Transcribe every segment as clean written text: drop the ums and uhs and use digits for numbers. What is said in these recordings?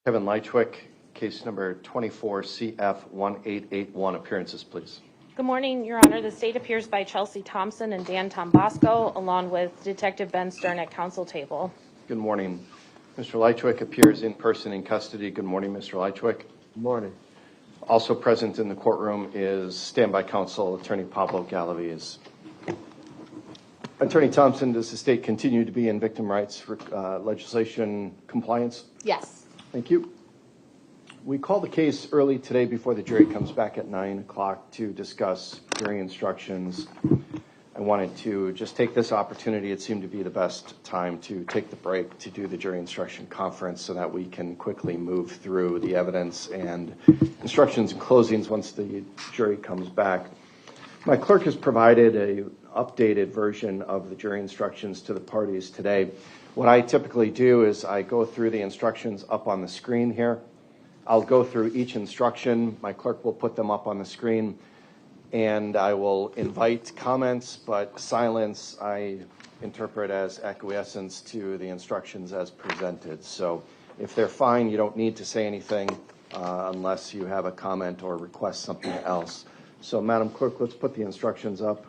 Kevin Lychwick, case number 24CF1881. Appearances, please. Good morning, Your Honor. The state appears by Chelsea Thompson and Dan Tombasco, along with Detective Ben Stern at counsel table. Good morning. Mr. Lychwick appears in person in custody. Good morning, Mr. Lychwick. Good morning. Also present in the courtroom is standby counsel Attorney Pablo Galaviz. Attorney Thompson, does the state continue to be in victim rights legislation compliance? Yes. Thank you. We called the case early today before the jury comes back at 9 o'clock to discuss jury instructions. I wanted to just take this opportunity. It seemed to be the best time to take the break to do the jury instruction conference so that we can quickly move through the evidence and instructions and closings once the jury comes back. My clerk has provided an updated version of the jury instructions to the parties today. What I typically do is I go through the instructions up on the screen here. I'll go through each instruction. My clerk will put them up on the screen, and I will invite comments, but silence I interpret as acquiescence to the instructions as presented. So if they're fine, you don't need to say anything unless you have a comment or request something else. So, Madam Clerk, let's put the instructions up.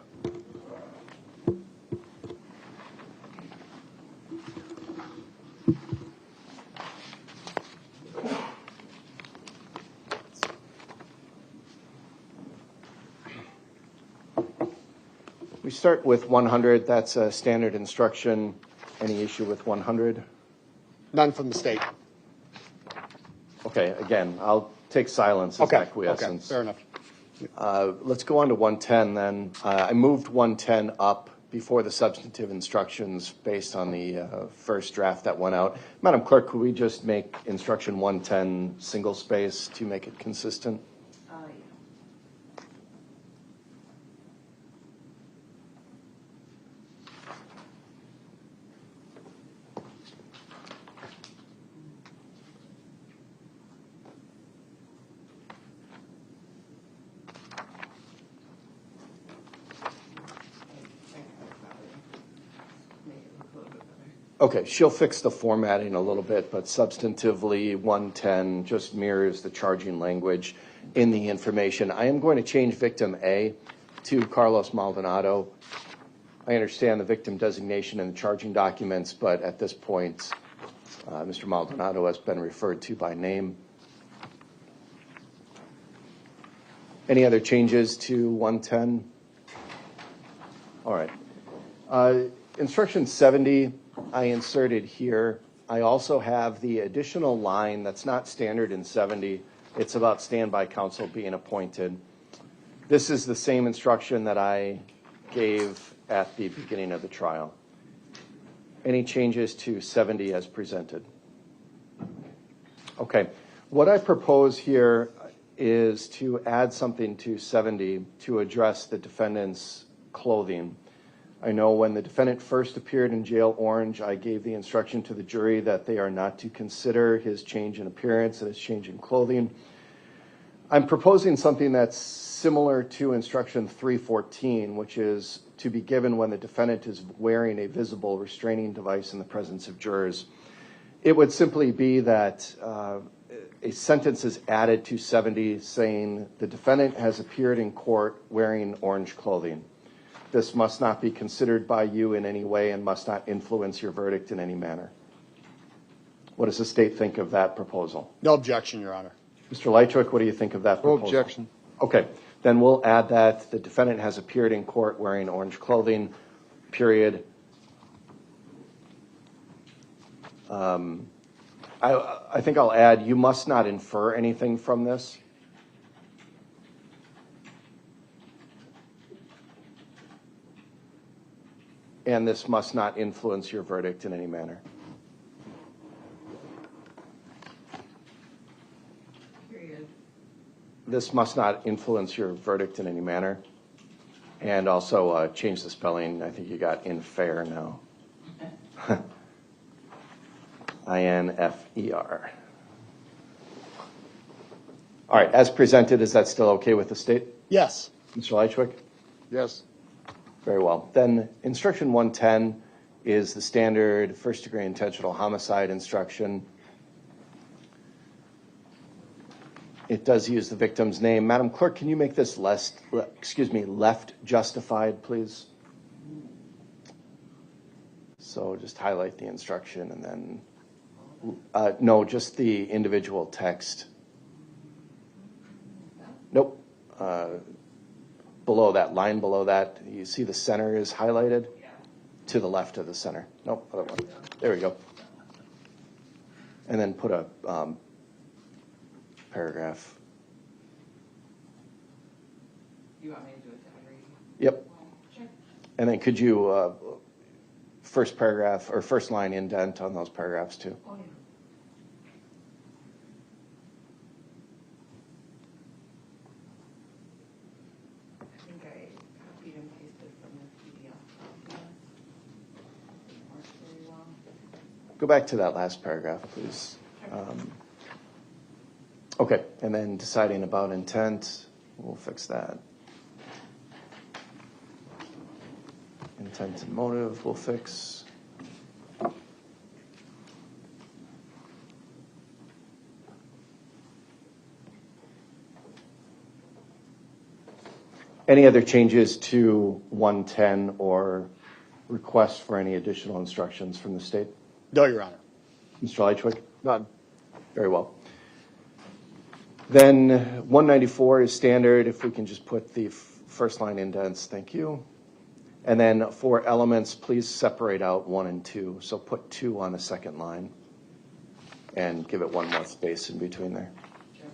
We start with 100. That's a standard instruction. Any issue with 100? None from the state. Okay, again, I'll take silence as acquiescence. Okay, fair enough. Let's go on to 110 then. I moved 110 up before the substantive instructions based on the first draft that went out. Madam Clerk, could we just make instruction 110 single space to make it consistent? Okay, she'll fix the formatting a little bit, but substantively 110 just mirrors the charging language in the information. I am going to change victim A to Carlos Maldonado. I understand the victim designation in the charging documents, but at this point, Mr. Maldonado has been referred to by name. Any other changes to 110? All right. Instruction 70. I inserted here. I also have the additional line that's not standard in 70. It's about standby counsel being appointed. This is the same instruction that I gave at the beginning of the trial. Any changes to 70 as presented? Okay. What I propose here is to add something to 70 to address the defendant's clothing. I know when the defendant first appeared in jail orange, I gave the instruction to the jury that they are not to consider his change in appearance and his change in clothing. I'm proposing something that's similar to instruction 314, which is to be given when the defendant is wearing a visible restraining device in the presence of jurors. It would simply be that a sentence is added to 70 saying the defendant has appeared in court wearing orange clothing. This must not be considered by you in any way and must not influence your verdict in any manner. What does the state think of that proposal? No objection, Your Honor. Mr. Lychwick, what do you think of that proposal? No objection. Okay, then we'll add that the defendant has appeared in court wearing orange clothing, period. I think I'll add, you must not infer anything from this. And this must not influence your verdict in any manner. Period. This must not influence your verdict in any manner. And also change the spelling. I think you got infer now. I-N-F-E-R. All right, as presented, is that still okay with the state? Yes. Mr. Lychwick? Yes. Very well. Then instruction 110 is the standard first-degree intentional homicide instruction. It does use the victim's name. Madam Clerk, can you make this left justified, please? So just highlight the instruction and then, no, just the individual text. Nope. Below that, line below that, you see the center is highlighted? To the left of the center. Nope, other one. There we go. And then put a paragraph. You want me to do it to every? Yep. Sure. And then could you, first paragraph or first line indent on those paragraphs too? Oh, yeah. I think I copied and pasted from the PDF. Didn't work very well. Go back to that last paragraph, please. Okay, and then deciding about intent, we'll fix that. Intent and motive, we'll fix. Any other changes to 110 or requests for any additional instructions from the state? No, Your Honor. Mr. Lychwick? None. Very well. Then 194 is standard. If we can just put the first line indents, thank you. And then for elements, please separate out 1 and 2. So put 2 on the second line and give it one more space in between there. Sure.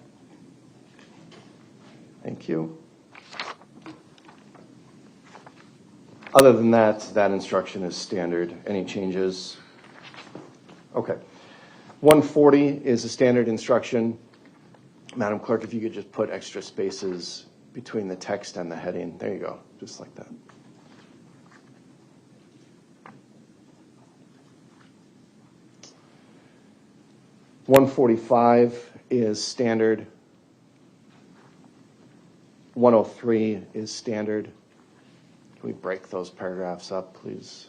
Thank you. Other than that, that instruction is standard. Any changes? Okay. 140 is a standard instruction. Madam Clerk, if you could just put extra spaces between the text and the heading. There you go, just like that. .145 is standard. 103 is standard. Can we break those paragraphs up, please?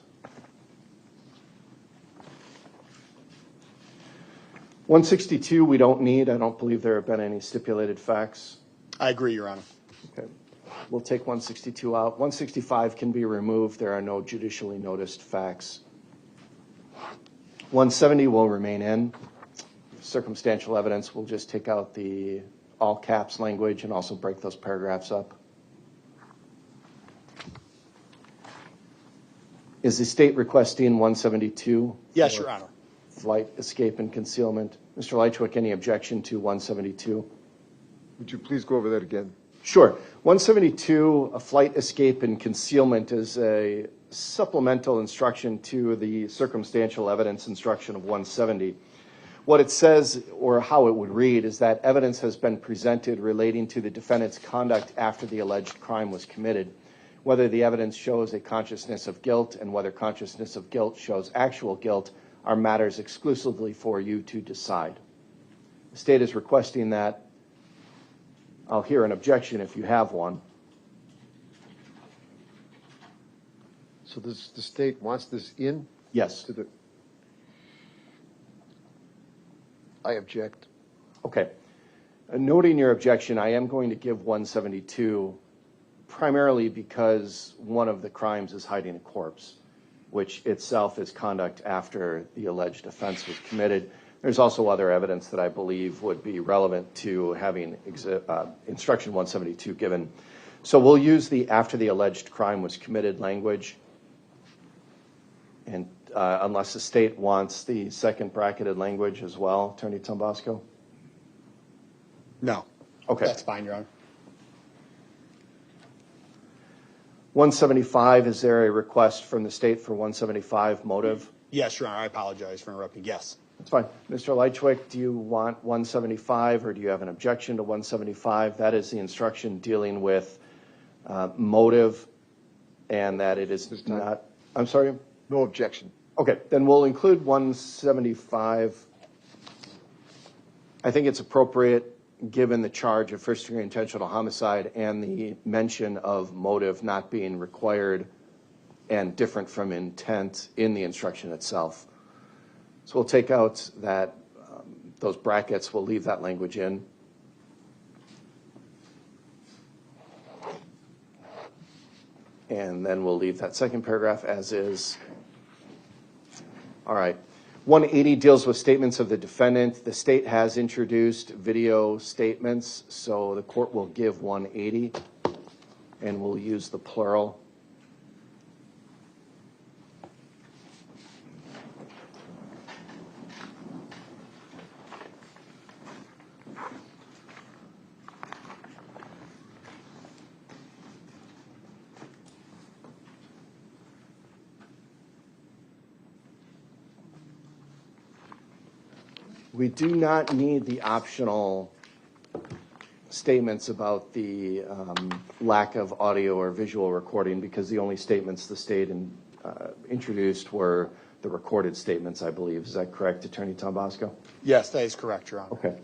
162 we don't need. I don't believe there have been any stipulated facts. I agree, Your Honor. Okay. We'll take 162 out. 165 can be removed. There are no judicially noticed facts. 170 will remain in. Circumstantial evidence, we'll just take out the all caps language and also break those paragraphs up. Is the state requesting 172? Yes, Your Honor. Flight, escape, and concealment. Mr. Lychwick, any objection to 172? Would you please go over that again? Sure. 172, a flight, escape, and concealment is a supplemental instruction to the circumstantial evidence instruction of 170. What it says, or how it would read, is that evidence has been presented relating to the defendant's conduct after the alleged crime was committed. Whether the evidence shows a consciousness of guilt and whether consciousness of guilt shows actual guilt are matters exclusively for you to decide. The state is requesting that. I'll hear an objection if you have one. So the state wants this in? Yes. I object. Okay. Noting your objection, I am going to give 172 primarily because one of the crimes is hiding a corpse, which itself is conduct after the alleged offense was committed. There's also other evidence that I believe would be relevant to having instruction 172 given. So we'll use the after the alleged crime was committed language. And unless the state wants the second bracketed language as well, Attorney Tombasco? No. Okay. That's fine, Your Honor. 175, is there a request from the state for 175 motive? Yes, Your Honor. I apologize for interrupting. Yes. That's fine. Mr. Lychwick, do you want 175 or do you have an objection to 175? That is the instruction dealing with motive and that it is not. I'm sorry? No objection. Okay, then we'll include 175. I think it's appropriate given the charge of first-degree intentional homicide and the mention of motive not being required and different from intent in the instruction itself. So we'll take out that those brackets. We'll leave that language in. And then we'll leave that second paragraph as is. All right. 180 deals with statements of the defendant. The state has introduced video statements, so the court will give 180, and we'll use the plural. We do not need the optional statements about the lack of audio or visual recording because the only statements the state introduced were the recorded statements, I believe. Is that correct, Attorney Tom Bosco? Yes, that is correct, Your Honor. Okay.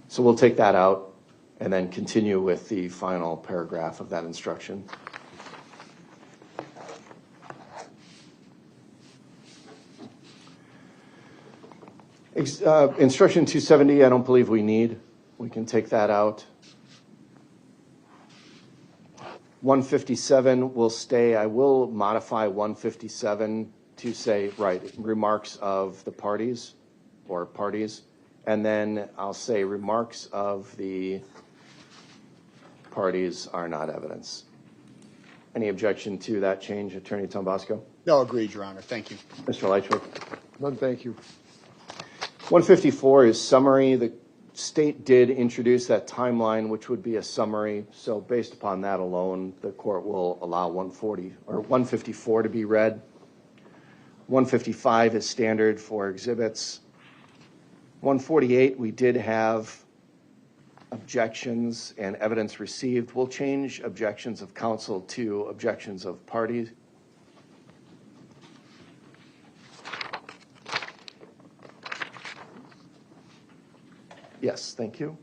So we'll take that out and then continue with the final paragraph of that instruction. Instruction 270, I don't believe we need. We can take that out. 157 will stay. I will modify 157 to say, right, remarks of the parties or parties. And then I'll say remarks of the parties are not evidence. Any objection to that change, Attorney Tom Bosco? No, agreed, Your Honor. Thank you. Mr. Lychwick? None, thank you. 154 is summary. The state did introduce that timeline, which would be a summary. So based upon that alone, the court will allow 154 to be read. 155 is standard for exhibits. 148, we did have objections and evidence received. We'll change objections of counsel to objections of parties. Yes, thank you.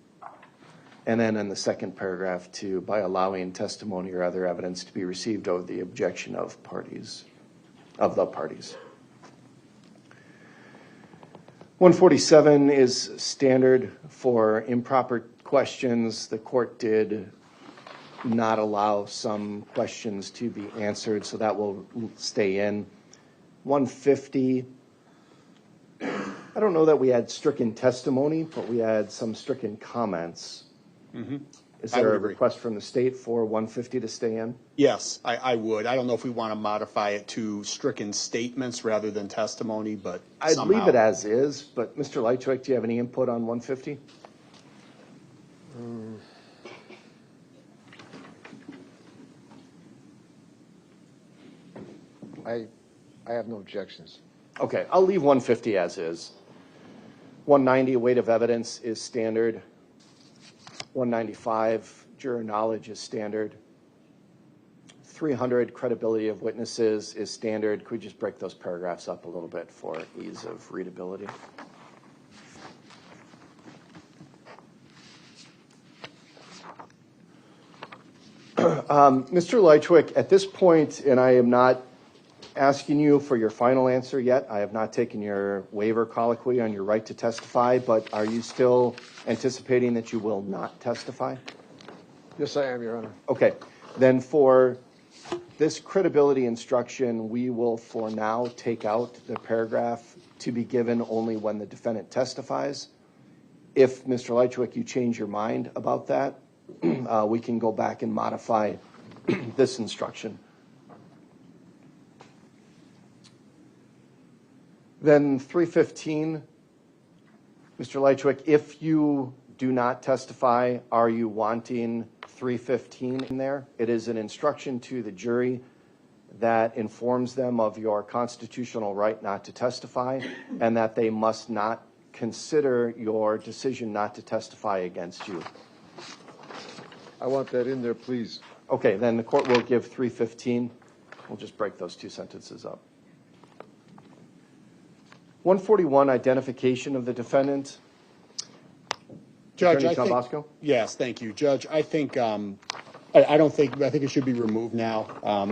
And then in the second paragraph, to by allowing testimony or other evidence to be received over the objection of parties, of the parties. 147 is standard for improper questions. The court did not allow some questions to be answered, so that will stay in. 150, I don't know that we had stricken testimony, but we had some stricken comments. Mm-hmm. Is I there would a agree. request from the state for 150 to stay in? Yes, I would. I don't know if we want to modify it to stricken statements rather than testimony, but I'd somehow. leave it as is, but Mr. Lychwick, do you have any input on 150? I have no objections. Okay, I'll leave 150 as is. 190, weight of evidence is standard. 195, juror knowledge is standard. 300, credibility of witnesses is standard. Could we just break those paragraphs up a little bit for ease of readability? Mr. Lychwick, at this point, and I am not asking you for your final answer yet. I have not taken your waiver colloquy on your right to testify, but are you still anticipating that you will not testify? Yes, I am, Your Honor. Okay, then for this credibility instruction, we will for now take out the paragraph to be given only when the defendant testifies. If, Mr. Lychwick, you change your mind about that, we can go back and modify this instruction. Then 315, Mr. Lychwick, if you do not testify, are you wanting 315 in there? It is an instruction to the jury that informs them of your constitutional right not to testify and that they must not consider your decision not to testify against you. I want that in there, please. Okay, then the court will give 315. We'll just break those two sentences up. 141, identification of the defendant. Judge, Attorney I think, Tambasco? yes, thank you, Judge. I think I think it should be removed now.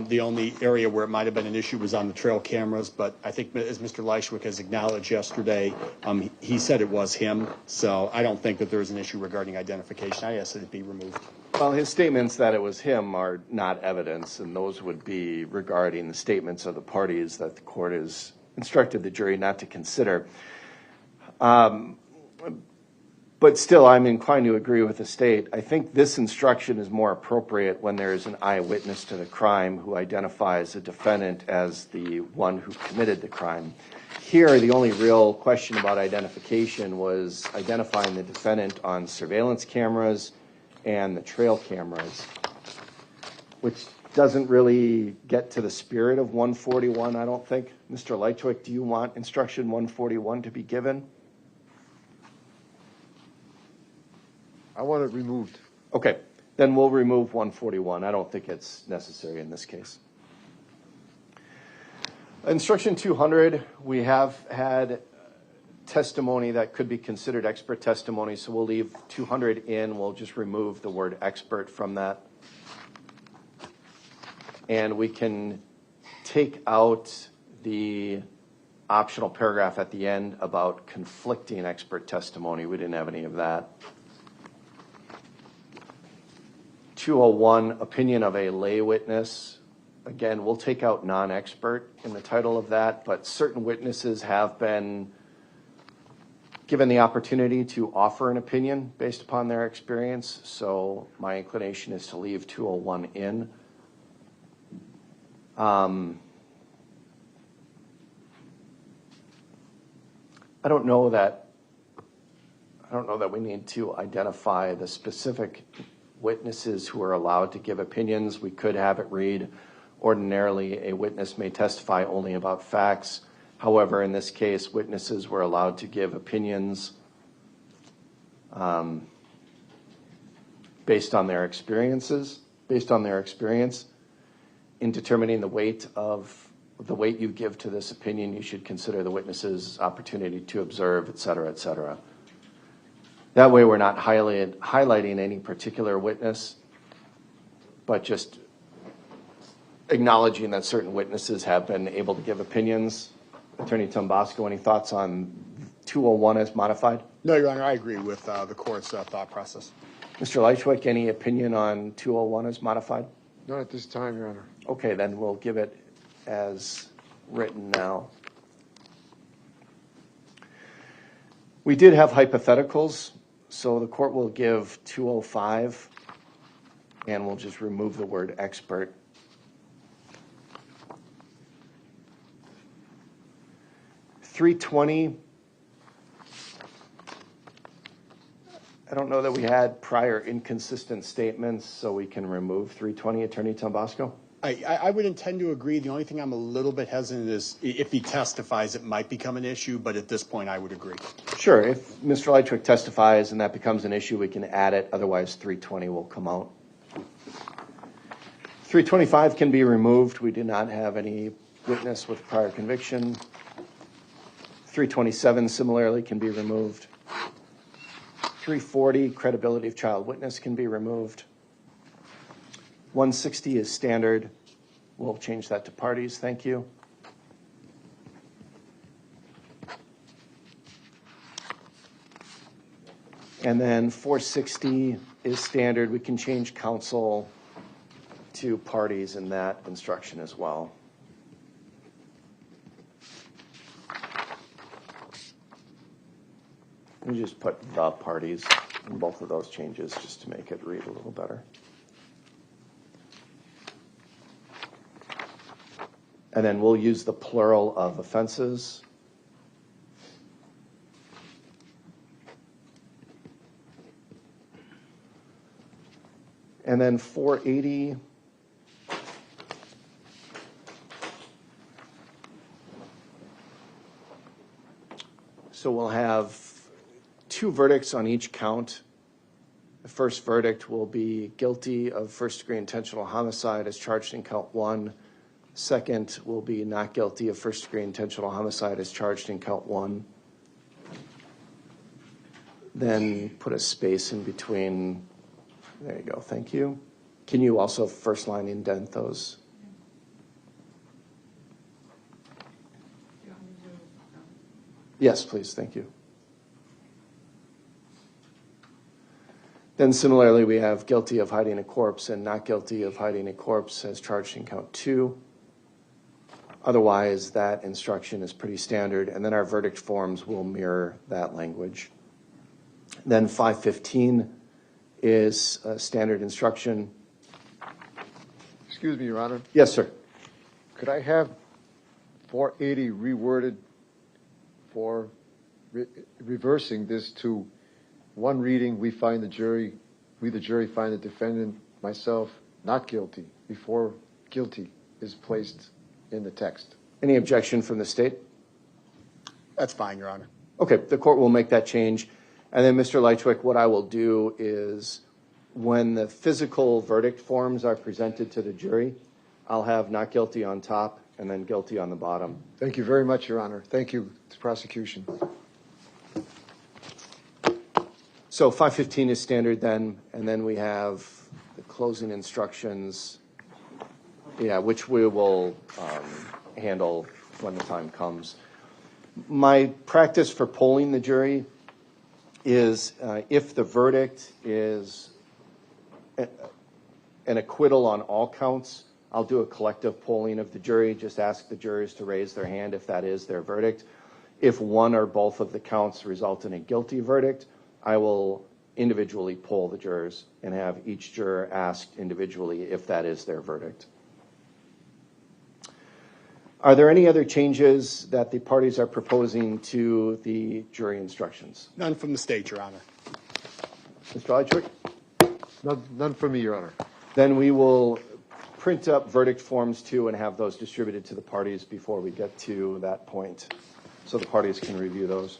The only area where it might have been an issue was on the trail cameras, but I think as Mr. Lychwick has acknowledged yesterday, he said it was him, so I don't think that there is an issue regarding identification. I ask that it be removed. Well, his statements that it was him are not evidence, and those would be regarding the statements of the parties that the court has instructed the jury not to consider. But still, I'm inclined to agree with the state. I think this instruction is more appropriate when there is an eyewitness to the crime who identifies the defendant as the one who committed the crime. Here, the only real question about identification was identifying the defendant on surveillance cameras and the trail cameras, which doesn't really get to the spirit of 141, I don't think. Mr. Lychwick, do you want instruction 141 to be given? I want it removed. Okay, then we'll remove 141. I don't think it's necessary in this case. Instruction 200, we have had testimony that could be considered expert testimony, so we'll leave 200 in. We'll just remove the word expert from that. And we can take out the optional paragraph at the end about conflicting expert testimony. We didn't have any of that. 201, opinion of a lay witness. Again, we'll take out non-expert in the title of that, but certain witnesses have been given the opportunity to offer an opinion based upon their experience, so my inclination is to leave 201 in. I don't know that we need to identify the specific witnesses who are allowed to give opinions. We could have it read, ordinarily, a witness may testify only about facts. However, in this case, witnesses were allowed to give opinions based on their experience in determining the weight you give to this opinion. You should consider the witness's opportunity to observe, et cetera, et cetera. That way we're not highlighting any particular witness, but just acknowledging that certain witnesses have been able to give opinions. Attorney Tombasco, any thoughts on 201 as modified? No, Your Honor, I agree with the court's thought process. Mr. Lychwick, any opinion on 201 as modified? Not at this time, Your Honor. Okay, then we'll give it as written now. We did have hypotheticals, so the court will give 205, and we'll just remove the word expert. .320, I don't know that we had prior inconsistent statements, so we can remove 320. Attorney Tombasco? I would intend to agree. The only thing I'm a little bit hesitant is if he testifies, it might become an issue, but at this point, I would agree. Sure. If Mr. Lychwick testifies and that becomes an issue, we can add it. Otherwise, 320 will come out. 325 can be removed. We do not have any witness with prior conviction. 327 similarly can be removed. 340, credibility of child witness, can be removed. 160 is standard. We'll change that to parties. Thank you. And then 460 is standard. We can change counsel to parties in that instruction as well. Let me just put the parties in both of those changes just to make it read a little better. And then we'll use the plural of offenses. And then 480. So we'll have two verdicts on each count. The first verdict will be guilty of first-degree intentional homicide as charged in count 1. Second will be not guilty of first-degree intentional homicide as charged in count 1. Then put a space in between. There you go. Thank you. Can you also first line indent those? Yes, please. Thank you. Then similarly, we have guilty of hiding a corpse and not guilty of hiding a corpse as charged in count 2. Otherwise, that instruction is pretty standard, and then our verdict forms will mirror that language. Then 515 is a standard instruction. Excuse me, Your Honor. Yes, sir. Could I have 480 reworded for reversing this to one reading, we the jury find the defendant, myself, not guilty, before guilty is placed in the text? Any objection from the state? That's fine, Your Honor. Okay, the court will make that change. And then, Mr. Lychwick, what I will do is when the physical verdict forms are presented to the jury, I'll have not guilty on top and then guilty on the bottom. Thank you very much, Your Honor. Thank you to prosecution. So 515 is standard then, and then we have the closing instructions, which we will handle when the time comes. My practice for polling the jury is if the verdict is an acquittal on all counts, I'll do a collective polling of the jury, just ask the jurors to raise their hand if that is their verdict. If one or both of the counts result in a guilty verdict, I will individually poll the jurors and have each juror asked individually if that is their verdict. Are there any other changes that the parties are proposing to the jury instructions? None from the state, Your Honor. Mr. Lychwick? None for me, Your Honor. Then we will print up verdict forms too and have those distributed to the parties before we get to that point, so the parties can review those.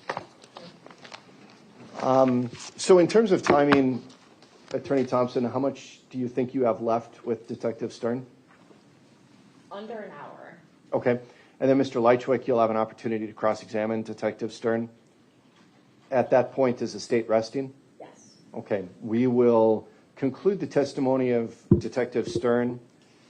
So in terms of timing, Attorney Thompson, how much do you think you have left with Detective Stern? Under an hour. Okay. And then, Mr. Lychwick, you'll have an opportunity to cross-examine Detective Stern. At that point, is the state resting? Yes. Okay. We will conclude the testimony of Detective Stern.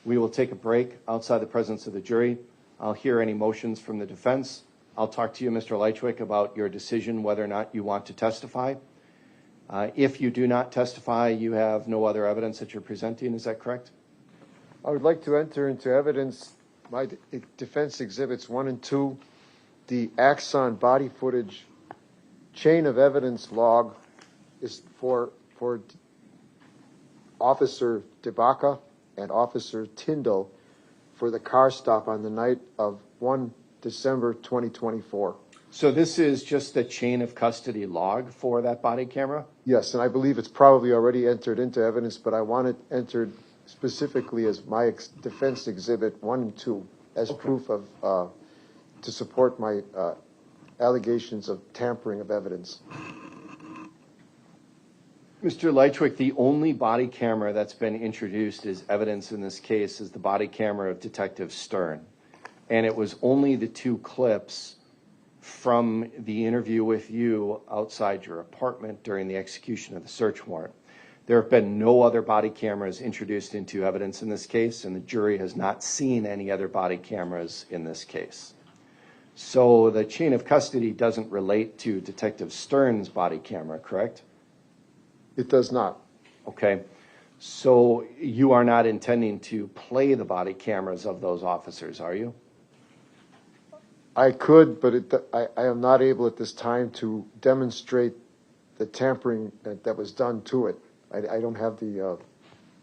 We will take a break outside the presence of the jury. I'll hear any motions from the defense. I'll talk to you, Mr. Lychwick, about your decision whether or not you want to testify. If you do not testify, you have no other evidence that you're presenting. Is that correct? I would like to enter into evidence my defense exhibits 1 and 2, the Axon body footage chain of evidence log is for Officer DeBaca and Officer Tyndall for the car stop on the night of 1 December 2024. So this is just a chain of custody log for that body camera? Yes, and I believe it's probably already entered into evidence, but I want it entered specifically as my defense exhibit 1 and 2 as proof of to support my allegations of tampering of evidence. Mr. Lychwick, the only body camera that's been introduced as evidence in this case is the body camera of Detective Stern. And it was only the 2 clips from the interview with you outside your apartment during the execution of the search warrant. There have been no other body cameras introduced into evidence in this case, and the jury has not seen any other body cameras in this case. So the chain of custody doesn't relate to Detective Stern's body camera, correct? It does not. Okay. So you are not intending to play the body cameras of those officers, are you? I could, but I am not able at this time to demonstrate the tampering that was done to it. I don't have the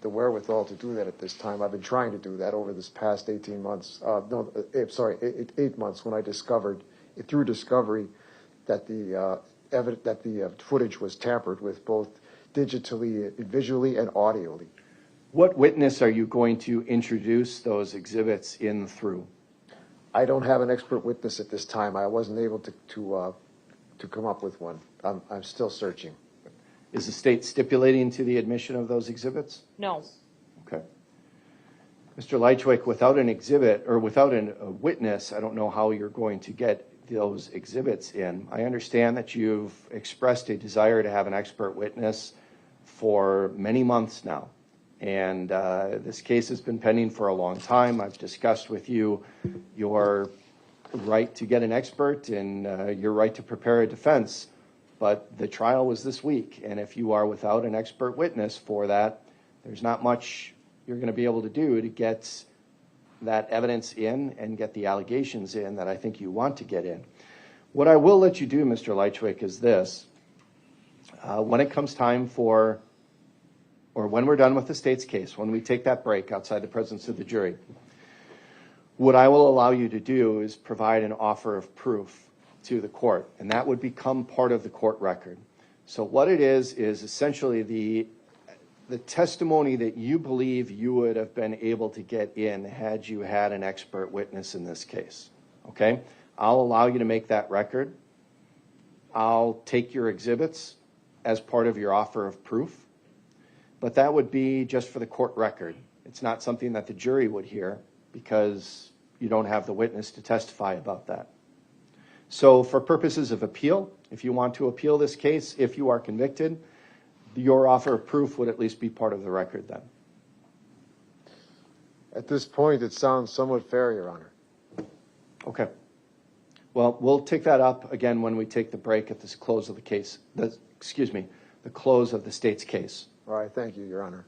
wherewithal to do that at this time. I've been trying to do that over this past 18 months. 8 months when I discovered, through discovery, that the footage was tampered with both digitally, visually, and audially. What witness are you going to introduce those exhibits in through? I don't have an expert witness at this time. I wasn't able to come up with one. I'm still searching. Is the state stipulating to the admission of those exhibits? No. Okay. Mr. Lychwick, without an exhibit or without a witness, I don't know how you're going to get those exhibits in. I understand that you've expressed a desire to have an expert witness for many months now. And this case has been pending for a long time. I've discussed with you your right to get an expert and your right to prepare a defense. but the trial was this week, and if you are without an expert witness for that, there's not much you're going to be able to do to get that evidence in and get the allegations in that I think you want to get in. What I will let you do, Mr. Lychwick, is this. When it comes time for, or when we're done with the state's case, when we take that break outside the presence of the jury, what I will allow you to do is provide an offer of proof to the court, and that would become part of the court record. So what it is essentially the testimony that you believe you would have been able to get in had you had an expert witness in this case, okay? I'll allow you to make that record. I'll take your exhibits as part of your offer of proof, but that would be just for the court record. It's not something that the jury would hear because you don't have the witness to testify about that. So for purposes of appeal, if you want to appeal this case, if you are convicted, your offer of proof would at least be part of the record then. At this point, it sounds somewhat fair, Your Honor. Okay. Well, we'll take that up again when we take the break at this close of the case. The close of the state's case. All right, thank you, Your Honor.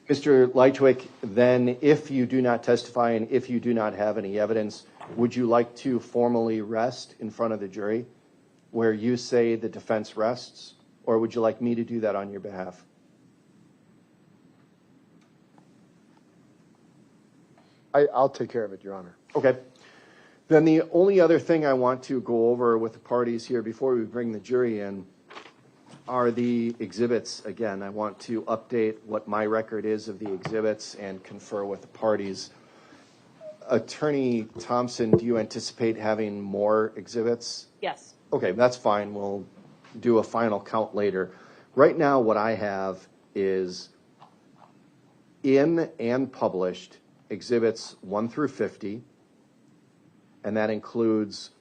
Mr. Lychwick, then if you do not testify and if you do not have any evidence, would you like to formally rest in front of the jury where you say the defense rests, or would you like me to do that on your behalf? I'll take care of it, Your Honor. Okay. Then the only other thing I want to go over with the parties here before we bring the jury in are the exhibits. Again, I want to update what my record is of the exhibits and confer with the parties. Attorney Thompson, do you anticipate having more exhibits? Yes. Okay, that's fine. We'll do a final count later. Right now, what I have is in and published exhibits 1 through 50, and that includes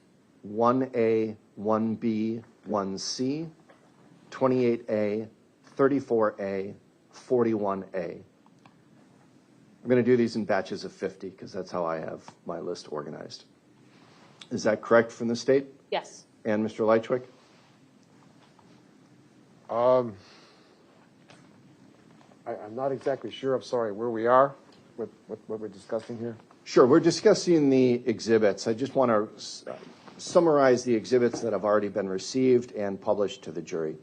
1A, 1B, 1C, 28A, 34A, 41A. I'm going to do these in batches of 50 because that's how I have my list organized. Is that correct from the state? Yes. And Mr. Lychwick? I'm not exactly sure, I'm sorry, where we are with what we're discussing here. Sure, we're discussing the exhibits. I just want to summarize the exhibits that have already been received and published to the jury.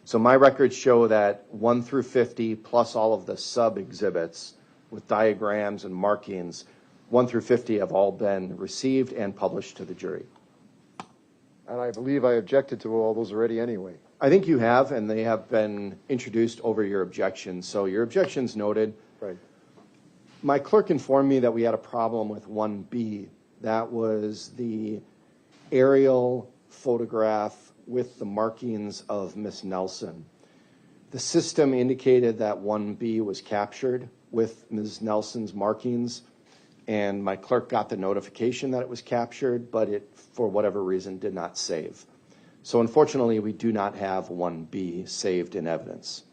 So my records show that 1 through 50 plus all of the sub-exhibits with diagrams and markings, 1 through 50 have all been received and published to the jury. And I believe I objected to all those already anyway. I think you have, and they have been introduced over your objections. So your objections noted. Right. My clerk informed me that we had a problem with 1B. That was the aerial photograph with the markings of Miss Nelson. The system indicated that 1B was captured with Ms. Nelson's markings, and my clerk got the notification that it was captured, but it, for whatever reason, did not save. So unfortunately, we do not have 1B saved in evidence.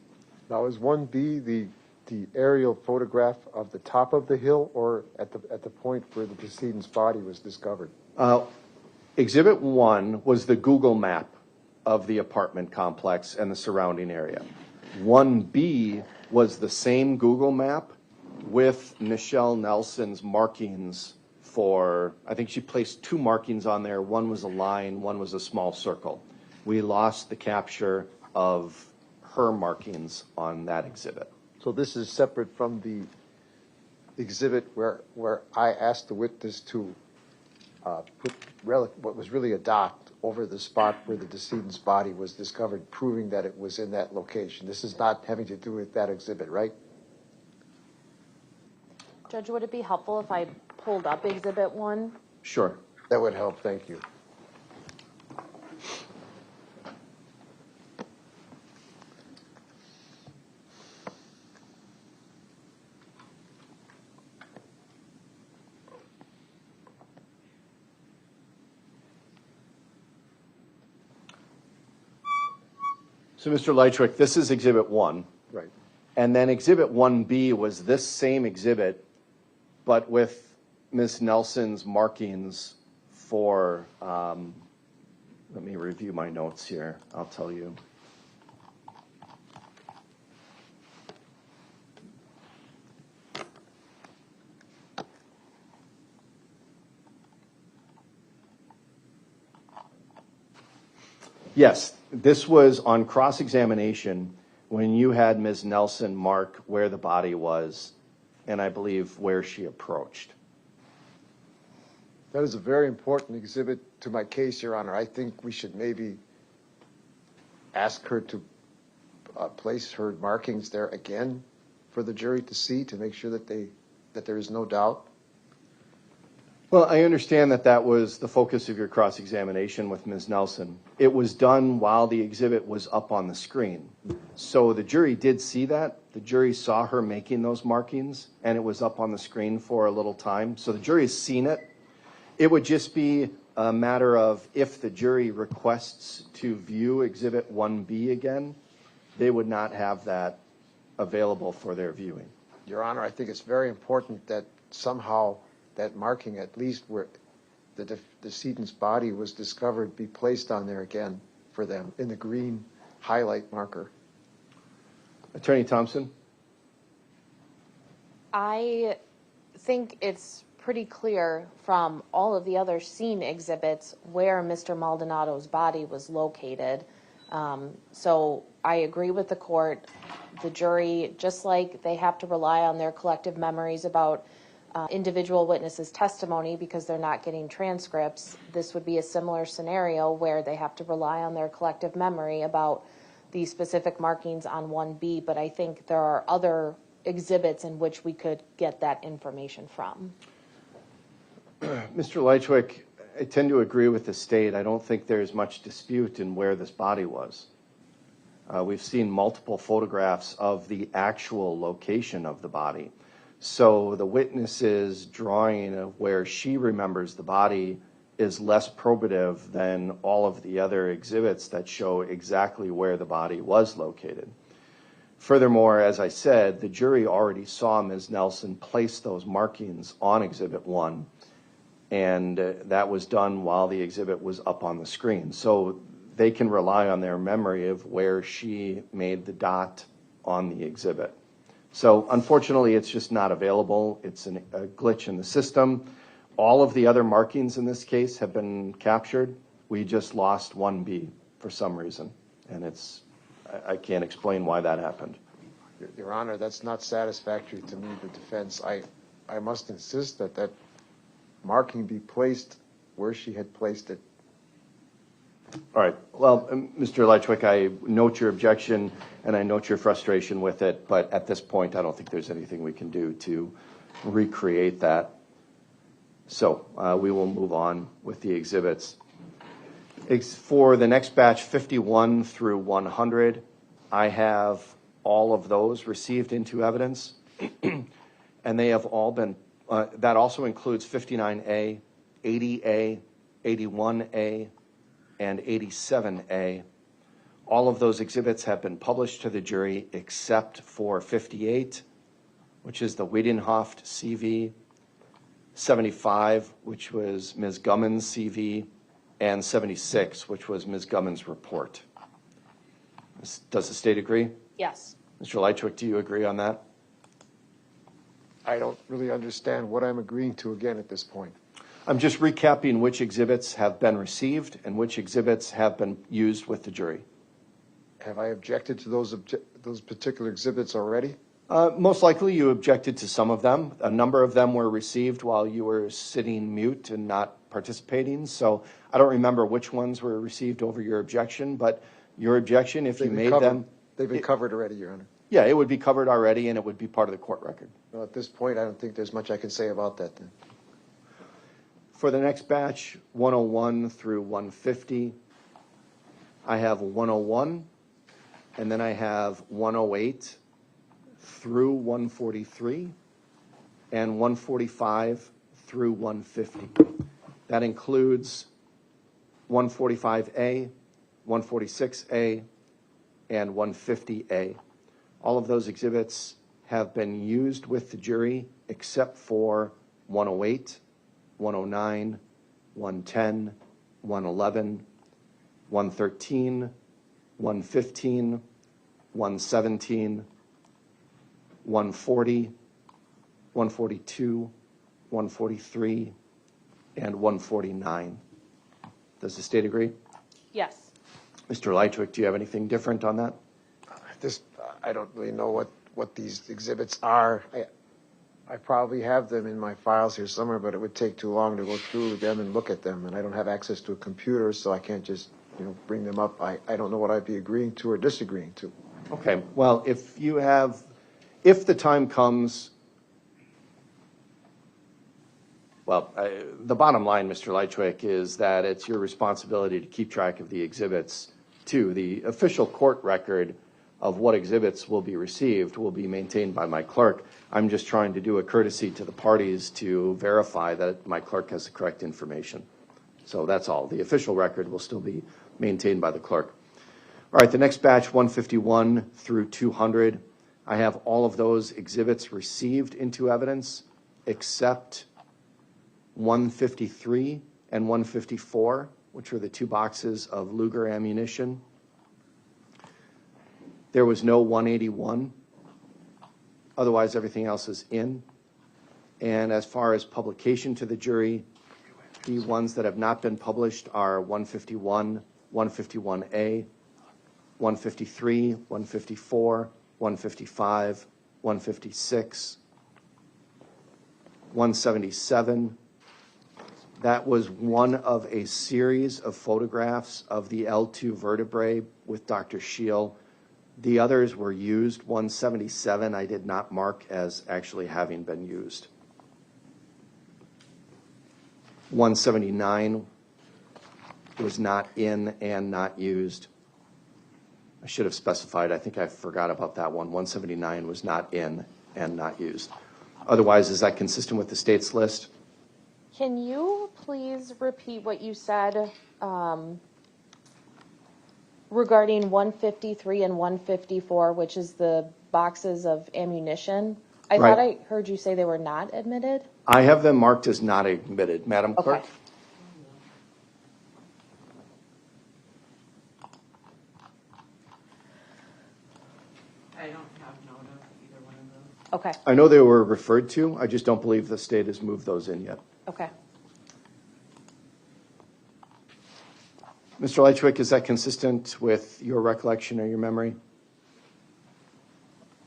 Now, is 1B the aerial photograph of the top of the hill or at the point where the decedent's body was discovered? Exhibit 1 was the Google map of the apartment complex and the surrounding area. 1B was the same Google map with Michelle Nelson's markings for, I think she placed 2 markings on there. One was a line, one was a small circle. We lost the capture of her markings on that exhibit. So this is separate from the exhibit where I asked the witness to put what was really a dot over the spot where the decedent's body was discovered, proving that it was in that location. This is not having to do with that exhibit, right? Judge, would it be helpful if I pulled up Exhibit 1? Sure. That would help, thank you. So, Mr. Lychwick, this is Exhibit 1. Right. And then Exhibit 1B was this same exhibit, but with Ms. Nelson's markings for Let me review my notes here. I'll tell you. Yes, this was on cross-examination when you had Ms. Nelson mark where the body was, and I believe where she approached. That is a very important exhibit to my case, Your Honor. I think we should maybe ask her to place her markings there again for the jury to see, to make sure that there is no doubt. Well, I understand that that was the focus of your cross-examination with Ms. Nelson. It was done while the exhibit was up on the screen. So the jury did see that. The jury saw her making those markings, and it was up on the screen for a little time. So the jury has seen it. It would just be a matter of if the jury requests to view Exhibit 1B again, they would not have that available for their viewing. Your Honor, I think it's very important that somehow that marking, at least where the decedent's body was discovered, be placed on there again for them in the green highlight marker. Attorney Thompson? I think it's pretty clear from all of the other scene exhibits where Mr. Maldonado's body was located. So I agree with the court. The jury, just like they have to rely on their collective memories about individual witnesses' testimony because they're not getting transcripts, this would be a similar scenario where they have to rely on their collective memory about the specific markings on 1B, but I think there are other exhibits in which we could get that information from. Mr. Lychwick, I tend to agree with the state. I don't think there's much dispute in where this body was. We've seen multiple photographs of the actual location of the body. So the witness's drawing of where she remembers the body is less probative than all of the other exhibits that show exactly where the body was located. Furthermore, as I said, the jury already saw Ms. Nelson place those markings on Exhibit 1, and that was done while the exhibit was up on the screen. So they can rely on their memory of where she made the dot on the exhibit. So unfortunately, it's just not available. It's a glitch in the system. All of the other markings in this case have been captured. We just lost 1B for some reason, and I can't explain why that happened. Your Honor, that's not satisfactory to me, the defense. I must insist that that marking be placed where she had placed it. All right. Well, Mr. Lychwick, I note your objection and I note your frustration with it, but at this point, I don't think there's anything we can do to recreate that. So we will move on with the exhibits. For the next batch, 51 through 100, I have all of those received into evidence, and they have all been, that also includes 59A, 80A, 81A, and 87A. All of those exhibits have been published to the jury except for 58, which is the Wiedenhoft CV, 75, which was Ms. Gumman's CV, and 76, which was Ms. Gumman's report. Does the state agree? Yes. Mr. Lychwick, do you agree on that? I don't really understand what I'm agreeing to again at this point. I'm just recapping which exhibits have been received and which exhibits have been used with the jury. Have I objected to those particular exhibits already? Most likely you objected to some of them. A number of them were received while you were sitting mute and not participating. So I don't remember which ones were received over your objection, but your objection, if you made them... They've been covered already, Your Honor. Yeah, it would be covered already and it would be part of the court record. Well, at this point, I don't think there's much I can say about that then. For the next batch, 101 through 150, I have 101, and then I have 108 through 143, and 145 through 150. That includes 145A, 146A, and 150A. All of those exhibits have been used with the jury except for 108, 109, 110, 111, 113, 115, 117, 140, 142, 143, and 149. Does the state agree? Yes. Mr. Lychwick, do you have anything different on that? I don't really know what these exhibits are. I probably have them in my files here somewhere, but it would take too long to go through them and look at them, and I don't have access to a computer, so I can't just, bring them up. I don't know what I'd be agreeing to or disagreeing to. Okay, well, if the time comes, the bottom line, Mr. Lychwick, is that it's your responsibility to keep track of the exhibits too. The official court record of what exhibits will be received will be maintained by my clerk. I'm just trying to do a courtesy to the parties to verify that my clerk has the correct information. So that's all. The official record will still be maintained by the clerk. All right, the next batch, 151 through 200, I have all of those exhibits received into evidence except 153 and 154, which were the 2 boxes of Luger ammunition. There was no 181. Otherwise, everything else is in. And as far as publication to the jury, the ones that have not been published are 151, 151A, 153, 154, 155, 156, 177. That was one of a series of photographs of the L2 vertebrae with Dr. Scheel. The others were used. 177 I did not mark as actually having been used. 179 was not in and not used. I should have specified. I think I forgot about that one. 179 was not in and not used. Otherwise, is that consistent with the state's list? Can you please repeat what you said regarding 153 and 154, which is the boxes of ammunition? I thought I heard you say they were not admitted. I have them marked as not admitted, Madam Clerk. Okay. I don't have note of either one of those. Okay. I know they were referred to. I just don't believe the state has moved those in yet. Okay. Mr. Lychwick, is that consistent with your recollection or your memory?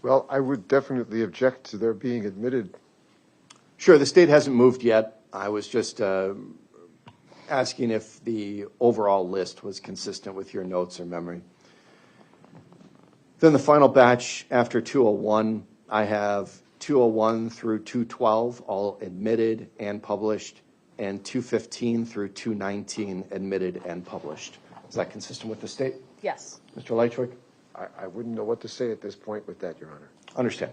Well, I would definitely object to their being admitted. Sure, the state hasn't moved yet. I was just asking if the overall list was consistent with your notes or memory. Then the final batch after 201, I have 201 through 212, all admitted and published, and 215 through 219 admitted and published. Is that consistent with the state? Yes. Mr. Lychwick? I wouldn't know what to say at this point with that, Your Honor. Understand.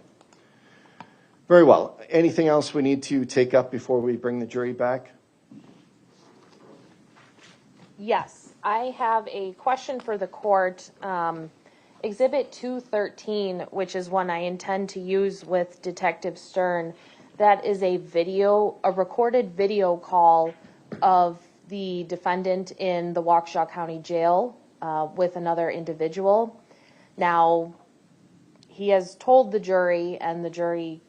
Very well. Anything else we need to take up before we bring the jury back? Yes. I have a question for the court. Exhibit 213, which is one I intend to use with Detective Stern, that is a recorded video call of the defendant in the Waukesha County Jail with another individual. Now, he has told the jury, and the jury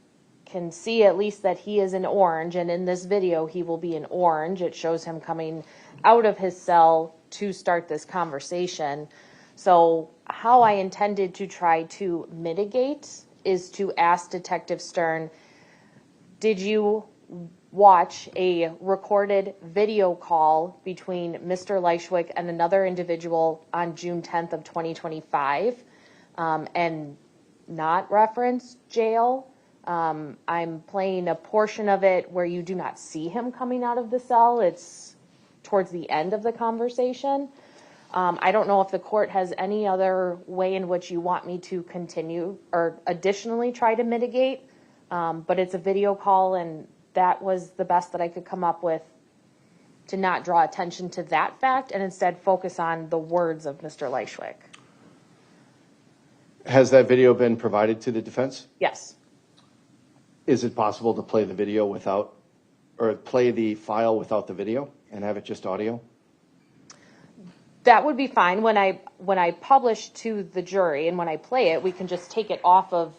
can see at least that he is in orange, and in this video he will be in orange. It shows him coming out of his cell to start this conversation. So how I intended to try to mitigate is to ask Detective Stern, did you watch a recorded video call between Mr. Lychwick and another individual on June 10th of 2025 and not reference jail? I'm playing a portion of it where you do not see him coming out of the cell. It's towards the end of the conversation. I don't know if the court has any other way in which you want me to continue or additionally try to mitigate, but it's a video call, and that was the best that I could come up with to not draw attention to that fact and instead focus on the words of Mr. Lychwick. Has that video been provided to the defense? Yes. Is it possible to play the video without, or play the file without the video and have it just audio? That would be fine. When I publish to the jury and when I play it, we can just take it off of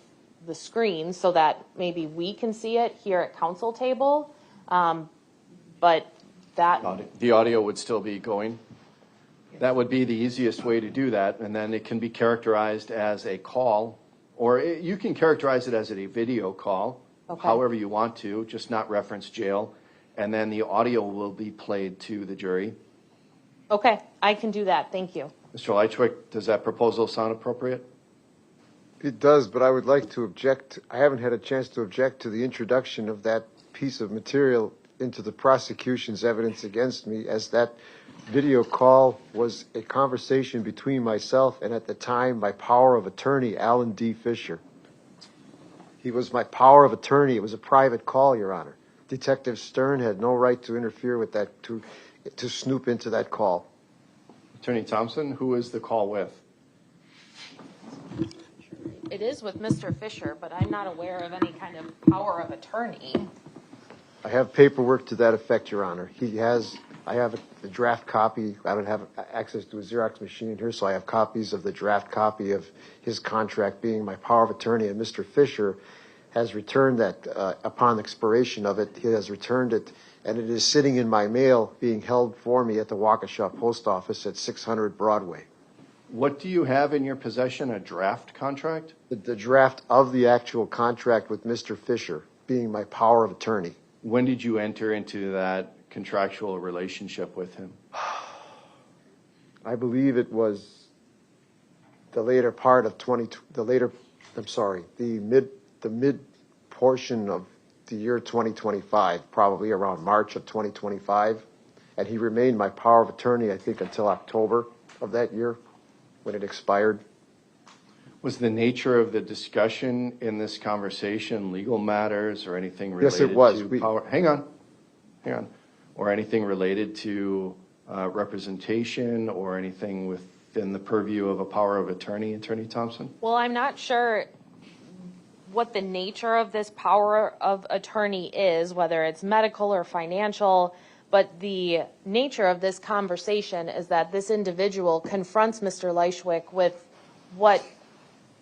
the screen so that maybe we can see it here at council table. But that, The audio would still be going. That would be the easiest way to do that, and then it can be characterized as a call, or you can characterize it as a video call, Okay. however you want to, just not reference jail, and then the audio will be played to the jury. okay, I can do that. Thank you. Mr. Lychwick, does that proposal sound appropriate? It does, but I would like to object. I haven't had a chance to object to the introduction of that piece of material into the prosecution's evidence against me, as that video call was a conversation between myself and, at the time, my power of attorney, Alan D. Fisher. He was my power of attorney. It was a private call, Your Honor. Detective Stern had no right to interfere with that, to snoop into that call. Attorney Thompson, who is the call with? It is with Mr. Fisher, but I'm not aware of any kind of power of attorney. I have paperwork to that effect, Your Honor. I have the draft copy. I don't have access to a Xerox machine here, so I have copies of the draft copy of his contract being my power of attorney. And Mr. Fisher has returned that upon expiration of it. He has returned it, and it is sitting in my mail being held for me at the Waukesha Post Office at 600 Broadway. What do you have in your possession, a draft contract? The draft of the actual contract with Mr. Fisher being my power of attorney. When did you enter into that contractual relationship with him? I believe it was the later part of the mid portion of the year 2025, probably around March of 2025. And he remained my power of attorney, I think, until October of that year when it expired. Was the nature of the discussion in this conversation legal matters or anything related Yes, it was. to power? Hang on. Or anything related to representation or anything within the purview of a power of attorney, Attorney Thompson? Well, I'm not sure what the nature of this power of attorney is, whether it's medical or financial, but the nature of this conversation is that this individual confronts Mr. Lychwick with what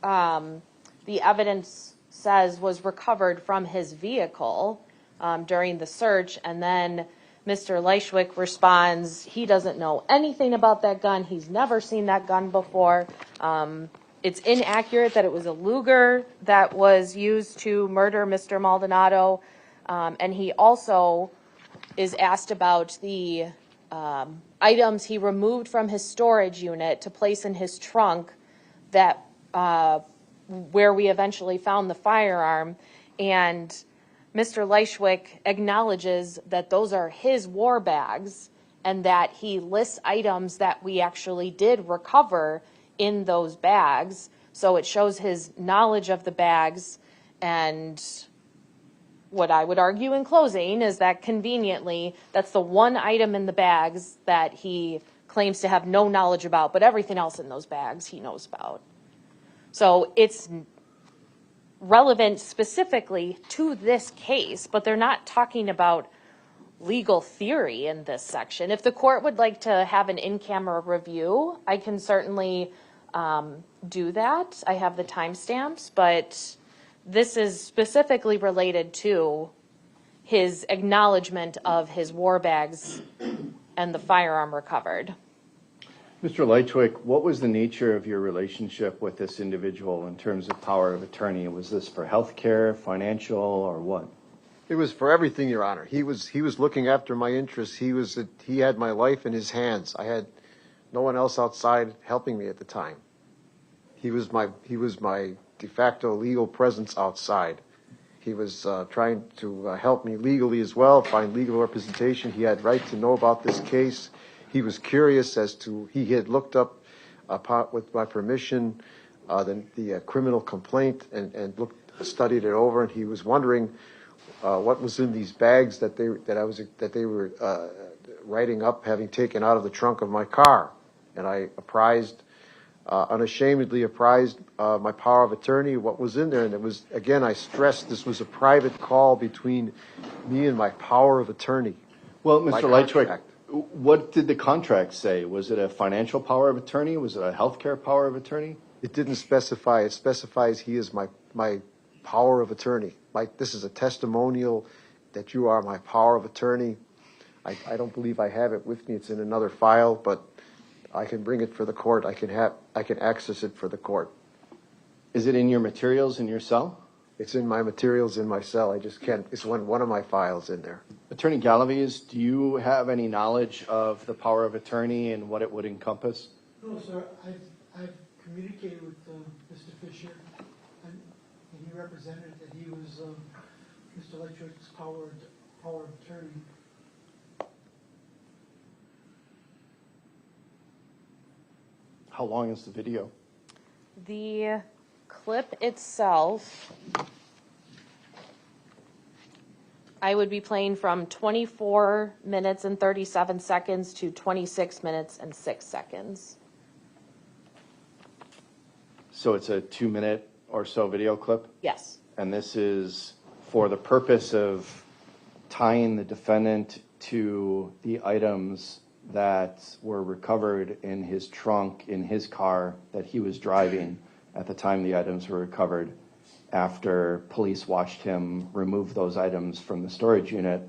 the evidence says was recovered from his vehicle during the search, and then Mr. Lychwick responds, he doesn't know anything about that gun. He's never seen that gun before. It's inaccurate that it was a Luger that was used to murder Mr. Maldonado. And he also is asked about the items he removed from his storage unit to place in his trunk that where we eventually found the firearm. And Mr. Lychwick acknowledges that those are his war bags and that he lists items that we actually did recover in those bags. So it shows his knowledge of the bags. And what I would argue in closing is that conveniently, that's the one item in the bags that he claims to have no knowledge about, but everything else in those bags he knows about. So it's relevant specifically to this case, but they're not talking about legal theory in this section. If the court would like to have an in-camera review, I can certainly do that. I have the timestamps, but this is specifically related to his acknowledgement of his war bags and the firearm recovered. Mr. Lychwick, what was the nature of your relationship with this individual in terms of power of attorney? Was this for health care, financial, or what? It was for everything, Your Honor. He was looking after my interests. He had my life in his hands. I had no one else outside helping me at the time. He was my de facto legal presence outside. He was trying to help me legally as well, find legal representation. He had right to know about this case. He was curious as to, he had looked up, with my permission, the criminal complaint and studied it over, and he was wondering what was in these bags that they were writing up, having taken out of the trunk of my car. And I unashamedly apprised my power of attorney what was in there. And it was, again, I stressed this was a private call between me and my power of attorney. Well, Mr. Lychwick, What did the contract say? Was it a financial power of attorney? Was it a healthcare power of attorney? It didn't specify. It specifies he is my power of attorney. This is a testimonial that you are my power of attorney. I don't believe I have it with me. It's in another file, but I can bring it for the court. I can access it for the court. Is it in your materials in your cell? It's in my materials in my cell. I just can't. It's one of my files in there. Attorney Galaviz, do you have any knowledge of the power of attorney and what it would encompass? No, sir. I've communicated with Mr. Fisher, and he represented that he was Mr. Lychwick's power of attorney. How long is the video? The clip itself, I would be playing from 24 minutes and 37 seconds to 26 minutes and 6 seconds. So it's a 2-minute or so video clip? Yes. And this is for the purpose of tying the defendant to the items that were recovered in his trunk in his car that he was driving at the time the items were recovered, after police watched him remove those items from the storage unit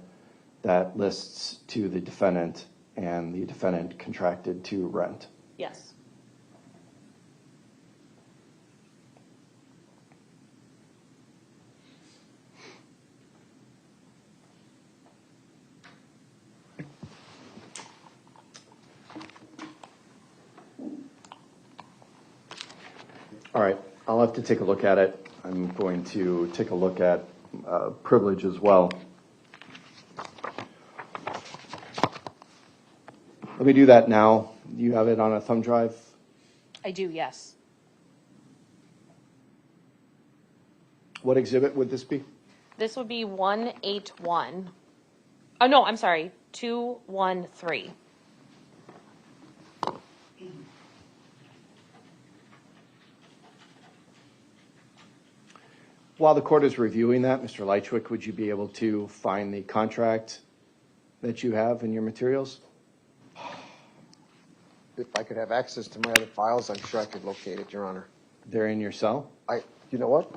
that lists to the defendant, and the defendant contracted to rent. Yes. All right, I'll have to take a look at it. I'm going to take a look at privilege as well. Let me do that now. Do you have it on a thumb drive? I do, yes. What exhibit would this be? This would be 181. Oh, no, I'm sorry, 213. While the court is reviewing that, Mr. Lychwick, would you be able to find the contract that you have in your materials? If I could have access to my other files, I'm sure I could locate it, Your Honor. They're in your cell? You know what?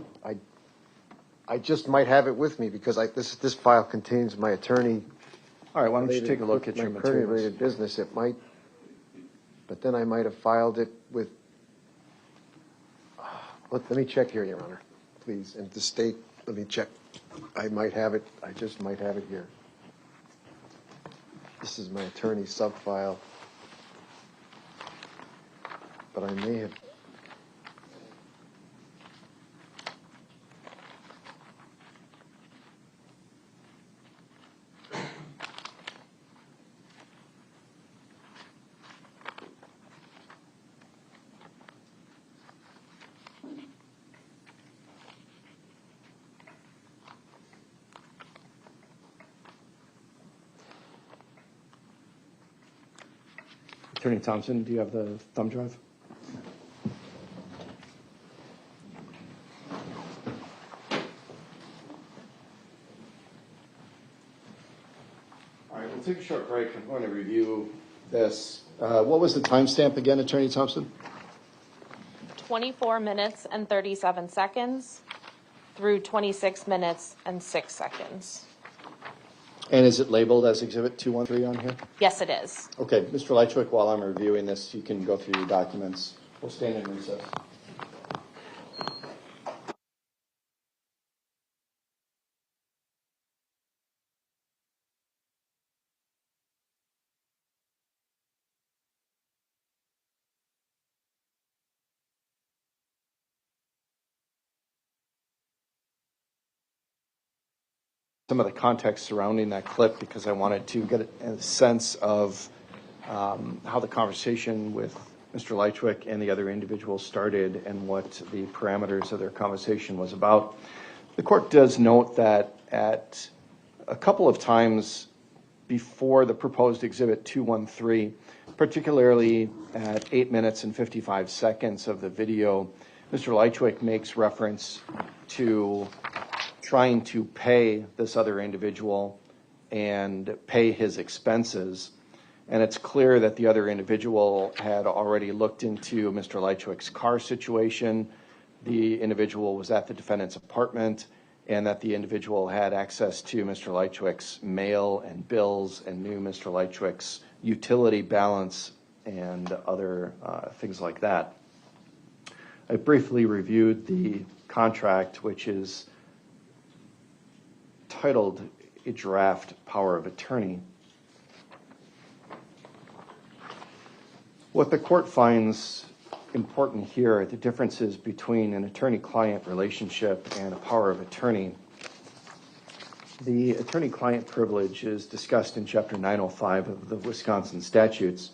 I just might have it with me because this file contains my attorney. All right, why don't you take a look at your materials? Attorney-related business. It might, but then I might have filed it with. Let me check here, Your Honor, please. And the state, let me check. I might have it. I just might have it here. This is my attorney sub-file. But I may have. Attorney Thompson, do you have the thumb drive? All right, we'll take a short break. I'm going to review this. What was the timestamp again, Attorney Thompson? 24 minutes and 37 seconds through 26 minutes and 6 seconds. And is it labeled as Exhibit 213 on here? Yes, it is. Okay, Mr. Lychwick, while I'm reviewing this, you can go through your documents. We'll stand in recess. Some of the context surrounding that clip because I wanted to get a sense of how the conversation with Mr. Lychwick and the other individuals started and what the parameters of their conversation was about. The court does note that at a couple of times before the proposed Exhibit 213, particularly at 8 minutes and 55 seconds of the video, Mr. Lychwick makes reference to trying to pay this other individual and pay his expenses. And it's clear that the other individual had already looked into Mr. Lychwick's car situation. The individual was at the defendant's apartment, and that the individual had access to Mr. Lychwick's mail and bills and knew Mr. Lychwick's utility balance and other things like that. I briefly reviewed the contract, which is titled a draft power of attorney. What the court finds important here are the differences between an attorney-client relationship and a power of attorney. The attorney-client privilege is discussed in Chapter 905 of the Wisconsin statutes,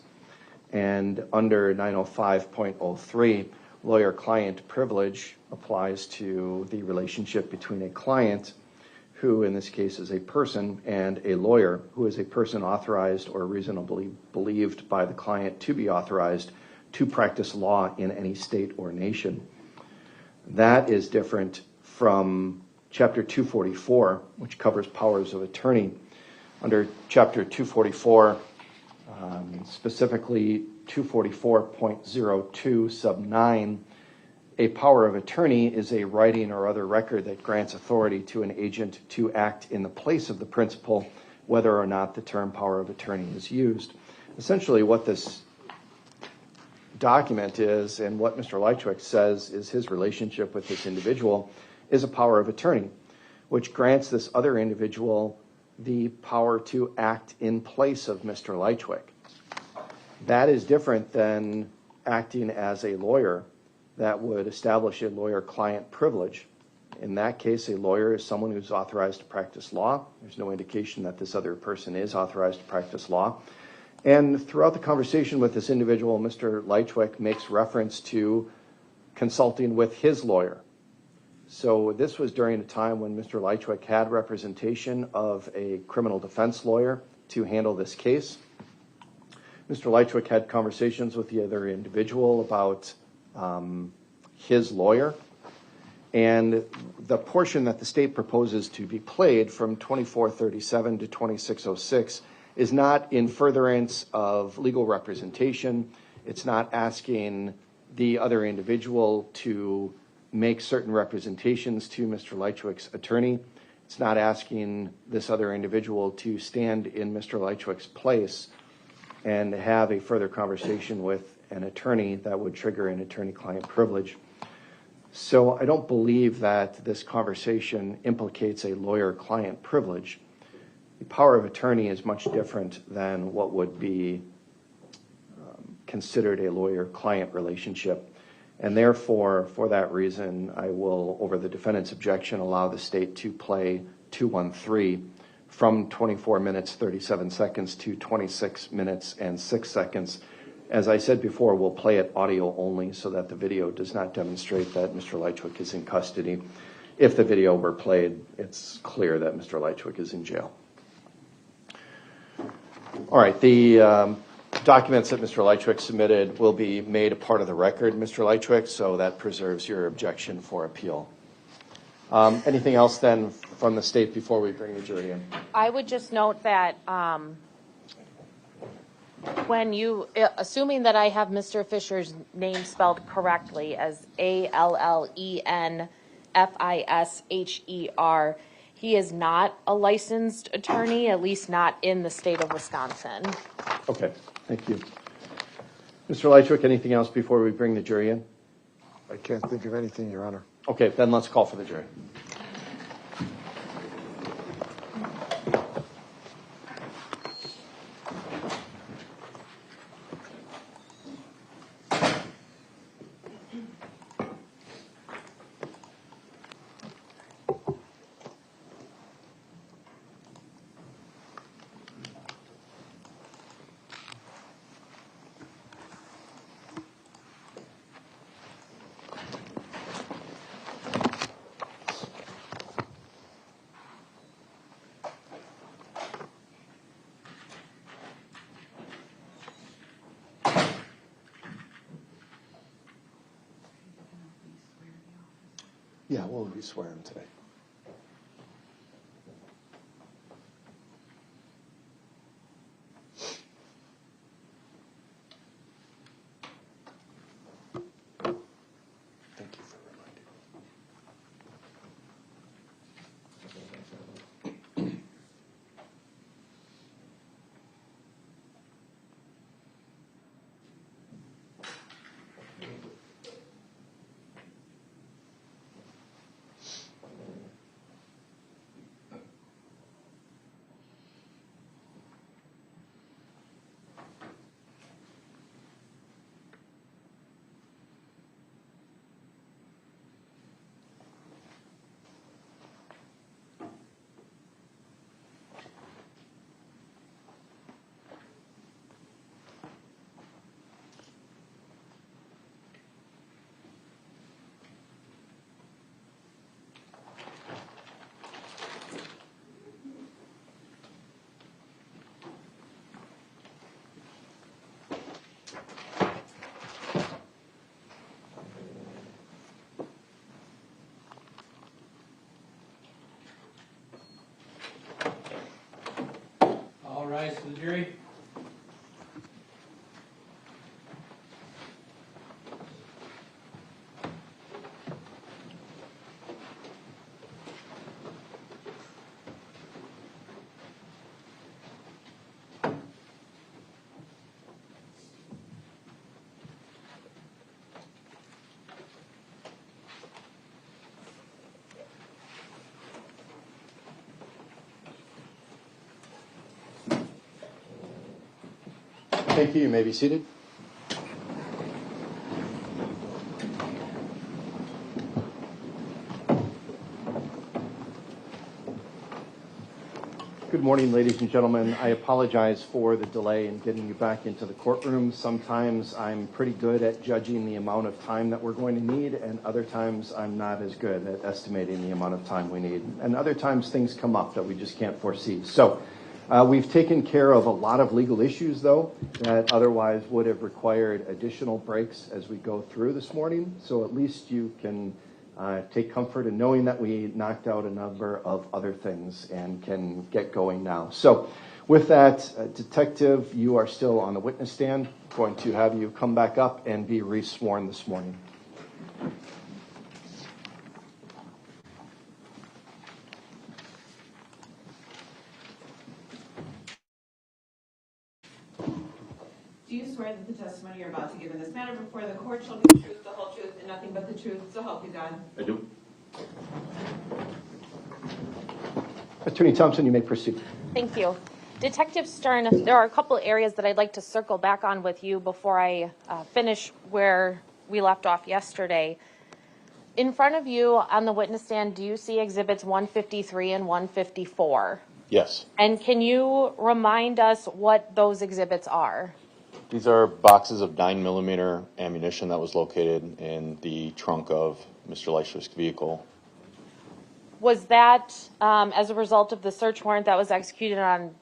and under 905.03, lawyer-client privilege applies to the relationship between a client, who in this case is a person, and a lawyer, who is a person authorized or reasonably believed by the client to be authorized to practice law in any state or nation. That is different from Chapter 244, which covers powers of attorney. Under Chapter 244, specifically 244.02 sub 9, a power of attorney is a writing or other record that grants authority to an agent to act in the place of the principal, whether or not the term power of attorney is used. Essentially, what this document is, and what Mr. Lychwick says is his relationship with this individual, is a power of attorney, which grants this other individual the power to act in place of Mr. Lychwick. That is different than acting as a lawyer that would establish a lawyer-client privilege. In that case, a lawyer is someone who's authorized to practice law. There's no indication that this other person is authorized to practice law. And throughout the conversation with this individual, Mr. Lychwick makes reference to consulting with his lawyer. So this was during a time when Mr. Lychwick had representation of a criminal defense lawyer to handle this case. Mr. Lychwick had conversations with the other individual about his lawyer. And the portion that the state proposes to be played from 2437 to 2606 is not in furtherance of legal representation. It's not asking the other individual to make certain representations to Mr. Lychwick's attorney. It's not asking this other individual to stand in Mr. Lychwick's place and have a further conversation with an attorney that would trigger an attorney-client privilege. So I don't believe that this conversation implicates a lawyer-client privilege. The power of attorney is much different than what would be considered a lawyer-client relationship. And therefore, for that reason, I will, over the defendant's objection, allow the state to play 213 from 24 minutes, 37 seconds to 26 minutes and 6 seconds. As I said before, we'll play it audio only so that the video does not demonstrate that Mr. Lychwick is in custody. If the video were played, it's clear that Mr. Lychwick is in jail. All right, the documents that Mr. Lychwick submitted will be made a part of the record, Mr. Lychwick, so that preserves your objection for appeal. Anything else then from the state before we bring the jury in? I would just note that when you, assuming that I have Mr. Fisher's name spelled correctly as Allenfisher, he is not a licensed attorney, at least not in the state of Wisconsin. Okay, thank you. Mr. Lychwick, anything else before we bring the jury in? I can't think of anything, Your Honor. Okay, then let's call for the jury. Yeah, we'll be swearing today. Ayes to the jury. Thank you. You may be seated. Good morning, ladies and gentlemen. I apologize for the delay in getting you back into the courtroom. Sometimes I'm pretty good at judging the amount of time that we're going to need, and other times I'm not as good at estimating the amount of time we need. And other times things come up that we just can't foresee. So we've taken care of a lot of legal issues, though, that otherwise would have required additional breaks as we go through this morning. So at least you can take comfort in knowing that we knocked out a number of other things and can get going now. So with that, Detective, you are still on the witness stand. I'm going to have you come back up and be re-sworn this morning. Do you swear that the testimony you're about to give in this matter before the court shall be the truth, the whole truth, and nothing but the truth, so help you God? I do. Attorney Thompson, you may proceed. Thank you. Detective Stern, there are a couple areas that I'd like to circle back on with you before I finish where we left off yesterday. In front of you on the witness stand, do you see exhibits 153 and 154? Yes. And can you remind us what those exhibits are? These are boxes of 9mm ammunition that was located in the trunk of Mr. Lychwick's vehicle. Was that as a result of the search warrant that was executed on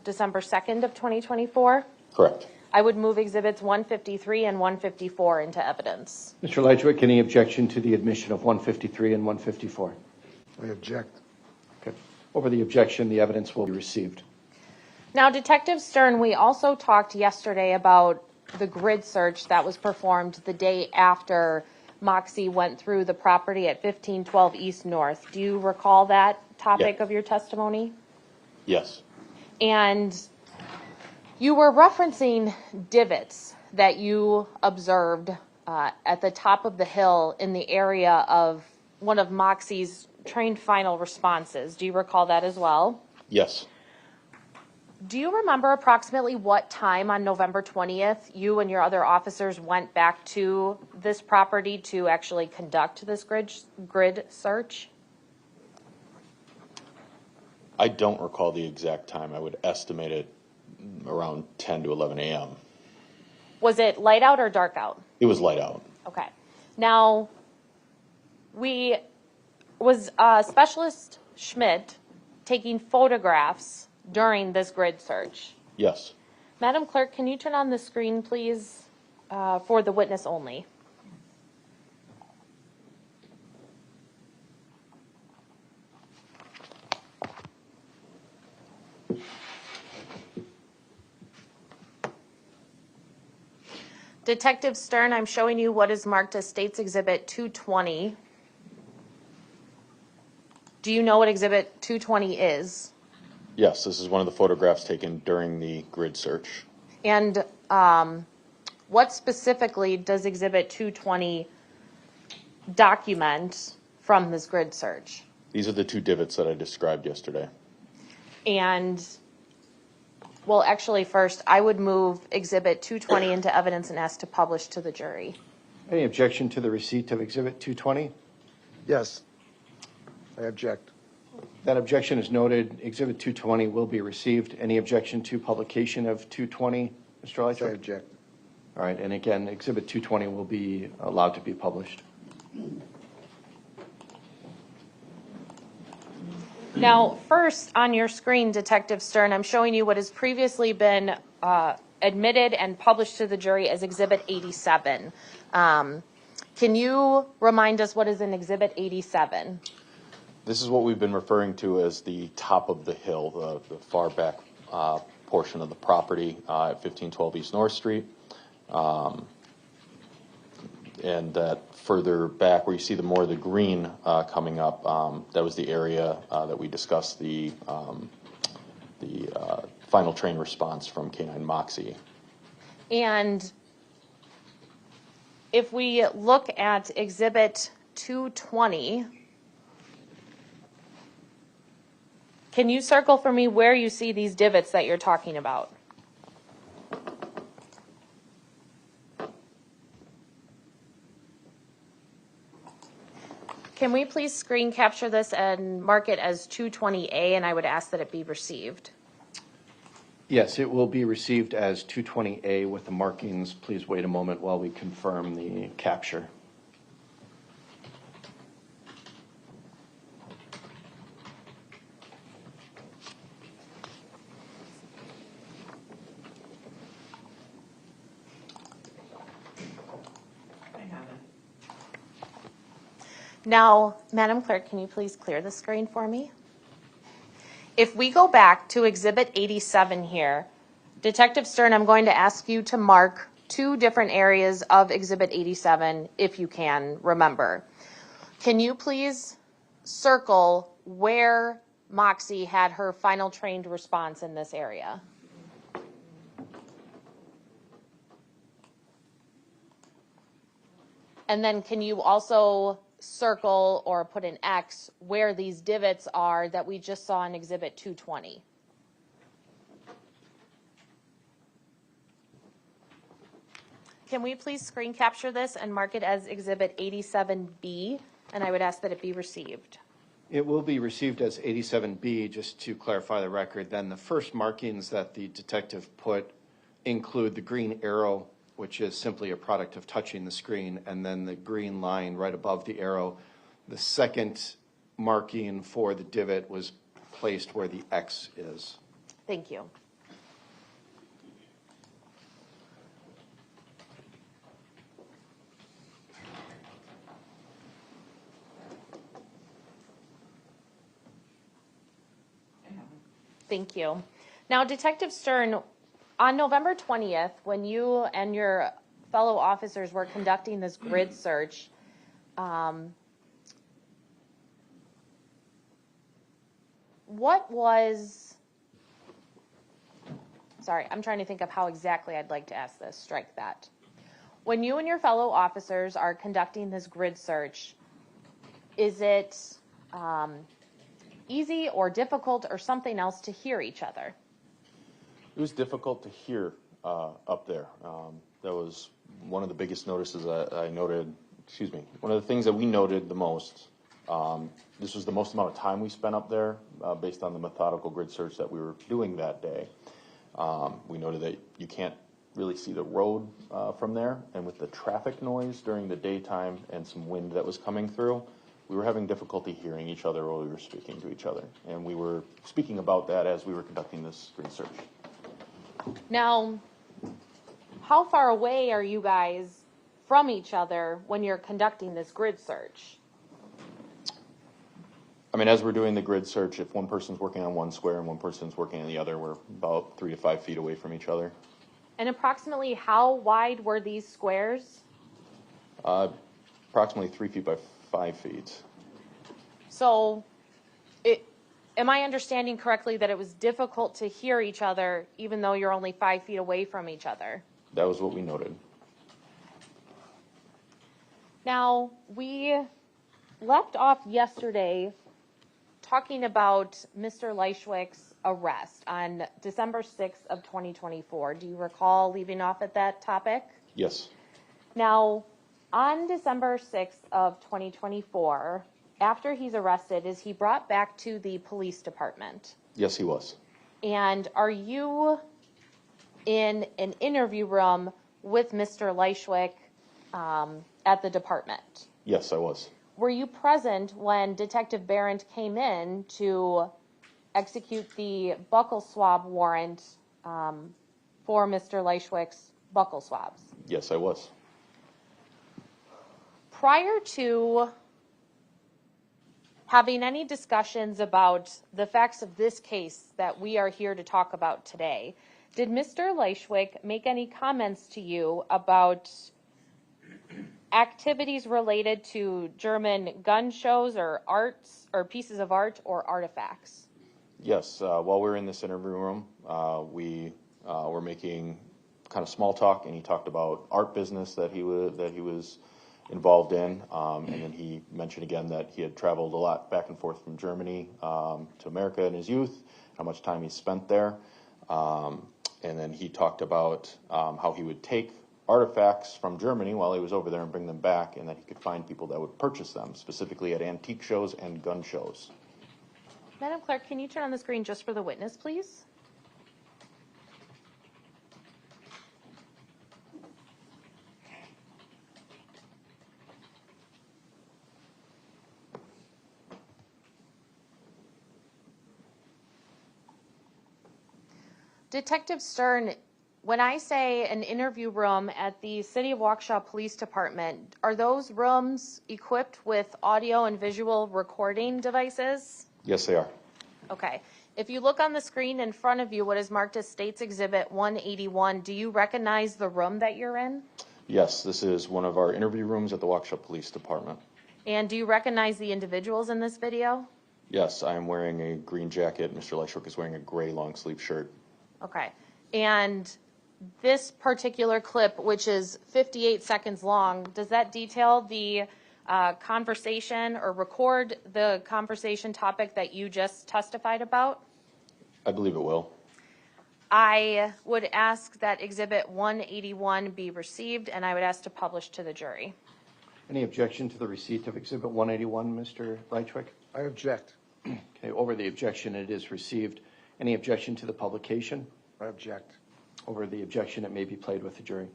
December 2nd of 2024? Correct. I would move exhibits 153 and 154 into evidence. Mr. Lychwick, any objection to the admission of 153 and 154? I object. Okay. Over the objection, the evidence will be received. Now, Detective Stern, we also talked yesterday about the grid search that was performed the day after Moxie went through the property at 1512 East North. Do you recall that topic Yeah. of your testimony? Yes. And you were referencing divots that you observed at the top of the hill in the area of one of Moxie's trained final responses. Do you recall that as well? Yes. Do you remember approximately what time on November 20th you and your other officers went back to this property to actually conduct this grid search? I don't recall the exact time. I would estimate it around 10 to 11 a.m. Was it light out or dark out? It was light out. Okay. Now, was Specialist Schmidt taking photographs during this grid search? Yes. Madam Clerk, can you turn on the screen, please, for the witness only? Detective Stern, I'm showing you what is marked as State's Exhibit 220. Do you know what Exhibit 220 is? Yes, this is one of the photographs taken during the grid search. And what specifically does Exhibit 220 document from this grid search? These are the two divots that I described yesterday. And, well, actually, first, I would move Exhibit 220 into evidence and ask to publish to the jury. Any objection to the receipt of Exhibit 220? Yes, I object. That objection is noted. Exhibit 220 will be received. Any objection to publication of 220, Mr. I Lychwick? object. All right, and again, Exhibit 220 will be allowed to be published. Now, first on your screen, Detective Stern, I'm showing you what has previously been admitted and published to the jury as Exhibit 87. Can you remind us what is in Exhibit 87? This is what we've been referring to as the top of the hill, the far back portion of the property at 1512 East North Street. And that further back where you see the more of the green coming up, that was the area that we discussed the final train response from K9 Moxie. And if we look at Exhibit 220, can you circle for me where you see these divots that you're talking about? Can we please screen capture this and mark it as 220A, and I would ask that it be received? Yes, it will be received as 220A with the markings. Please wait a moment while we confirm the capture. I have it. Now, Madam Clerk, can you please clear the screen for me? If we go back to Exhibit 87 here, Detective Stern, I'm going to ask you to mark 2 different areas of Exhibit 87, if you can remember. Can you please circle where Moxie had her final trained response in this area? And then can you also circle or put an X where these divots are that we just saw in Exhibit 220? Can we please screen capture this and mark it as Exhibit 87B? And I would ask that it be received. It will be received as 87B, just to clarify the record. Then the first markings that the detective put include the green arrow, which is simply a product of touching the screen, and then the green line right above the arrow. The second marking for the divot was placed where the X is. Thank you. I have it. Thank you. Now, Detective Stern, on November 20th, when you and your fellow officers were conducting this grid search, what was, sorry, I'm trying to think of how exactly I'd like to ask this, strike that. When you and your fellow officers are conducting this grid search, is it easy or difficult or something else to hear each other? It was difficult to hear up there. That was one of the biggest notices I noted, one of the things that we noted the most. This was the most amount of time we spent up there based on the methodical grid search that we were doing that day. We noted that you can't really see the road from there, and with the traffic noise during the daytime and some wind that was coming through, we were having difficulty hearing each other while we were speaking to each other. And we were speaking about that as we were conducting this grid search. Now, how far away are you guys from each other when you're conducting this grid search? I mean, as we're doing the grid search, if one person's working on one square and one person's working on the other, we're about 3 to 5 feet away from each other. And approximately how wide were these squares? Approximately 3 feet by 5 feet. So, am I understanding correctly that it was difficult to hear each other even though you're only 5 feet away from each other? That was what we noted. Now, we left off yesterday talking about Mr. Lychwick's arrest on December 6th of 2024. Do you recall leaving off at that topic? Yes. Now, on December 6th of 2024, after he's arrested, is he brought back to the police department? Yes, he was. And are you in an interview room with Mr. Lychwick at the department? Yes, I was. Were you present when Detective Barrett came in to execute the buccal swab warrant for Mr. Lychwick's buccal swabs? Yes, I was. Prior to having any discussions about the facts of this case that we are here to talk about today, did Mr. Lychwick make any comments to you about activities related to German gun shows or arts or pieces of art or artifacts? Yes, while we were in this interview room, we were making kind of small talk, and he talked about art business that he was involved in, and then he mentioned again that he had traveled a lot back and forth from Germany to America in his youth, how much time he spent there, and then he talked about how he would take artifacts from Germany while he was over there and bring them back, and that he could find people that would purchase them, specifically at antique shows and gun shows. Madam Clerk, can you turn on the screen just for the witness, please? Detective Stern, when I say an interview room at the City of Waukesha Police Department, are those rooms equipped with audio and visual recording devices? Yes, they are. Okay. If you look on the screen in front of you, what is marked as States Exhibit 181, do you recognize the room that you're in? Yes, this is one of our interview rooms at the Waukesha Police Department. And do you recognize the individuals in this video? Yes, I am wearing a green jacket. Mr. Lychwick is wearing a gray long sleeve shirt. Okay. And this particular clip, which is 58 seconds long, does that detail the conversation or record the conversation topic that you just testified about? I believe it will. I would ask that Exhibit 181 be received, and I would ask to publish to the jury. Any objection to the receipt of Exhibit 181, Mr. Lychwick? I object. Okay, over the objection, it is received. Any objection to the publication? I object. Over the objection, it may be played with the jury.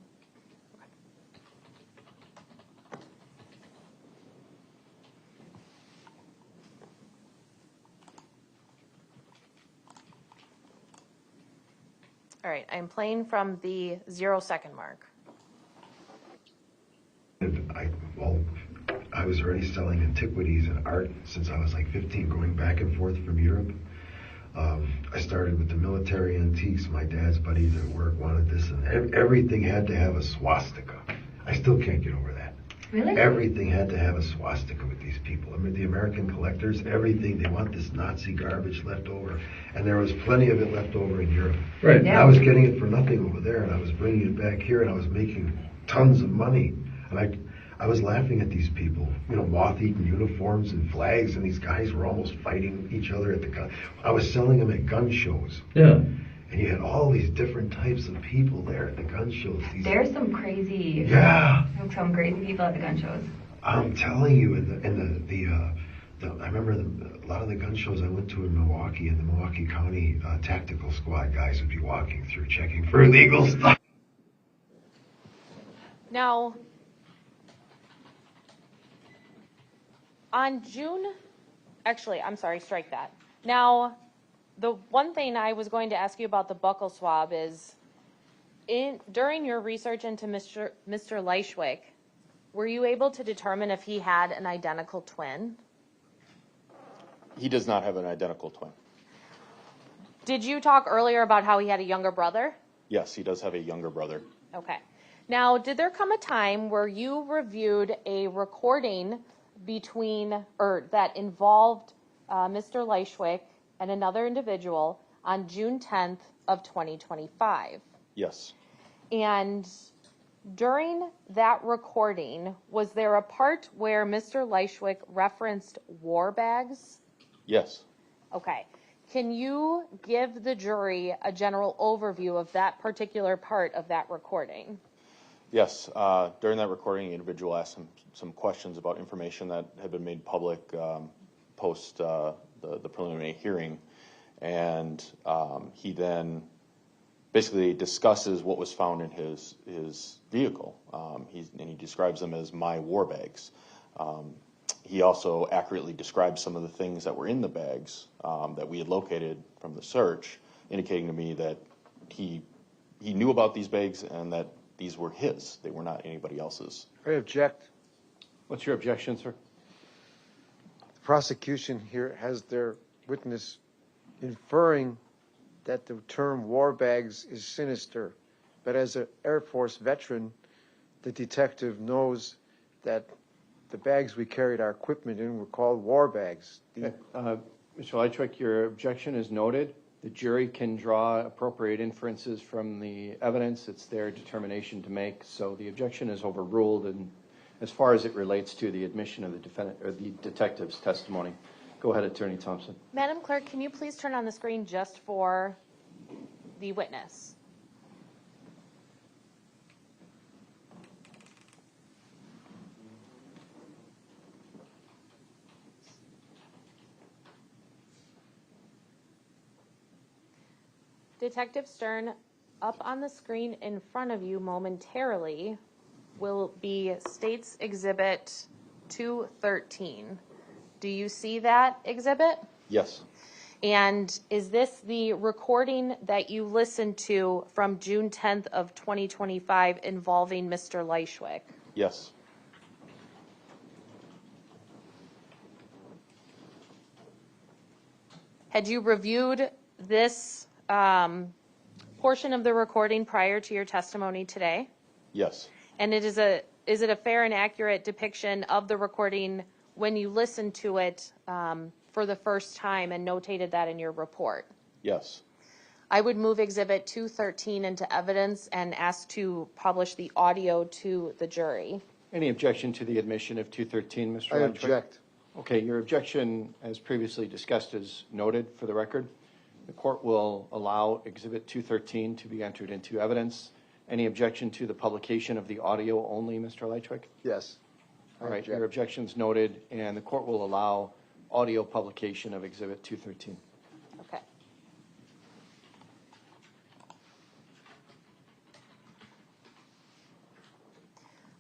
All right, I'm playing from the 0-second mark. I was already selling antiquities and art since I was like 15, going back and forth from Europe. I started with the military antiques. My dad's buddies at work wanted this, and everything had to have a swastika. I still can't get over that. Really? Everything had to have a swastika with these people. I mean, the American collectors, everything, they want this Nazi garbage left over. And there was plenty of it left over in Europe. Right. Yeah. I was getting it for nothing over there, and I was bringing it back here, and I was making tons of money. And I was laughing at these people, you know, moth-eaten uniforms and flags, and these guys were almost fighting each other at the gun. I was selling them at gun shows. Yeah. And you had all these different types of people there at the gun shows. There's some crazy, Yeah. some crazy people at the gun shows. I'm telling you, I remember a lot of the gun shows I went to in Milwaukee, and the Milwaukee County tactical squad guys would be walking through checking for illegal stuff. Now, on strike that. Now, the one thing I was going to ask you about the buccal swab is, during your research into Mr. Lychwick, were you able to determine if he had an identical twin? He does not have an identical twin. Did you talk earlier about how he had a younger brother? Yes, he does have a younger brother. Okay. Now, did there come a time where you reviewed a recording that involved Mr. Lychwick and another individual on June 10th of 2025? Yes. And during that recording, was there a part where Mr. Lychwick referenced war bags? Yes. Okay. Can you give the jury a general overview of that particular part of that recording? Yes. During that recording, the individual asked him some questions about information that had been made public post the preliminary hearing. And he then basically discusses what was found in his vehicle. And he describes them as my war bags. He also accurately describes some of the things that were in the bags that we had located from the search, indicating to me that he knew about these bags and that these were his. They were not anybody else's. I object. What's your objection, sir? prosecution here has their witness inferring that the term war bags is sinister. But as an Air Force veteran, the detective knows that the bags we carried our equipment in were called war bags. Mr. Lychwick, your objection is noted. The jury can draw appropriate inferences from the evidence. It's their determination to make. So the objection is overruled, and as far as it relates to the admission of the defendant or the detective's testimony. Go ahead, Attorney Thompson. Madam Clerk, can you please turn on the screen just for the witness? Detective Stern, up on the screen in front of you momentarily will be State's Exhibit 213. Do you see that exhibit? Yes. And is this the recording that you listened to from June 10th of 2025 involving Mr. Lychwick? Yes. Had you reviewed this portion of the recording prior to your testimony today? Yes. And is it a fair and accurate depiction of the recording when you listened to it for the first time and notated that in your report? Yes. I would move Exhibit 213 into evidence and ask to publish the audio to the jury. Any objection to the admission of 213, Mr. I Lychwick? object. Okay, your objection, as previously discussed, is noted for the record. The court will allow Exhibit 213 to be entered into evidence. Any objection to the publication of the audio only, Mr. Lychwick? Yes. I All right, object. your objection's noted, and the court will allow audio publication of Exhibit 213. Okay.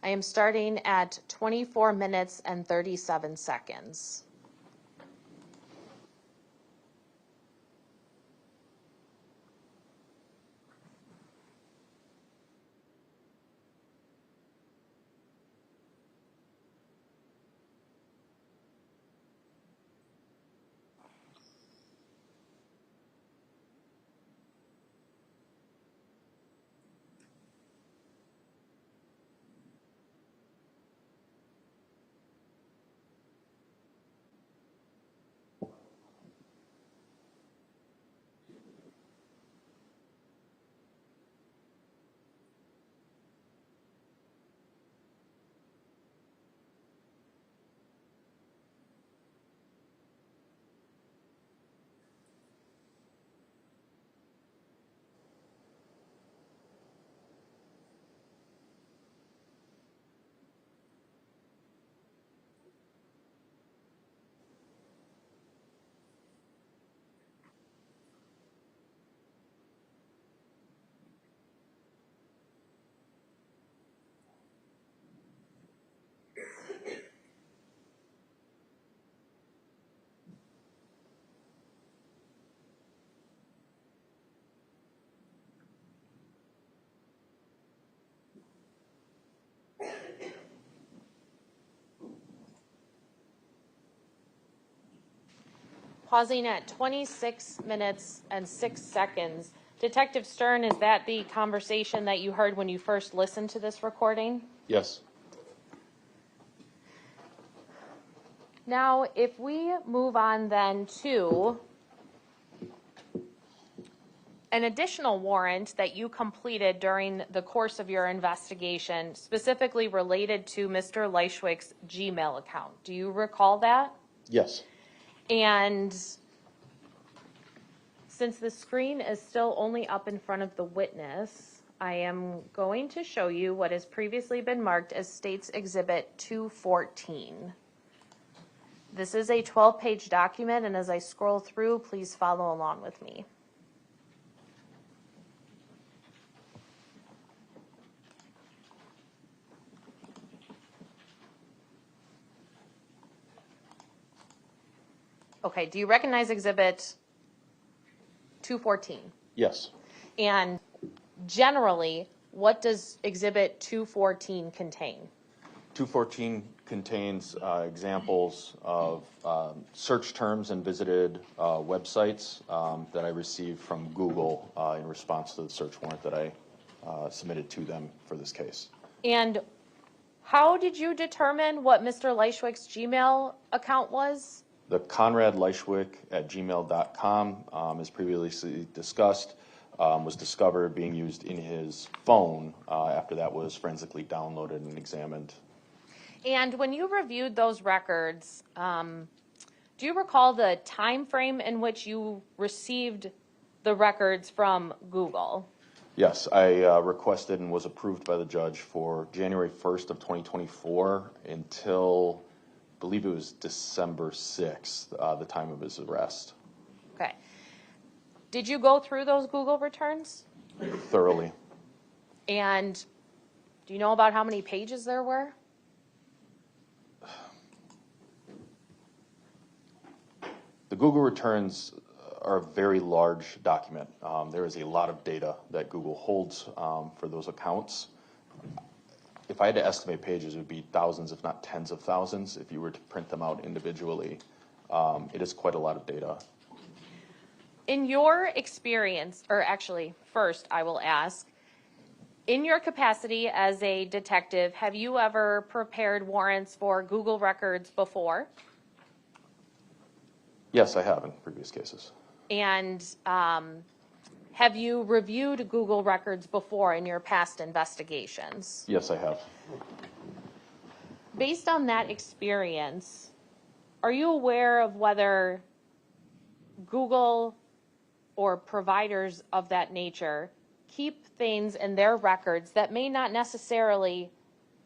I am starting at 24 minutes and 37 seconds. Pausing at 26 minutes and 6 seconds. Detective Stern, is that the conversation that you heard when you first listened to this recording? Yes. Now, if we move on then to an additional warrant that you completed during the course of your investigation, specifically related to Mr. Lychwick's Gmail account. Do you recall that? Yes. And since the screen is still only up in front of the witness, I am going to show you what has previously been marked as State's Exhibit 214. This is a 12-page document, and as I scroll through, please follow along with me. Okay, do you recognize Exhibit 214? Yes. And generally, what does Exhibit 214 contain? 214 contains examples of search terms and visited websites that I received from Google in response to the search warrant that I submitted to them for this case. And how did you determine what Mr. Lychwick's Gmail account was? The Conrad Lychwick at gmail.com, as previously discussed, was discovered being used in his phone after that was forensically downloaded and examined. And when you reviewed those records, do you recall the time frame in which you received the records from Google? Yes, I requested and was approved by the judge for January 1st of 2024 until, I believe it was December 6th, the time of his arrest. Okay. Did you go through those Google returns? Thoroughly. And do you know about how many pages there were? The Google returns are a very large document. There is a lot of data that Google holds for those accounts. If I had to estimate pages, it would be thousands, if not tens of thousands, if you were to print them out individually. It is quite a lot of data. In your experience, or actually, first I will ask, in your capacity as a detective, have you ever prepared warrants for Google records before? Yes, I have in previous cases. And have you reviewed Google records before in your past investigations? Yes, I have. Based on that experience, are you aware of whether Google or providers of that nature keep things in their records that may not necessarily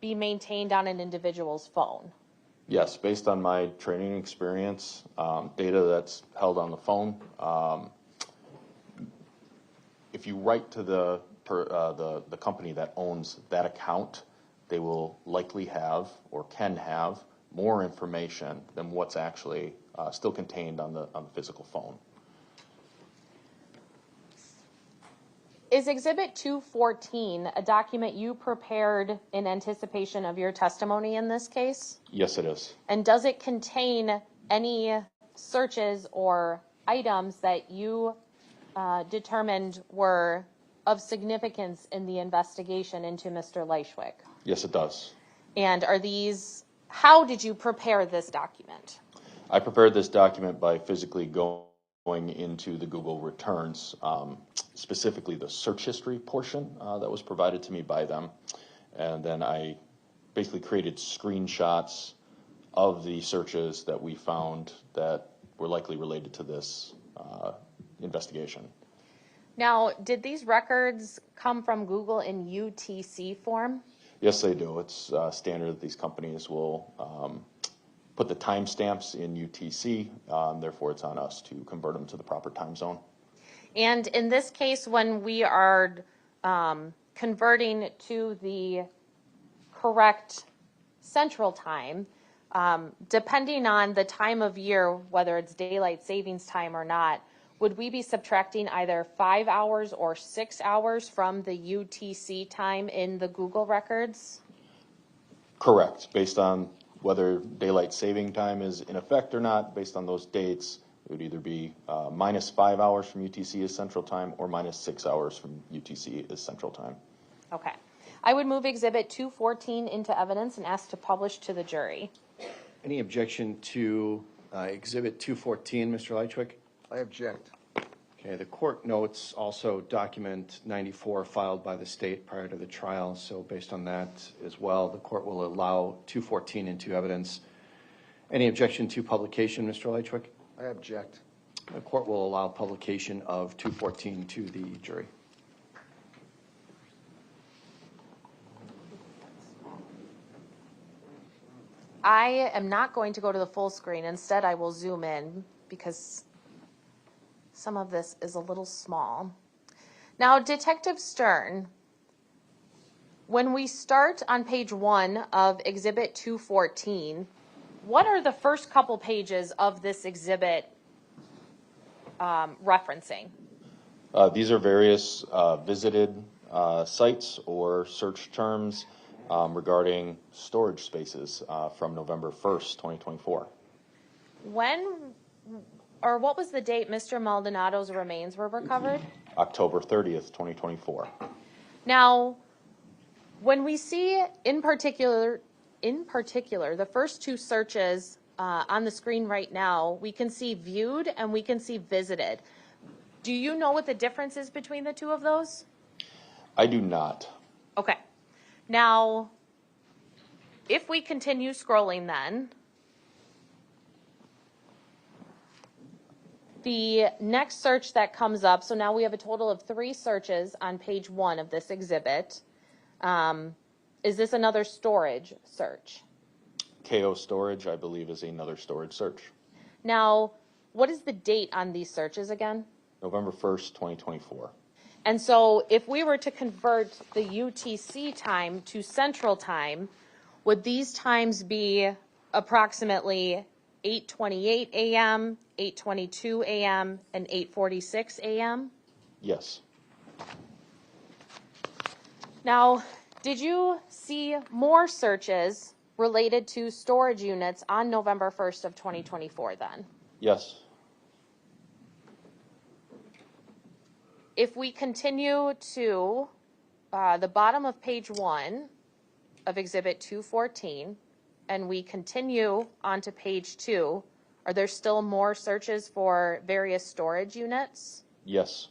be maintained on an individual's phone? Yes, based on my training experience, data that's held on the phone. If you write to the company that owns that account, they will likely have or can have more information than what's actually still contained on the physical phone. Is Exhibit 214 a document you prepared in anticipation of your testimony in this case? Yes, it is. And does it contain any searches or items that you determined were of significance in the investigation into Mr. Lychwick? Yes, it does. And are these, how did you prepare this document? I prepared this document by physically going into the Google returns, specifically the search history portion that was provided to me by them. And then I basically created screenshots of the searches that we found that were likely related to this investigation. Now, did these records come from Google in UTC form? Yes, they do. It's standard that these companies will put the timestamps in UTC, therefore it's on us to convert them to the proper time zone. And in this case, when we are converting to the correct central time, depending on the time of year, whether it's daylight savings time or not, would we be subtracting either 5 hours or 6 hours from the UTC time in the Google records? Correct. Based on whether daylight saving time is in effect or not, based on those dates, it would either be minus 5 hours from UTC as central time or minus 6 hours from UTC as central time. Okay. I would move Exhibit 214 into evidence and ask to publish to the jury. Any objection to Exhibit 214, Mr. Lychwick? I object. Okay, the court notes also document 94 filed by the state prior to the trial, so based on that as well, the court will allow 214 into evidence. Any objection to publication, Mr. Lychwick? I object. The court will allow publication of 214 to the jury. I am not going to go to the full screen. Instead, I will zoom in because some of this is a little small. Now, Detective Stern, when we start on page 1 of Exhibit 214, what are the first couple pages of this exhibit referencing? These are various visited sites or search terms regarding storage spaces from November 1st, 2024. What was the date Mr. Maldonado's remains were recovered? October 30th, 2024. Now, when we see in particular, the first two searches on the screen right now, we can see viewed and we can see visited. Do you know what the difference is between the two of those? I do not. Okay. Now, if we continue scrolling then, the next search that comes up, so now we have a total of 3 searches on page 1 of this exhibit. Is this another storage search? KO storage, I believe, is another storage search. Now, what is the date on these searches again? November 1st, 2024. And so if we were to convert the UTC time to Central Time, would these times be approximately 8:28 a.m., 8:22 a.m., and 8:46 a.m.? Yes. Now, did you see more searches related to storage units on November 1st of 2024 then? Yes. If we continue to the bottom of page 1 of Exhibit 214, and we continue onto page 2, are there still more searches for various storage units? Yes.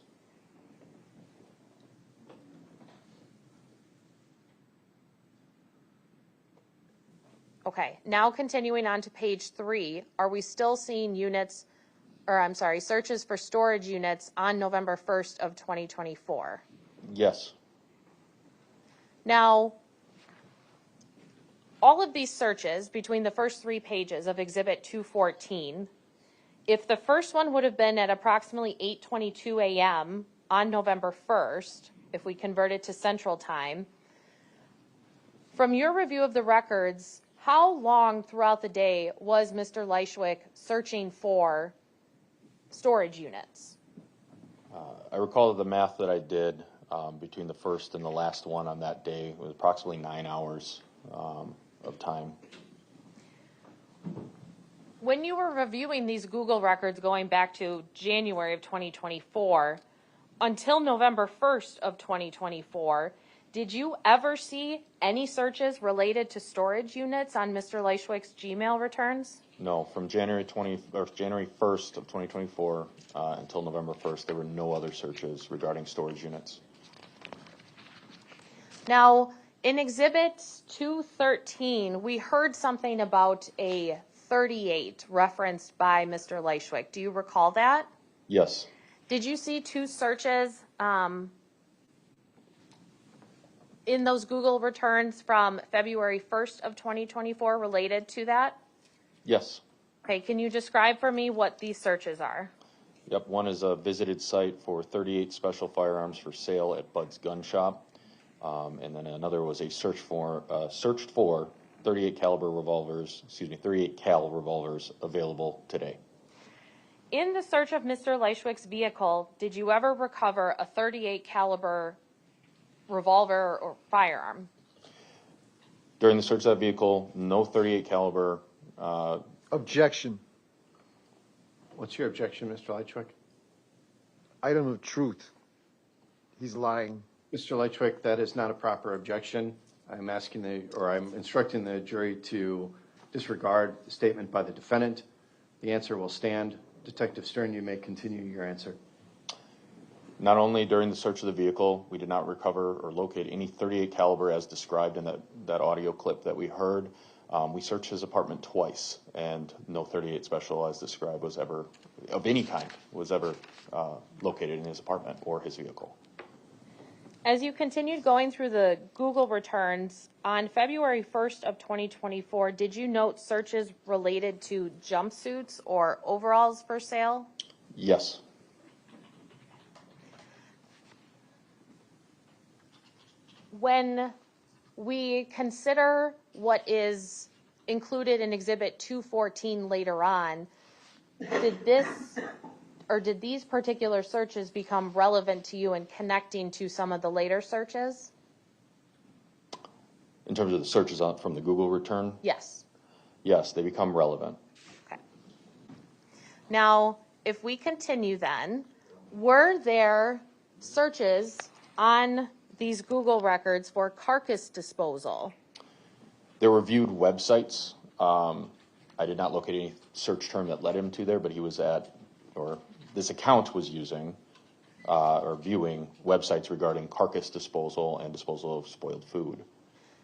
Okay, now continuing on to page 3, are we still seeing searches for storage units on November 1st of 2024? Yes. Now, all of these searches between the first 3 pages of Exhibit 214, if the first one would have been at approximately 8:22 a.m. on November 1st, if we convert it to Central Time, from your review of the records, how long throughout the day was Mr. Lychwick searching for storage units? I recall the math that I did between the first and the last one on that day was approximately 9 hours of time. When you were reviewing these Google records going back to January of 2024 until November 1st of 2024, did you ever see any searches related to storage units on Mr. Lychwick's Gmail returns? No, from January 1st of 2024 until November 1st, there were no other searches regarding storage units. Now, in Exhibit 213, we heard something about a 38 referenced by Mr. Lychwick. Do you recall that? Yes. Did you see 2 searches in those Google returns from February 1st of 2024 related to that? Yes. Okay, can you describe for me what these searches are? Yep, one is a visited site for 38 special firearms for sale at Bud's Gun Shop. And then another was a searched for 38 cal revolvers available today. In the search of Mr. Lychwick's vehicle, did you ever recover a 38 caliber revolver or firearm? During the search of that vehicle, no 38 caliber. Objection. What's your objection, Mr. Lychwick? Item of truth. He's lying. Mr. Lychwick, that is not a proper objection. I'm instructing the jury to disregard the statement by the defendant. The answer will stand. Detective Stern, you may continue your answer. Not only during the search of the vehicle, we did not recover or locate any 38 caliber as described in that audio clip that we heard. We searched his apartment twice, and no 38 special as described was ever, of any kind, was ever located in his apartment or his vehicle. As you continued going through the Google returns, on February 1st of 2024, did you note searches related to jumpsuits or overalls for sale? Yes. When we consider what is included in Exhibit 214 later on, did these particular searches become relevant to you in connecting to some of the later searches? In terms of the searches from the Google return, Yes. yes, they become relevant. Okay. Now, if we continue then, were there searches on these Google records for carcass disposal? There were viewed websites. I did not locate any search term that led him to there, but he was at, or this account was using or viewing websites regarding carcass disposal and disposal of spoiled food.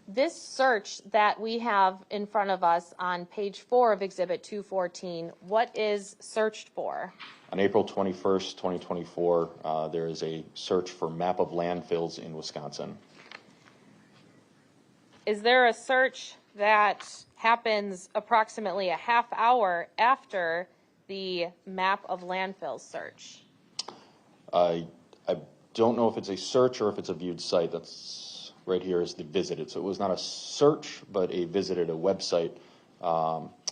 This search that we have in front of us on page 4 of Exhibit 214, what is searched for? On April 21st, 2024, there is a search for map of landfills in Wisconsin. Is there a search that happens approximately a half hour after the map of landfills search? I don't know if it's a search or if it's a viewed site. That's right here is the visited. So it was not a search, but a website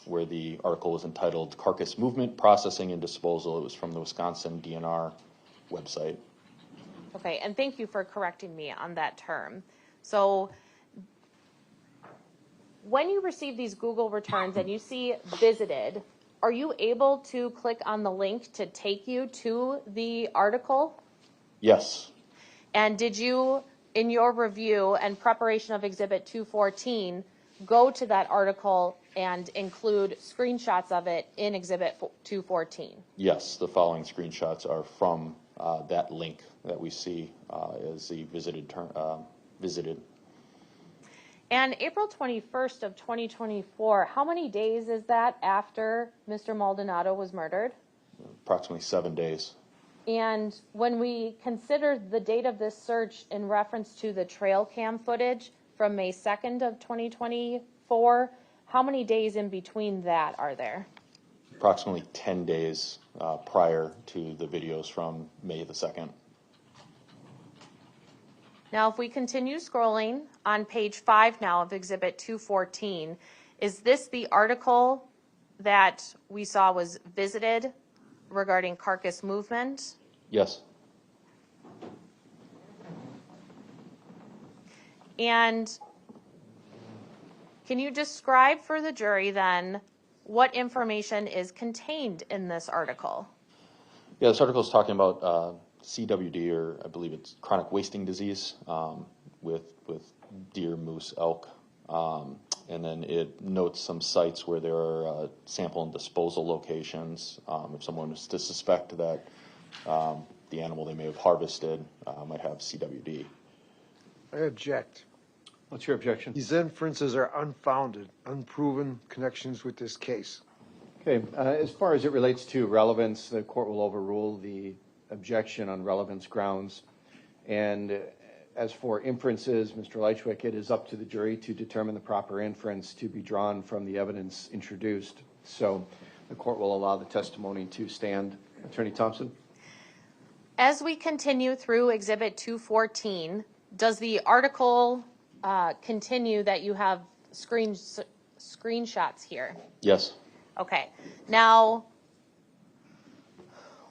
where the article was entitled Carcass Movement, Processing, and Disposal. It was from the Wisconsin DNR website. Okay, and thank you for correcting me on that term. So when you receive these Google returns and you see visited, are you able to click on the link to take you to the article? Yes. And did you, in your review and preparation of Exhibit 214, go to that article and include screenshots of it in Exhibit 214? Yes, the following screenshots are from that link that we see as the visited. And April 21st of 2024, how many days is that after Mr. Maldonado was murdered? Approximately 7 days. And when we consider the date of this search in reference to the trail cam footage from May 2nd of 2024, how many days in between that are there? Approximately 10 days prior to the videos from May the 2nd. Now, if we continue scrolling on page 5 now of Exhibit 214, is this the article that we saw was visited regarding carcass movement? Yes. And can you describe for the jury then what information is contained in this article? Yeah, this article is talking about CWD, or I believe it's chronic wasting disease, with deer, moose, elk, and then it notes some sites where there are sample and disposal locations. If someone was to suspect that the animal they may have harvested might have CWD. I object. What's your objection? These inferences are unfounded, unproven connections with this case. Okay, as far as it relates to relevance, the court will overrule the objection on relevance grounds. And as for inferences, Mr. Lychwick, it is up to the jury to determine the proper inference to be drawn from the evidence introduced. So the court will allow the testimony to stand. Attorney Thompson? As we continue through Exhibit 214, does the article continue that you have screenshots here? Yes. Okay. Now,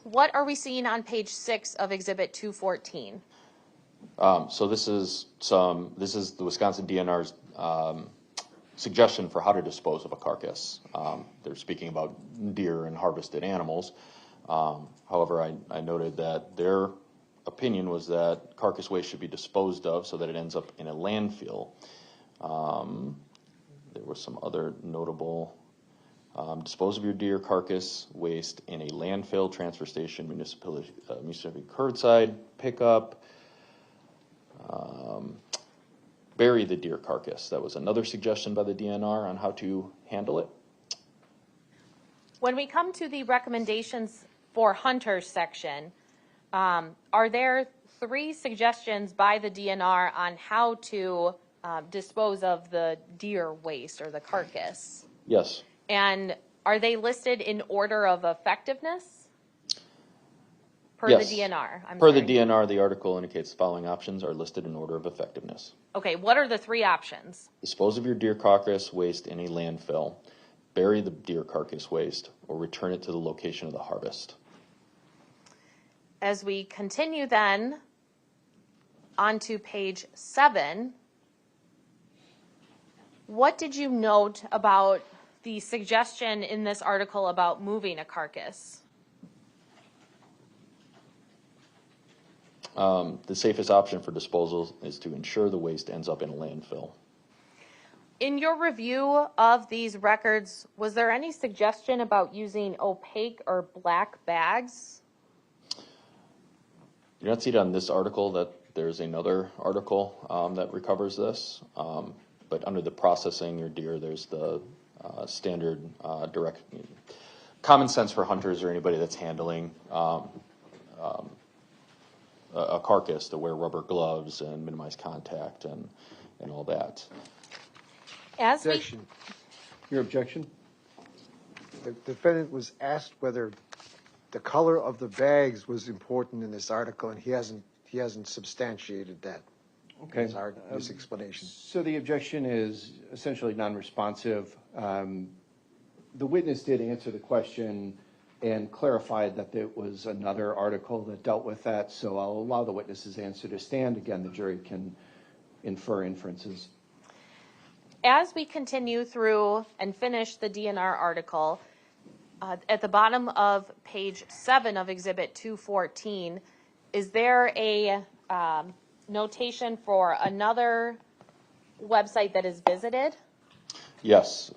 what are we seeing on page 6 of Exhibit 214? So this is the Wisconsin DNR's suggestion for how to dispose of a carcass. They're speaking about deer and harvested animals. However, I noted that their opinion was that carcass waste should be disposed of so that it ends up in a landfill. There was some other notable: dispose of your deer carcass waste in a landfill, transfer station, municipality curbside pickup. Bury the deer carcass. That was another suggestion by the DNR on how to handle it. When we come to the recommendations for hunters section, are there 3 suggestions by the DNR on how to dispose of the deer waste or the carcass? Yes. And are they listed in order of effectiveness? Per Yes. the DNR. Per the DNR, the article indicates the following options are listed in order of effectiveness. Okay, what are the 3 options? Dispose of your deer carcass waste in a landfill, bury the deer carcass waste, or return it to the location of the harvest. As we continue then onto page 7, What did you note about the suggestion in this article about moving a carcass? The safest option for disposal is to ensure the waste ends up in a landfill. In your review of these records, was there any suggestion about using opaque or black bags? You're not seeing on this article that there's another article that recovers this, but under the processing or deer, there's the standard direct common sense for hunters or anybody that's handling a carcass to wear rubber gloves and minimize contact and all that. As we, Objection. Your objection? The defendant was asked whether the color of the bags was important in this article, and he hasn't substantiated that. Okay. His explanation. So the objection is essentially non-responsive. The witness did answer the question and clarified that there was another article that dealt with that, so I'll allow the witness's answer to stand. Again, the jury can infer inferences. as we continue through and finish the DNR article, at the bottom of page 7 of Exhibit 214, is there a notation for another website that is visited? Yes,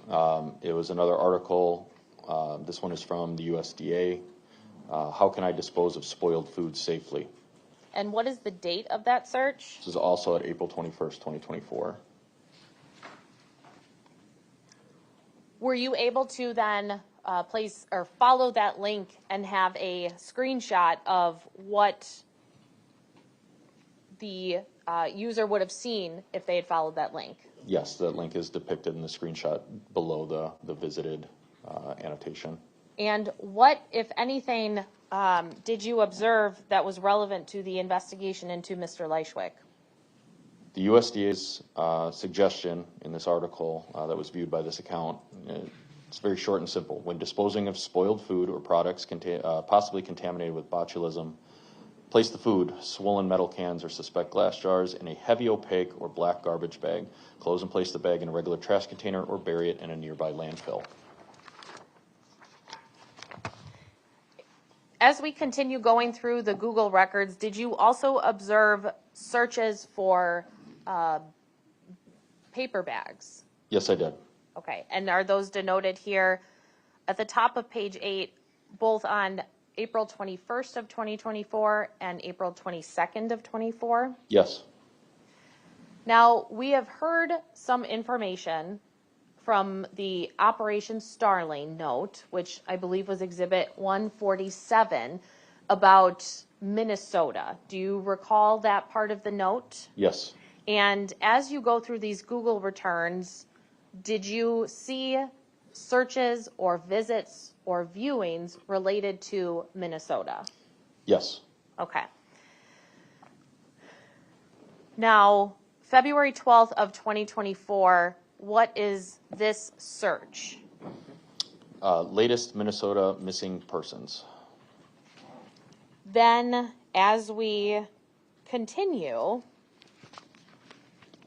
it was another article. This one is from the USDA. How can I dispose of spoiled food safely? And what is the date of that search? This is also at April 21st, 2024. Were you able to then place or follow that link and have a screenshot of what the user would have seen if they had followed that link? Yes, that link is depicted in the screenshot below the visited annotation. And what, if anything, did you observe that was relevant to the investigation into Mr. Lychwick? The USDA's suggestion in this article that was viewed by this account, it's very short and simple. When disposing of spoiled food or products possibly contaminated with botulism, place the food, swollen metal cans or suspect glass jars in a heavy opaque or black garbage bag. Close and place the bag in a regular trash container or bury it in a nearby landfill. As we continue going through the Google records, did you also observe searches for paper bags? Yes, I did. Okay, and are those denoted here at the top of page 8, both on April 21st of 2024 and April 22nd of 24? Yes. Now, we have heard some information from the Operation Starling note, which I believe was Exhibit 147, about Minnesota. Do you recall that part of the note? Yes. And as you go through these Google returns, did you see searches or visits or viewings related to Minnesota? Yes. Okay. Now, February 12th of 2024, what is this search? Latest Minnesota missing persons. Then, as we continue,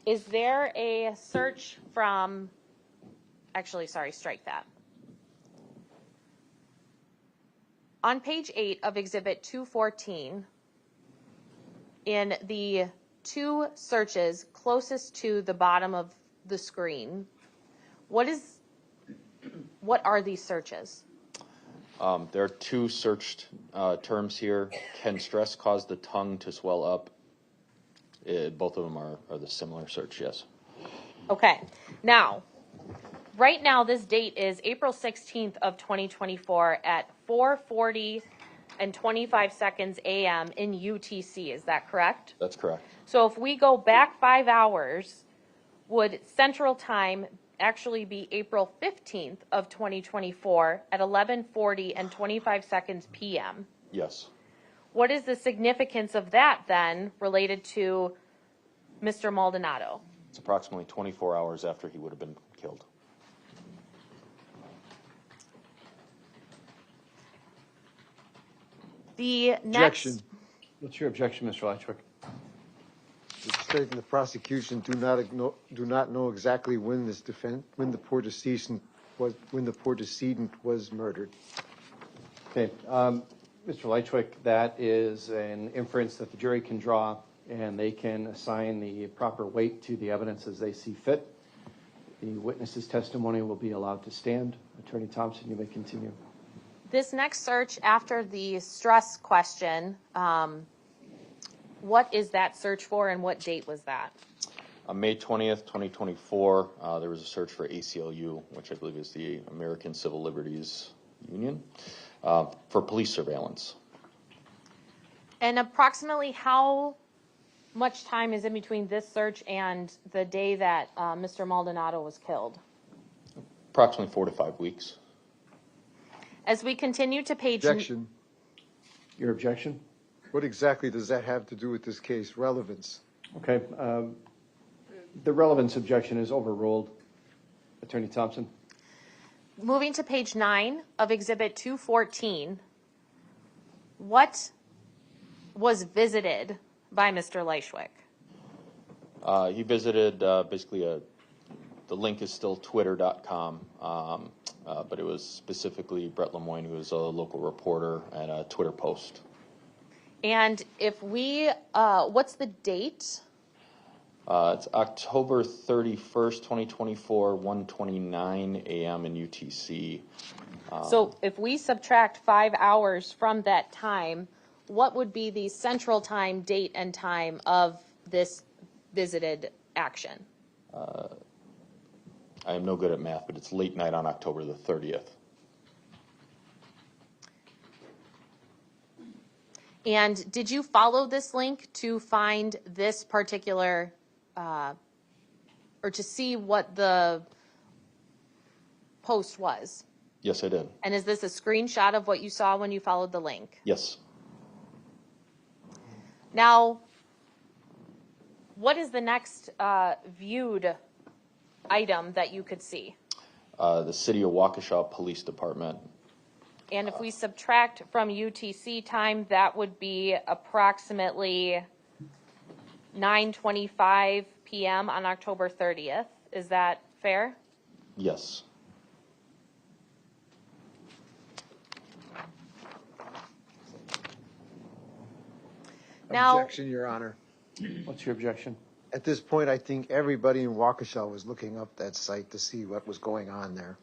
is there a search from, actually, sorry, strike that. On page 8 of Exhibit 214, in the two searches closest to the bottom of the screen, what are these searches? There are two searched terms here. Can stress cause the tongue to swell up? Both of them are the similar search, yes. Okay. Now, right now, this date is April 16th of 2024 at 4:40 and 25 seconds a.m. in UTC. Is that correct? That's correct. So if we go back 5 hours, would Central Time actually be April 15th of 2024 at 11:40 and 25 seconds p.m.? Yes. What is the significance of that then related to Mr. Maldonado? It's approximately 24 hours after he would have been killed. The next. Objection. What's your objection, Mr. Lychwick? magistrate and the prosecution do not know exactly when the poor decedent was murdered. Okay, Mr. Lychwick, that is an inference that the jury can draw, and they can assign the proper weight to the evidence as they see fit. The witness's testimony will be allowed to stand. Attorney Thompson, you may continue. This next search after the stress question, what is that search for and what date was that? On May 20th, 2024, there was a search for ACLU, which I believe is the American Civil Liberties Union, for police surveillance. And approximately how much time is in between this search and the day that Mr. Maldonado was killed? Approximately 4 to 5 weeks. As we continue to page... Objection. Your objection? What exactly does that have to do with this case? Relevance. Okay, the relevance objection is overruled. Attorney Thompson. Moving to page 9 of Exhibit 214, what was visited by Mr. Lychwick? He visited basically the link is still twitter.com, but it was specifically Brett Lemoyne, who is a local reporter, and a Twitter post. And if we, what's the date? It's October 31st, 2024, 1:29 a.m. in UTC. So if we subtract 5 hours from that time, what would be the central time, date, and time of this visited action? I am no good at math, but it's late night on October the 30th. And did you follow this link to find this particular, or to see what the post was? Yes, I did. And is this a screenshot of what you saw when you followed the link? Yes. Now, what is the next viewed item that you could see? The City of Waukesha Police Department. And if we subtract from UTC time, that would be approximately 9:25 p.m. on October 30th. Is that fair? Yes. Now, Objection, Your Honor. What's your objection? At this point, I think everybody in Waukesha was looking up that site to see what was going on there,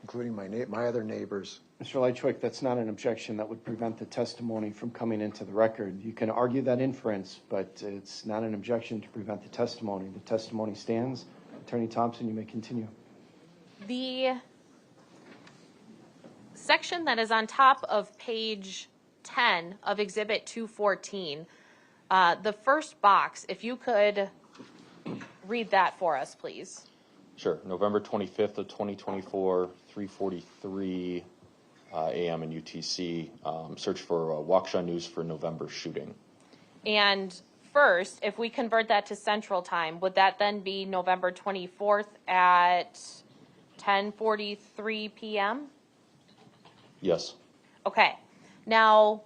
including my other neighbors. Mr. Lychwick, that's not an objection that would prevent the testimony from coming into the record. You can argue that inference, but it's not an objection to prevent the testimony. The testimony stands. Attorney Thompson, you may continue. the section that is on top of page 10 of Exhibit 214, the first box, if you could read that for us, please. Sure. November 25th of 2024, 3:43 a.m. in UTC. Search for Waukesha News for November shooting. And first, if we convert that to Central Time, would that then be November 24th at 10:43 p.m.? Yes. Okay. Now,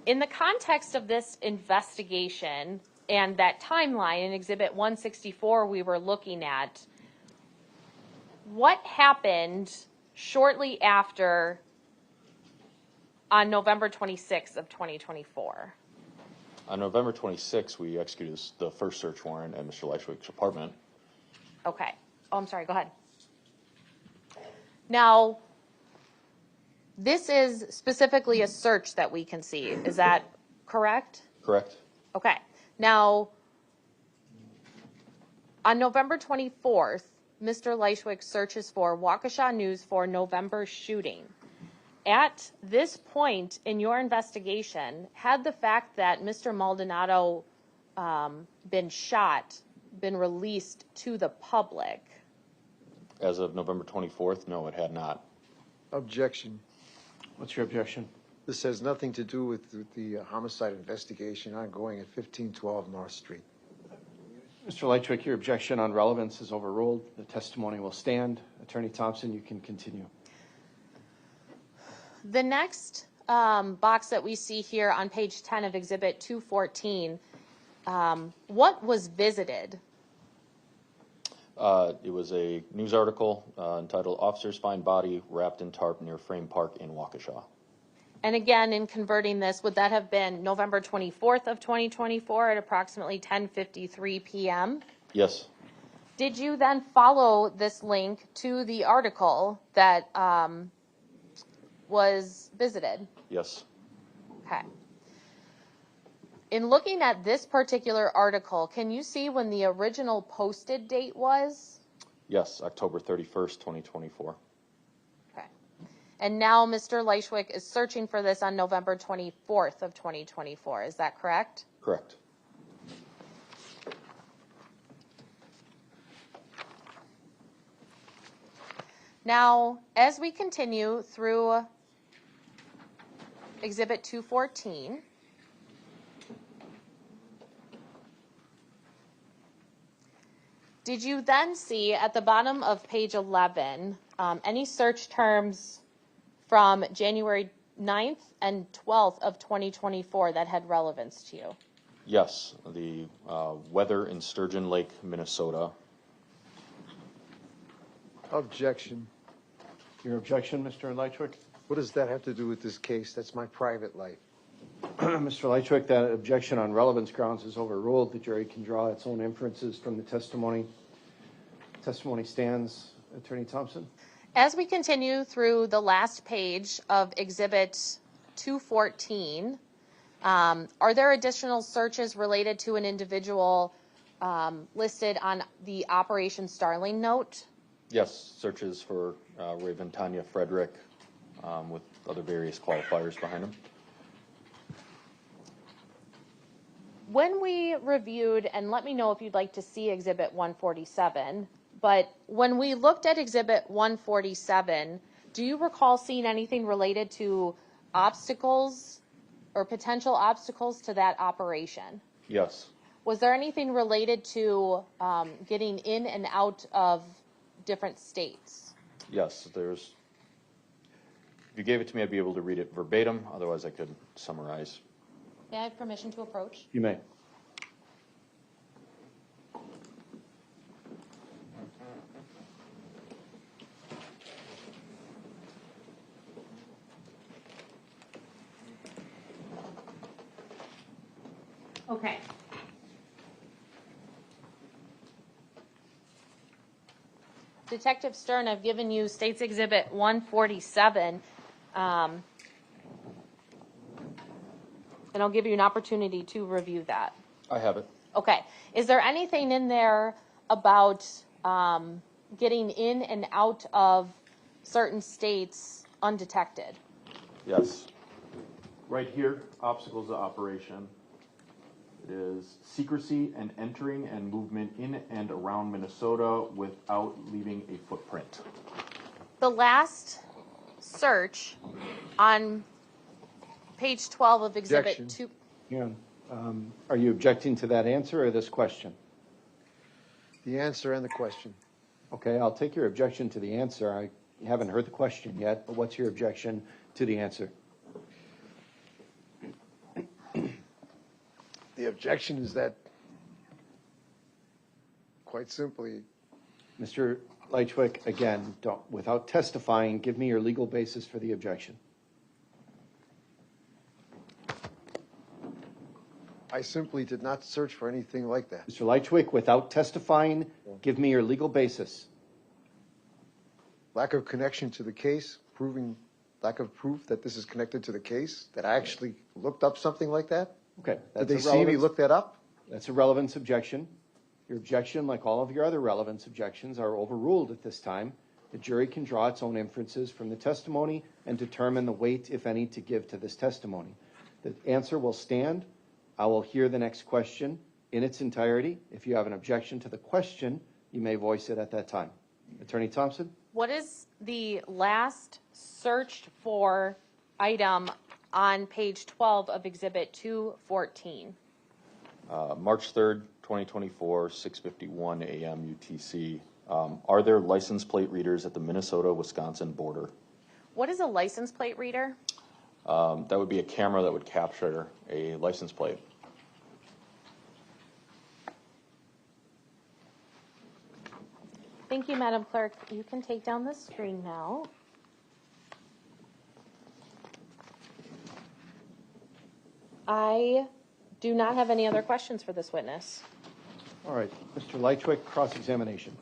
in the context of this investigation and that timeline in Exhibit 164 we were looking at, what happened shortly after on November 26th of 2024? On November 26th, we executed the first search warrant at Mr. Lychwick's apartment. Okay. Oh, I'm sorry. Go ahead. Now, this is specifically a search that we can see. Is that correct? Correct. Okay. Now, on November 24th, Mr. Lychwick searches for Waukesha News for November shooting. At this point in your investigation, had the fact that Mr. Maldonado been shot been released to the public? As of November 24th, no, it had not. Objection. What's your objection? This has nothing to do with the homicide investigation ongoing at 1512 North Street. Mr. Lychwick, your objection on relevance is overruled. The testimony will stand. Attorney Thompson, you can continue. The next box that we see here on page 10 of Exhibit 214 What was visited? It was a news article entitled "Officers Find Body Wrapped in Tarp Near Frame Park in Waukesha." And again, in converting this, would that have been November 24th of 2024 at approximately 10:53 p.m.? Yes. Did you then follow this link to the article that was visited? Yes. Okay. In looking at this particular article, can you see when the original posted date was? Yes, October 31st, 2024. Okay. And now Mr. Lychwick is searching for this on November 24th of 2024. Is that correct? Correct. Now, as we continue through Exhibit 214, did you then see at the bottom of page 11 any search terms from January 9th and 12th of 2024 that had relevance to you? Yes, the weather in Sturgeon Lake, Minnesota. Objection. Your objection, Mr. Lychwick? What does that have to do with this case? That's my private life. Mr. Lychwick, that objection on relevance grounds is overruled. The jury can draw its own inferences from the testimony. Testimony stands. Attorney Thompson? As we continue through the last page of Exhibit 214, are there additional searches related to an individual listed on the Operation Starling note? Yes, searches for Raven Tanya Frederick with other various qualifiers behind him. When we reviewed, and let me know if you'd like to see Exhibit 147, but when we looked at Exhibit 147, do you recall seeing anything related to obstacles or potential obstacles to that operation? Yes. Was there anything related to getting in and out of different states? Yes, there's. If you gave it to me, I'd be able to read it verbatim. Otherwise, I could summarize. May I have permission to approach? You may. Okay. Detective Stern, I've given you State's Exhibit 147, and I'll give you an opportunity to review that. I have it. Okay. Is there anything in there about getting in and out of certain states undetected? Yes. Right here, obstacles to operation. It is secrecy and entering and movement in and around Minnesota without leaving a footprint. The last search on page 12 of Exhibit Objection. 2. Yeah. Are you objecting to that answer or this question? The answer and the question. Okay, I'll take your objection to the answer. I haven't heard the question yet, but what's your objection to the answer? The objection is that, quite simply, Mr. Lychwick, again, without testifying, give me your legal basis for the objection. I simply did not search for anything like that. Mr. Lychwick, without testifying, give me your legal basis. Lack of connection to the case, lack of proof that this is connected to the case, that I actually looked up something like that. Okay. Did they see me look that up? That's a relevance objection. Your objection, like all of your other relevance objections, are overruled at this time. The jury can draw its own inferences from the testimony and determine the weight, if any, to give to this testimony. The answer will stand. I will hear the next question in its entirety. If you have an objection to the question, you may voice it at that time. Attorney Thompson? What is the last searched for item on page 12 of Exhibit 214? March 3rd, 2024, 6:51 a.m. UTC. Are there license plate readers at the Minnesota-Wisconsin border? What is a license plate reader? That would be a camera that would capture a license plate. Thank you, Madam Clerk. You can take down the screen now. I do not have any other questions for this witness. All right, Mr. Lychwick, cross-examination.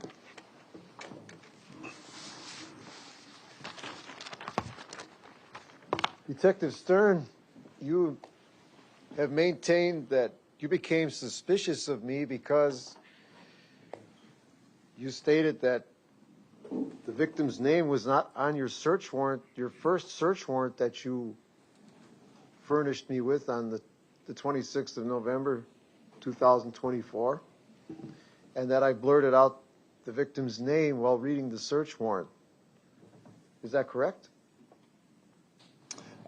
Detective Stern, you have maintained that you became suspicious of me because you stated that the victim's name was not on your search warrant, your first search warrant that you furnished me with on the 26th of November, 2024, and that I blurted out the victim's name while reading the search warrant. Is that correct?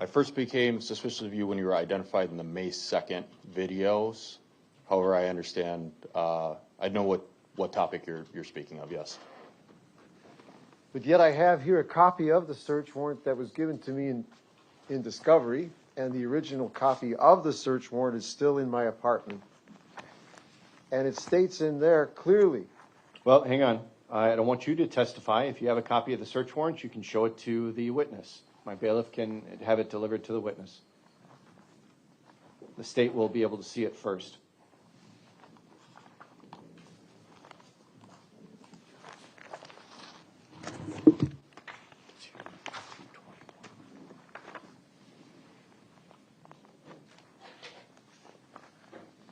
I first became suspicious of you when you were identified in the May 2nd videos. However, I understand, I know what topic you're speaking of, yes. But yet I have here a copy of the search warrant that was given to me in discovery, and the original copy of the search warrant is still in my apartment. And it states in there clearly. Well, hang on. I don't want you to testify. If you have a copy of the search warrant, you can show it to the witness. My bailiff can have it delivered to the witness. The state will be able to see it first.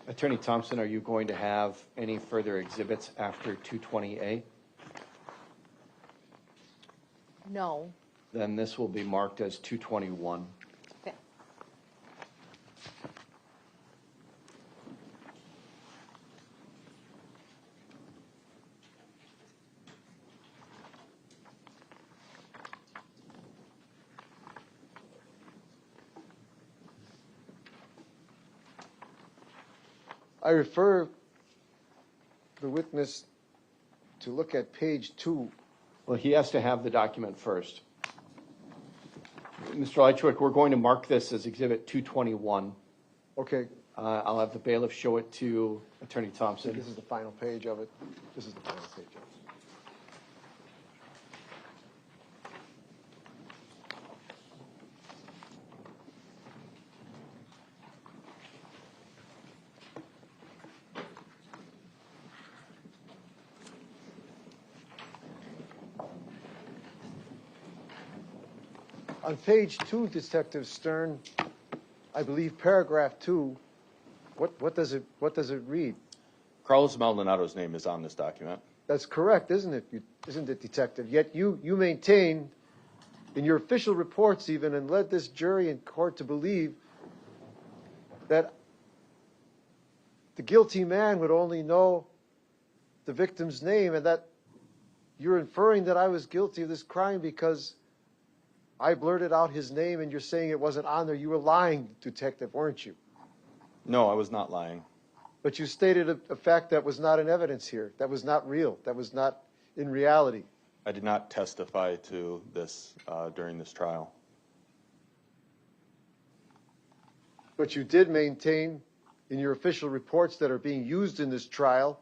Attorney Thompson, are you going to have any further exhibits after 220A? No. Then this will be marked as 221. Okay. I refer the witness to look at page 2. Well, he has to have the document first. Mr. Lychwick, we're going to mark this as Exhibit 221. Okay. I'll have the bailiff show it to Attorney So Thompson. this is the final page of it. This is the final page of it. On page 2, Detective Stern, I believe paragraph 2, what does it read? Carlos Maldonado's name is on this document. That's correct, isn't it? Isn't it, Detective? Yet you maintain in your official reports even and led this jury in court to believe that the guilty man would only know the victim's name, and that you're inferring that I was guilty of this crime because I blurted out his name and you're saying it wasn't on there. You were lying, Detective, weren't you? No, I was not lying. But you stated a fact that was not in evidence here, that was not real, that was not in reality. I did not testify to this during this trial. But you did maintain in your official reports that are being used in this trial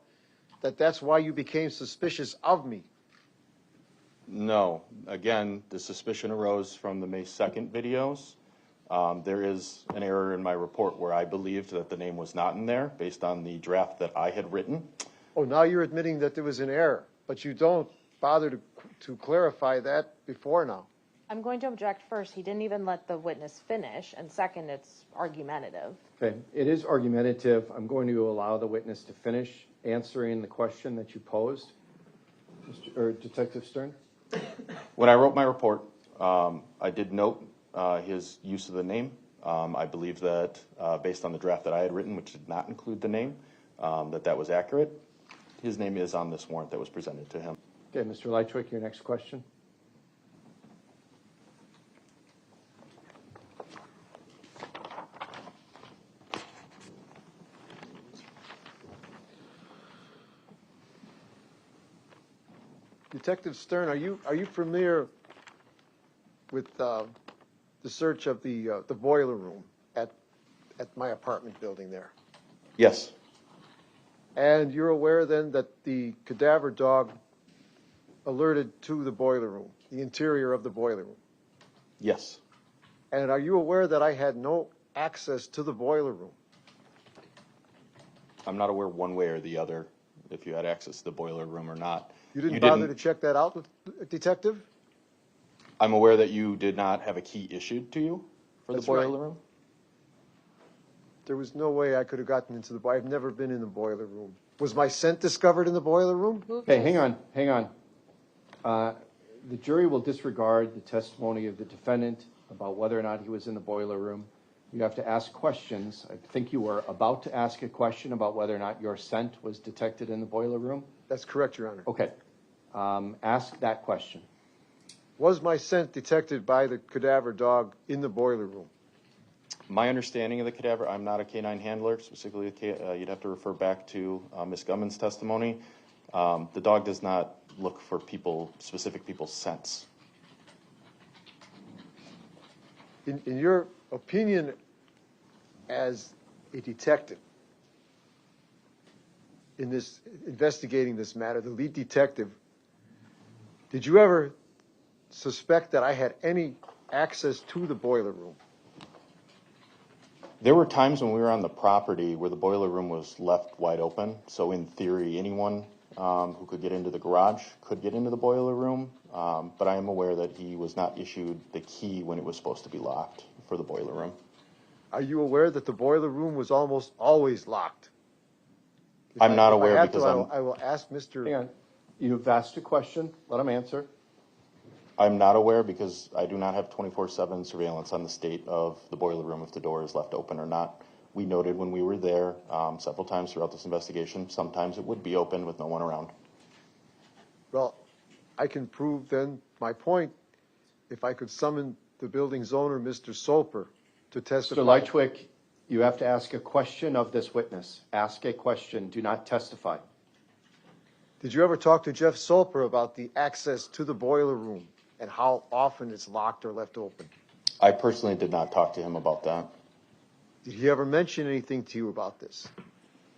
that that's why you became suspicious of me. No. Again, the suspicion arose from the May 2nd videos. There is an error in my report where I believed that the name was not in there based on the draft that I had written. Oh, now you're admitting that there was an error, but you don't bother to clarify that before now. I'm going to object first. He didn't even let the witness finish. And second, it's argumentative. Okay, it is argumentative. I'm going to allow the witness to finish answering the question that you posed. Detective Stern? When I wrote my report, I did note his use of the name. I believe that based on the draft that I had written, which did not include the name, that was accurate. His name is on this warrant that was presented to him. Okay, Mr. Lychwick, your next question. Detective Stern, are you familiar with the search of the boiler room at my apartment building there? Yes. And you're aware then that the cadaver dog alerted to the boiler room, the interior of the boiler room? Yes. And are you aware that I had no access to the boiler room? I'm not aware one way or the other if you had access to the boiler room or not. You didn't bother to check that out, Detective? I'm aware that you did not have a key issued to you for That's the boiler right. room. There was no way I could have gotten into the boiler. I've never been in the boiler room. Was my scent discovered in the boiler room? Okay, hang on. The jury will disregard the testimony of the defendant about whether or not he was in the boiler room. You have to ask questions. I think you were about to ask a question about whether or not your scent was detected in the boiler room. That's correct, Your Honor. Okay. Ask that question. Was my scent detected by the cadaver dog in the boiler room? My understanding of the cadaver, I'm not a canine handler, specifically you'd have to refer back to Ms. Gumman's testimony. The dog does not look for specific people's scents. In your opinion as a detective in this investigating this matter, the lead detective, did you ever suspect that I had any access to the boiler room? There were times when we were on the property where the boiler room was left wide open. So in theory, anyone who could get into the garage could get into the boiler room. But I am aware that he was not issued the key when it was supposed to be locked for the boiler room. Are you aware that the boiler room was almost always locked? I'm not aware because I will ask Mr. Hang on. You've asked a question. Let him answer. I'm not aware because I do not have 24/7 surveillance on the state of the boiler room if the door is left open or not. We noted when we were there several times throughout this investigation, sometimes it would be open with no one around. Well, I can prove then my point if I could summon the building's owner, Mr. Soper, to testify. Mr. Lychwick, you have to ask a question of this witness. Ask a question. Do not testify. Did you ever talk to Jeff Soper about the access to the boiler room and how often it's locked or left open? I personally did not talk to him about that. Did he ever mention anything to you about this?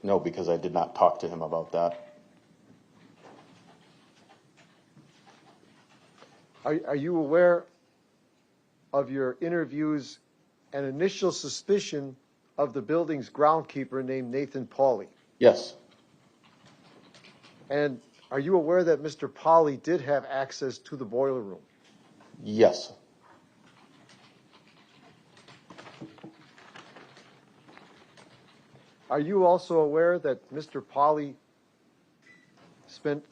No, because I did not talk to him about that. Are you aware of your interviews and initial suspicion of the building's groundkeeper named Nathan Pauley? Yes. And are you aware that Mr. Pauley did have access to the boiler room? Yes. Are you also aware that Mr. Pauley spent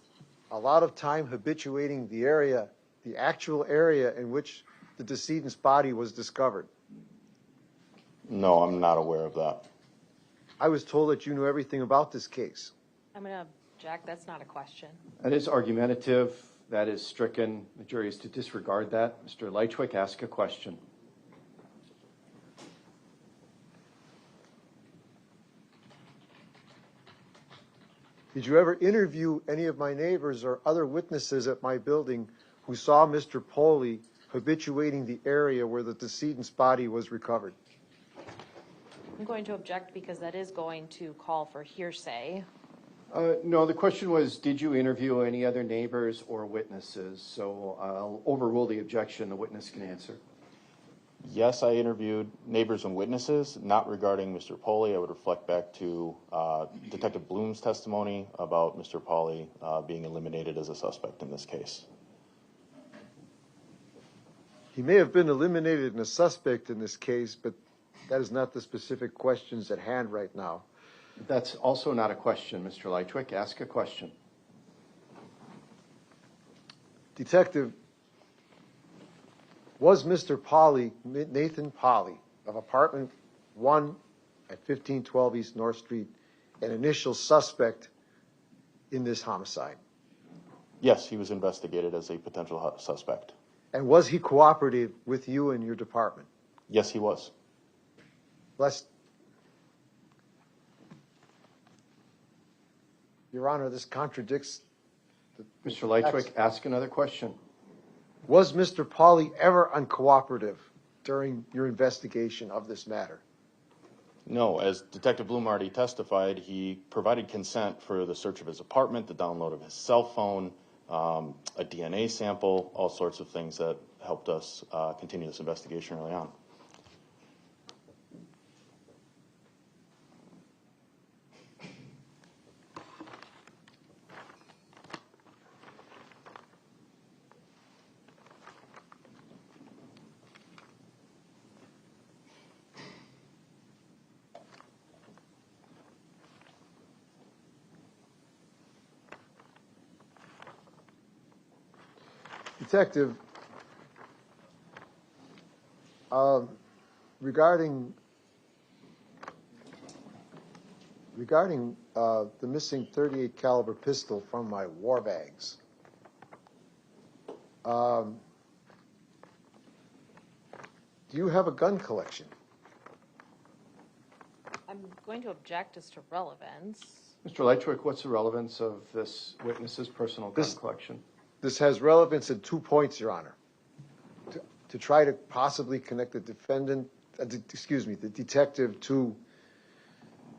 a lot of time habituating the area, the actual area in which the decedent's body was discovered? No, I'm not aware of that. I was told that you knew everything about this case. I'm going to object. That's not a question. That is argumentative. That is stricken. The jury is to disregard that. Mr. Lychwick, ask a question. Did you ever interview any of my neighbors or other witnesses at my building who saw Mr. Pauley habituating the area where the decedent's body was recovered? I'm going to object because that is going to call for hearsay. No, the question was, did you interview any other neighbors or witnesses? So I'll overrule the objection. The witness can answer. Yes, I interviewed neighbors and witnesses, not regarding Mr. Pauley. I would reflect back to Detective Bloom's testimony about Mr. Pauley being eliminated as a suspect in this case. He may have been eliminated as a suspect in this case, but that is not the specific questions at hand right now. That's also not a question, Mr. Lychwick. Ask a question. Detective, was Mr. Pauley, Nathan Pauley, of apartment 1 at 1512 East North Street, an initial suspect in this homicide? Yes, he was investigated as a potential suspect. And was he cooperative with you and your department? Yes, he was. Your Honor, this contradicts Mr. Lychwick, ask another question. Was Mr. Pauley ever uncooperative during your investigation of this matter? No, as Detective Bloom already testified, he provided consent for the search of his apartment, the download of his cell phone, a DNA sample, all sorts of things that helped us continue this investigation early on. Detective, regarding the missing .38 caliber pistol from my war bags, do you have a gun collection? I'm going to object as to relevance. Mr. Lychwick, what's the relevance of this witness's personal gun collection? This has relevance in 2 points, Your Honor. To try to possibly connect the defendant, the detective to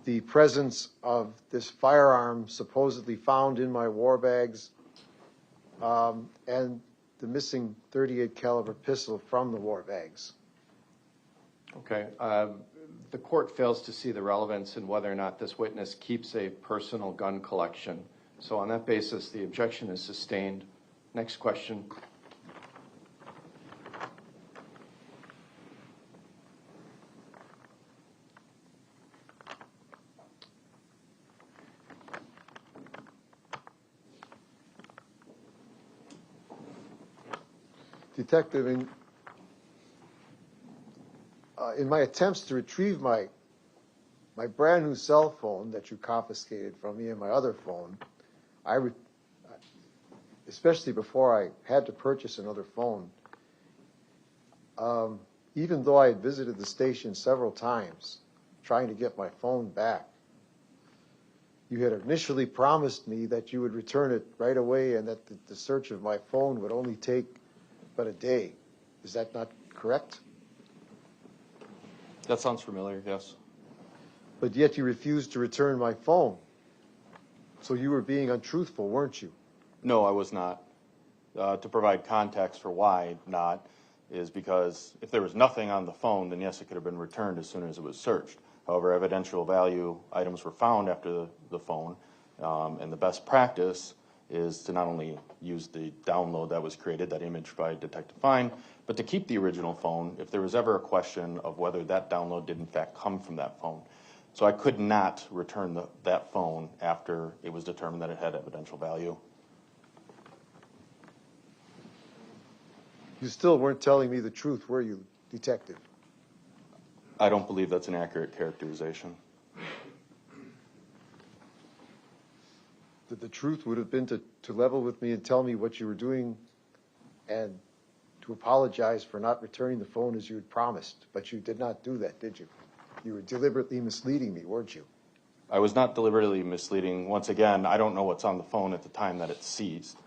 the presence of this firearm supposedly found in my war bags, and the missing .38 caliber pistol from the war bags. Okay. The court fails to see the relevance in whether or not this witness keeps a personal gun collection. So on that basis, the objection is sustained. Next question. Detective, in my attempts to retrieve my brand new cell phone that you confiscated from me and my other phone, especially before I had to purchase another phone, even though I had visited the station several times trying to get my phone back, you had initially promised me that you would return it right away and that the search of my phone would only take but a day. Is that not correct? That sounds familiar, yes. But yet you refused to return my phone. So you were being untruthful, weren't you? No, I was not. To provide context for why not is because if there was nothing on the phone, then yes, it could have been returned as soon as it was searched. However, evidential value items were found after the phone, and the best practice is to not only use the download that was created, that image by Detective Fine, but to keep the original phone if there was ever a question of whether that download did in fact come from that phone. So I could not return that phone after it was determined that it had evidential value. You still weren't telling me the truth, were you, Detective? I don't believe that's an accurate characterization. The truth would have been to level with me and tell me what you were doing and to apologize for not returning the phone as you had promised. But you did not do that, did you? You were deliberately misleading me, weren't you? I was not deliberately misleading. Once again, I don't know what's on the phone at the time that it's seized.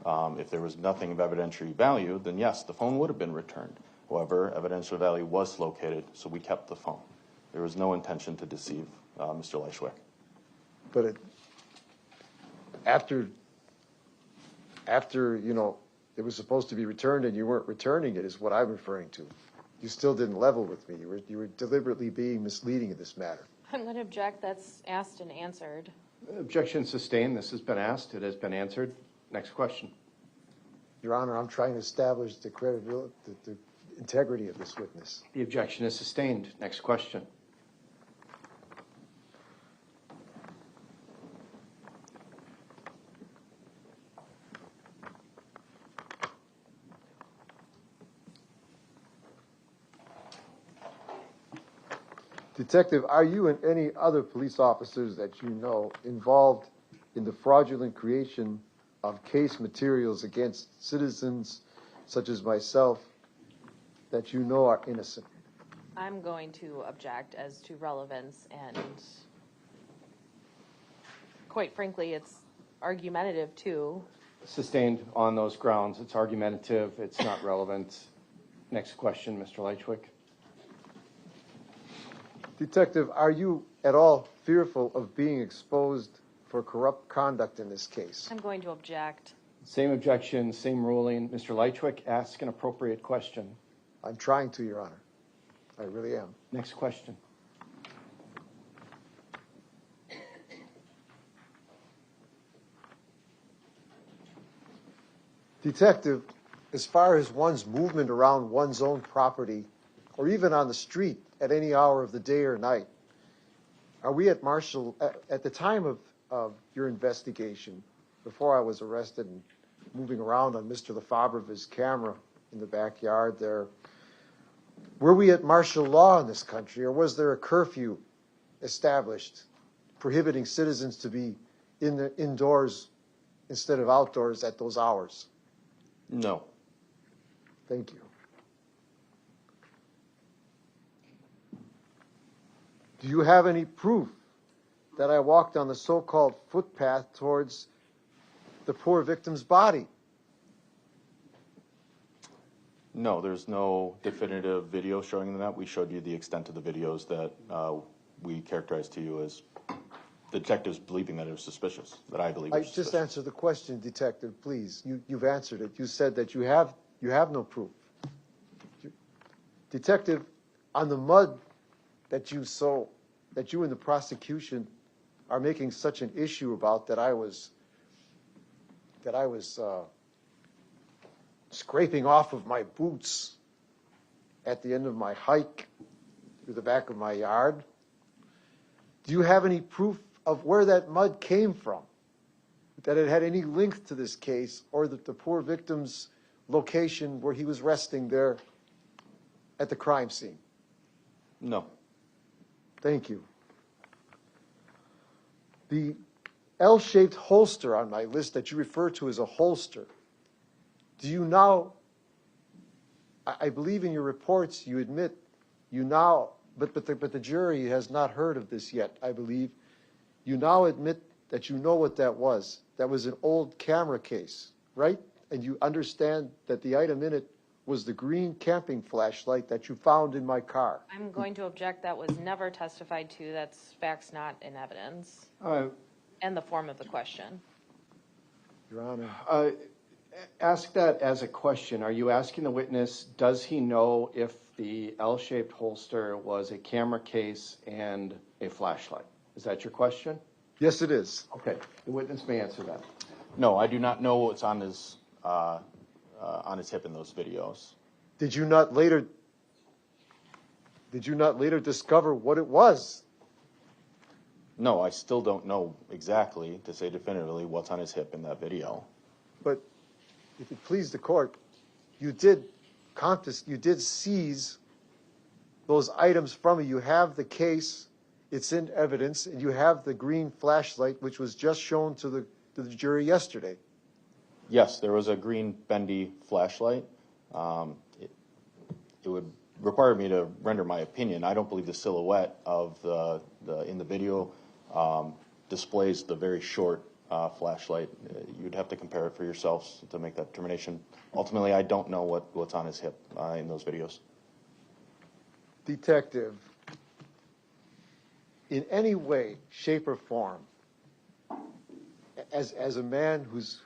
If there was nothing of evidentiary value, then yes, the phone would have been returned. However, evidential value was located, so we kept the phone. There was no intention to deceive Mr. Lychwick. But after it was supposed to be returned and you weren't returning it is what I'm referring to. You still didn't level with me. You were deliberately being misleading in this matter. I'm going to object. That's asked and answered. Objection sustained. This has been asked. It has been answered. Next question. Your Honor, I'm trying to establish the credibility, the integrity of this witness. The objection is sustained. Next question. Detective, are you and any other police officers that you know involved in the fraudulent creation of case materials against citizens such as myself that you know are innocent? I'm going to object as to relevance, and quite frankly, it's argumentative too. Sustained on those grounds. It's argumentative. It's not relevant. Next question, Mr. Lychwick. Detective, are you at all fearful of being exposed for corrupt conduct in this case? I'm going to object. Same objection, same ruling. Mr. Lychwick, ask an appropriate question. I'm trying to, Your Honor. I really am. Next question. Detective, as far as one's movement around one's own property, or even on the street at any hour of the day or night, are we at at the time of your investigation, before I was arrested and moving around on Mr. Lefebvre's camera in the backyard there, were we at martial law in this country, or was there a curfew established prohibiting citizens to be indoors instead of outdoors at those hours? No. Thank you. Do you have any proof that I walked on the so-called footpath towards the poor victim's body? No, there's no definitive video showing that. We showed you the extent of the videos that we characterized to you as the detectives believing that it was suspicious, that I believe it was suspicious. Just answer the question, Detective, please. You've answered it. You said that you have no proof. Detective, on the mud that you and the prosecution are making such an issue about, that I was scraping off of my boots at the end of my hike through the back of my yard. Do you have any proof of where that mud came from, that it had any link to this case, or the poor victim's location where he was resting there at the crime scene? No. Thank you. The L-shaped holster on my list that you refer to as a holster, do you now, I believe in your reports you admit you now, but the jury has not heard of this yet, I believe. You now admit that you know what that was. That was an old camera case, right? And you understand that the item in it was the green camping flashlight that you found in my car. I'm going to object. That was never testified to. That's facts not in evidence. And the form of the question. Your Honor. Ask that as a question. Are you asking the witness, does he know if the L-shaped holster was a camera case and a flashlight? Is that your question? Yes, it is. Okay. The witness may answer that. No, I do not know what's on his hip in those videos. Did you not later discover what it was? No, I still don't know exactly, to say definitively, what's on his hip in that video. But if it please the court, you did seize those items from me. You have the case, it's in evidence, and you have the green flashlight, which was just shown to the jury yesterday. Yes, there was a green bendy flashlight. It would require me to render my opinion. I don't believe the silhouette of in the video displays the very short flashlight. You'd have to compare it for yourselves to make that determination. Ultimately, I don't know what's on his hip in those videos. Detective, in any way, shape, or form, as a man who's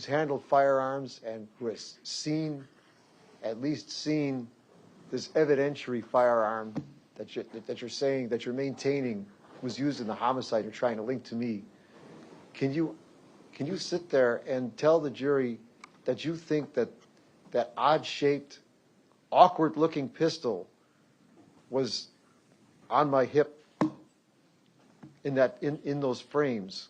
handled firearms and who has at least seen this evidentiary firearm that you're saying, that you're maintaining was used in the homicide you're trying to link to me, can you sit there and tell the jury that you think that odd-shaped, awkward-looking pistol was on my hip in those frames?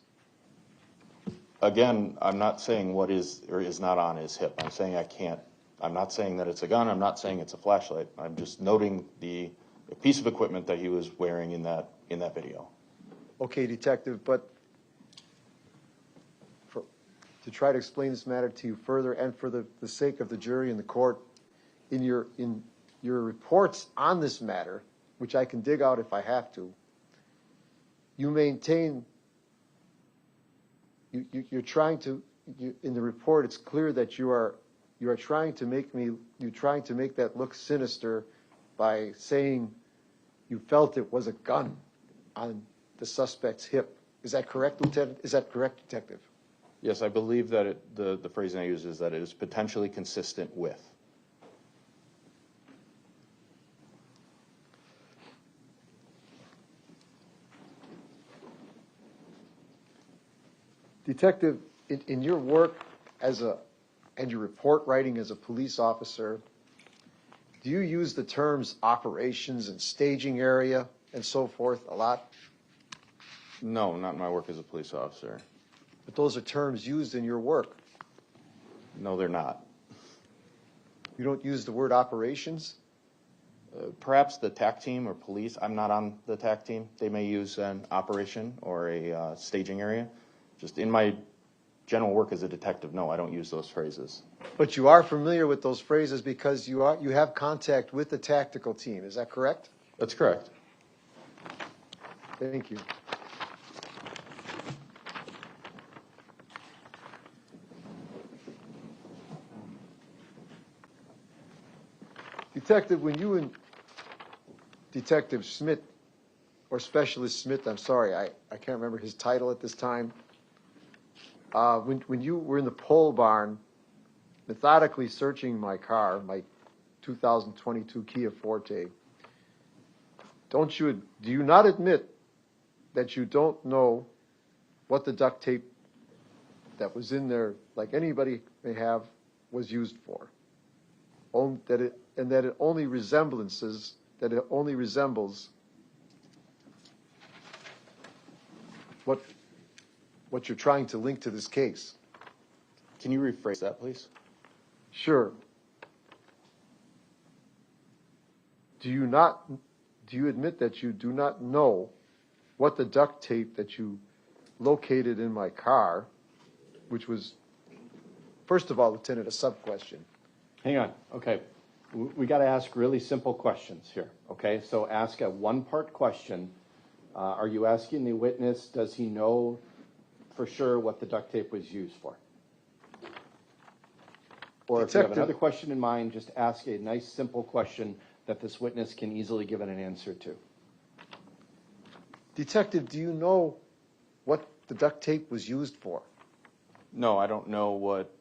Again, I'm not saying what is or is not on his hip. I'm saying I can't. I'm not saying that it's a gun. I'm not saying it's a flashlight. I'm just noting the piece of equipment that he was wearing in that video. Okay, Detective, but to try to explain this matter to you further, and for the sake of the jury and the court, in your reports on this matter, which I can dig out if I have to, you maintain you're trying to in the report. It's clear that you are trying to make that look sinister by saying you felt it was a gun on the suspect's hip. Is that correct, Lieutenant? Is that correct, Detective? Yes, I believe that the phrasing I use is that it is potentially consistent with. Detective, in your work and your report writing as a police officer, do you use the terms operations and staging area and so forth a lot? No, not in my work as a police officer. But those are terms used in your work. No, they're not. You don't use the word operations? Perhaps the TAC team or police, I'm not on the TAC team. They may use an operation or a staging area. Just in my general work as a detective, no, I don't use those phrases. But you are familiar with those phrases because you have contact with the tactical team. Is that correct? That's correct. Thank you. Detective, when you and Detective Smith, or Specialist Smith, I'm sorry, I can't remember his title at this time, when you were in the pole barn methodically searching my car, my 2022 Kia Forte, do you not admit that you don't know what the duct tape that was in there, like anybody may have, was used for? That it only resembles what you're trying to link to this case. Can you rephrase that, please? Sure. Do you admit that you do not know what the duct tape that you located in my car, which was, first of all, Lieutenant, a sub-question. Hang on, okay. We got to ask really simple questions here, okay? So ask a one-part question. Are you asking the witness, does he know for sure what the duct tape was used for? Or if you have another question in mind, just ask a nice, simple question that this witness can easily give an answer to. Detective, do you know what the duct tape was used for? No, I don't know what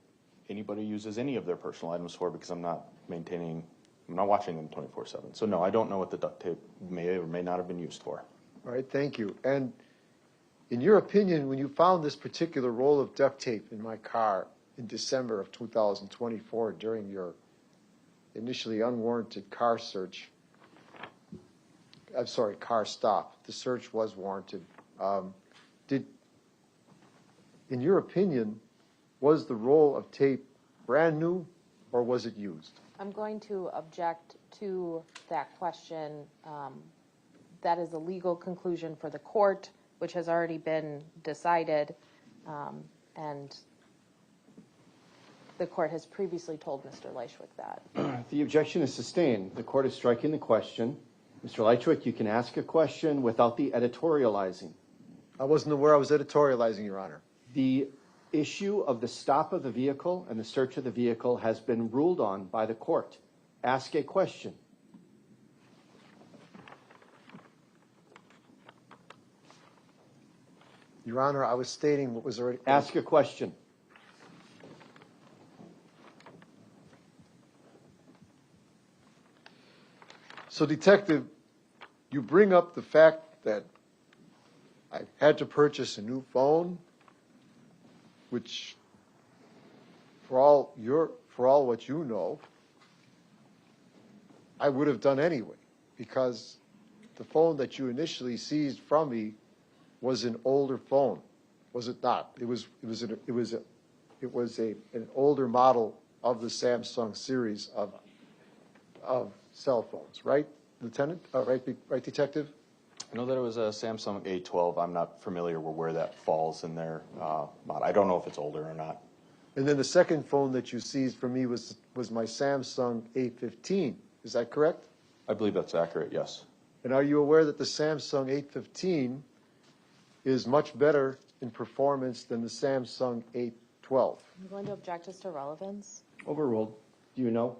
anybody uses any of their personal items for because I'm not watching them 24/7. So no, I don't know what the duct tape may or may not have been used for. All right, thank you. And in your opinion, when you found this particular roll of duct tape in my car in December of 2024 during your initially unwarranted car stop, the search was warranted. In your opinion, was the roll of tape brand new or was it used? I'm going to object to that question. That is a legal conclusion for the court, which has already been decided, and the court has previously told Mr. Lychwick that. The objection is sustained. The court is striking the question. Mr. Lychwick, you can ask a question without the editorializing. I wasn't aware I was editorializing, Your Honor. The issue of the stop of the vehicle and the search of the vehicle has been ruled on by the court. Ask a question. Your Honor, I was stating what was already... Ask a question. So, Detective, you bring up the fact that I had to purchase a new phone, which, for all what you know, I would have done anyway, because the phone that you initially seized from me was an older phone, was it not? It was an older model of the Samsung series of cell phones, right, Lieutenant? Right, Detective? I know that it was a Samsung A12. I'm not familiar with where that falls in their model. I don't know if it's older or not. And then the second phone that you seized from me was my Samsung A15. Is that correct? I believe that's accurate, yes. And are you aware that the Samsung A15 is much better in performance than the Samsung A12? I'm going to object as to relevance. Overruled. Do you know?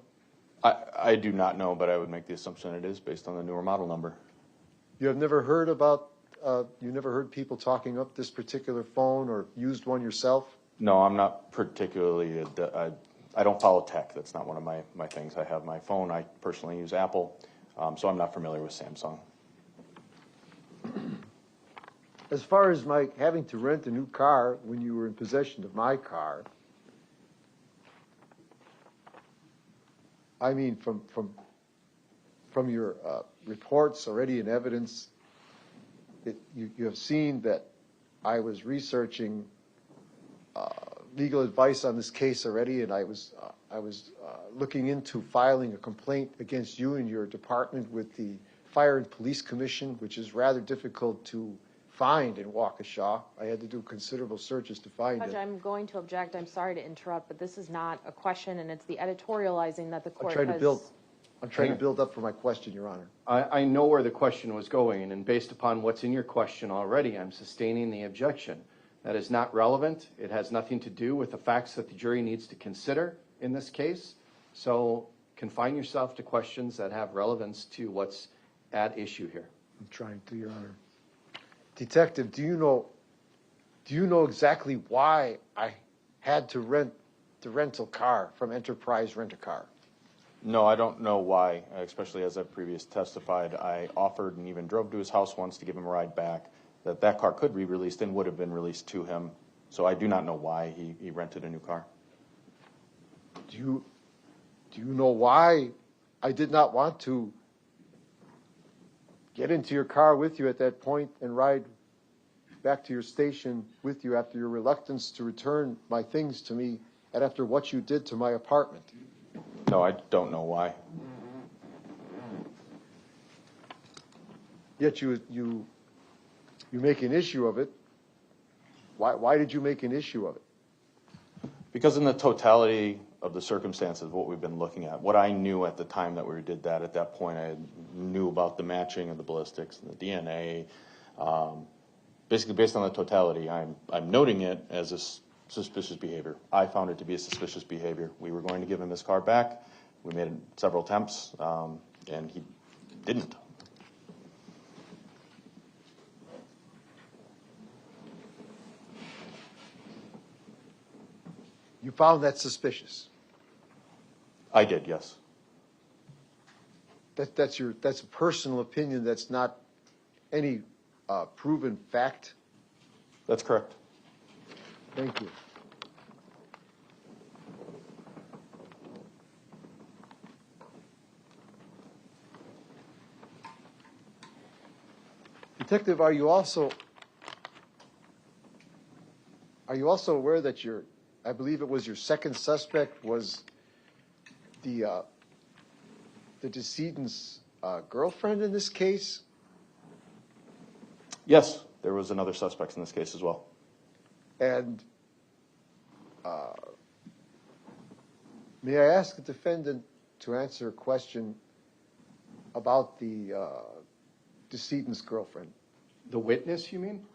I do not know, but I would make the assumption it is based on the newer model number. You have never heard you never heard people talking up this particular phone or used one yourself? No, I'm not particularly, I don't follow tech. That's not one of my things. I have my phone. I personally use Apple, so I'm not familiar with Samsung. As far as my having to rent a new car when you were in possession of my car, I mean, from your reports already and evidence, you have seen that I was researching legal advice on this case already, and I was looking into filing a complaint against you and your department with the Fire and Police Commission, which is rather difficult to find in Waukesha. I had to do considerable searches to find Judge, it. I'm going to object. I'm sorry to interrupt, but this is not a question, and it's the editorializing that the court I'm trying to has. build up for my question, Your Honor. I know where the question was going, and based upon what's in your question already, I'm sustaining the objection. That is not relevant. It has nothing to do with the facts that the jury needs to consider in this case. So confine yourself to questions that have relevance to what's at issue here. I'm trying to, Your Honor. Detective, do you know exactly why I had to rent the rental car from Enterprise Rent-A-Car? No, I don't know why, especially as I previously testified. I offered and even drove to his house once to give him a ride back, that car could be released and would have been released to him. So I do not know why he rented a new car. Do you know why I did not want to get into your car with you at that point and ride back to your station with you after your reluctance to return my things to me and after what you did to my apartment? No, I don't know why. Yet you make an issue of it. Why did you make an issue of it? Because in the totality of the circumstances of what we've been looking at, what I knew at the time that we did that, at that point I knew about the matching of the ballistics and the DNA. Basically, based on the totality, I'm noting it as a suspicious behavior. I found it to be a suspicious behavior. We were going to give him his car back. We made several attempts, and he didn't. You found that suspicious? I did, yes. That's a personal opinion. That's not any proven fact. That's correct. Thank you. Detective, are you also aware that I believe it was your second suspect was the decedent's girlfriend in this case? Yes, there was another suspect in this case as well. And may I ask the defendant to answer a question about the decedent's girlfriend? The witness, you mean?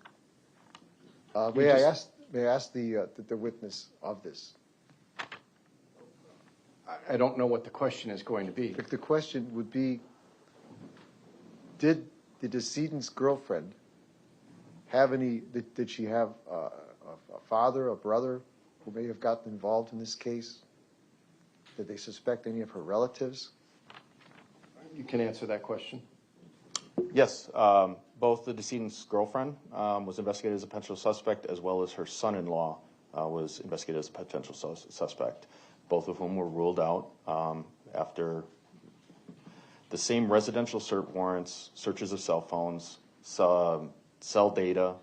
May I ask the witness of this? I don't know what the question is going to be. If the question would be, did the decedent's girlfriend did she have a father, a brother who may have gotten involved in this case? Did they suspect any of her relatives? You can answer that question. Yes, both the decedent's girlfriend was investigated as a potential suspect, as well as her son-in-law was investigated as a potential suspect, both of whom were ruled out after the same residential search warrants, searches of cell phones, cell data,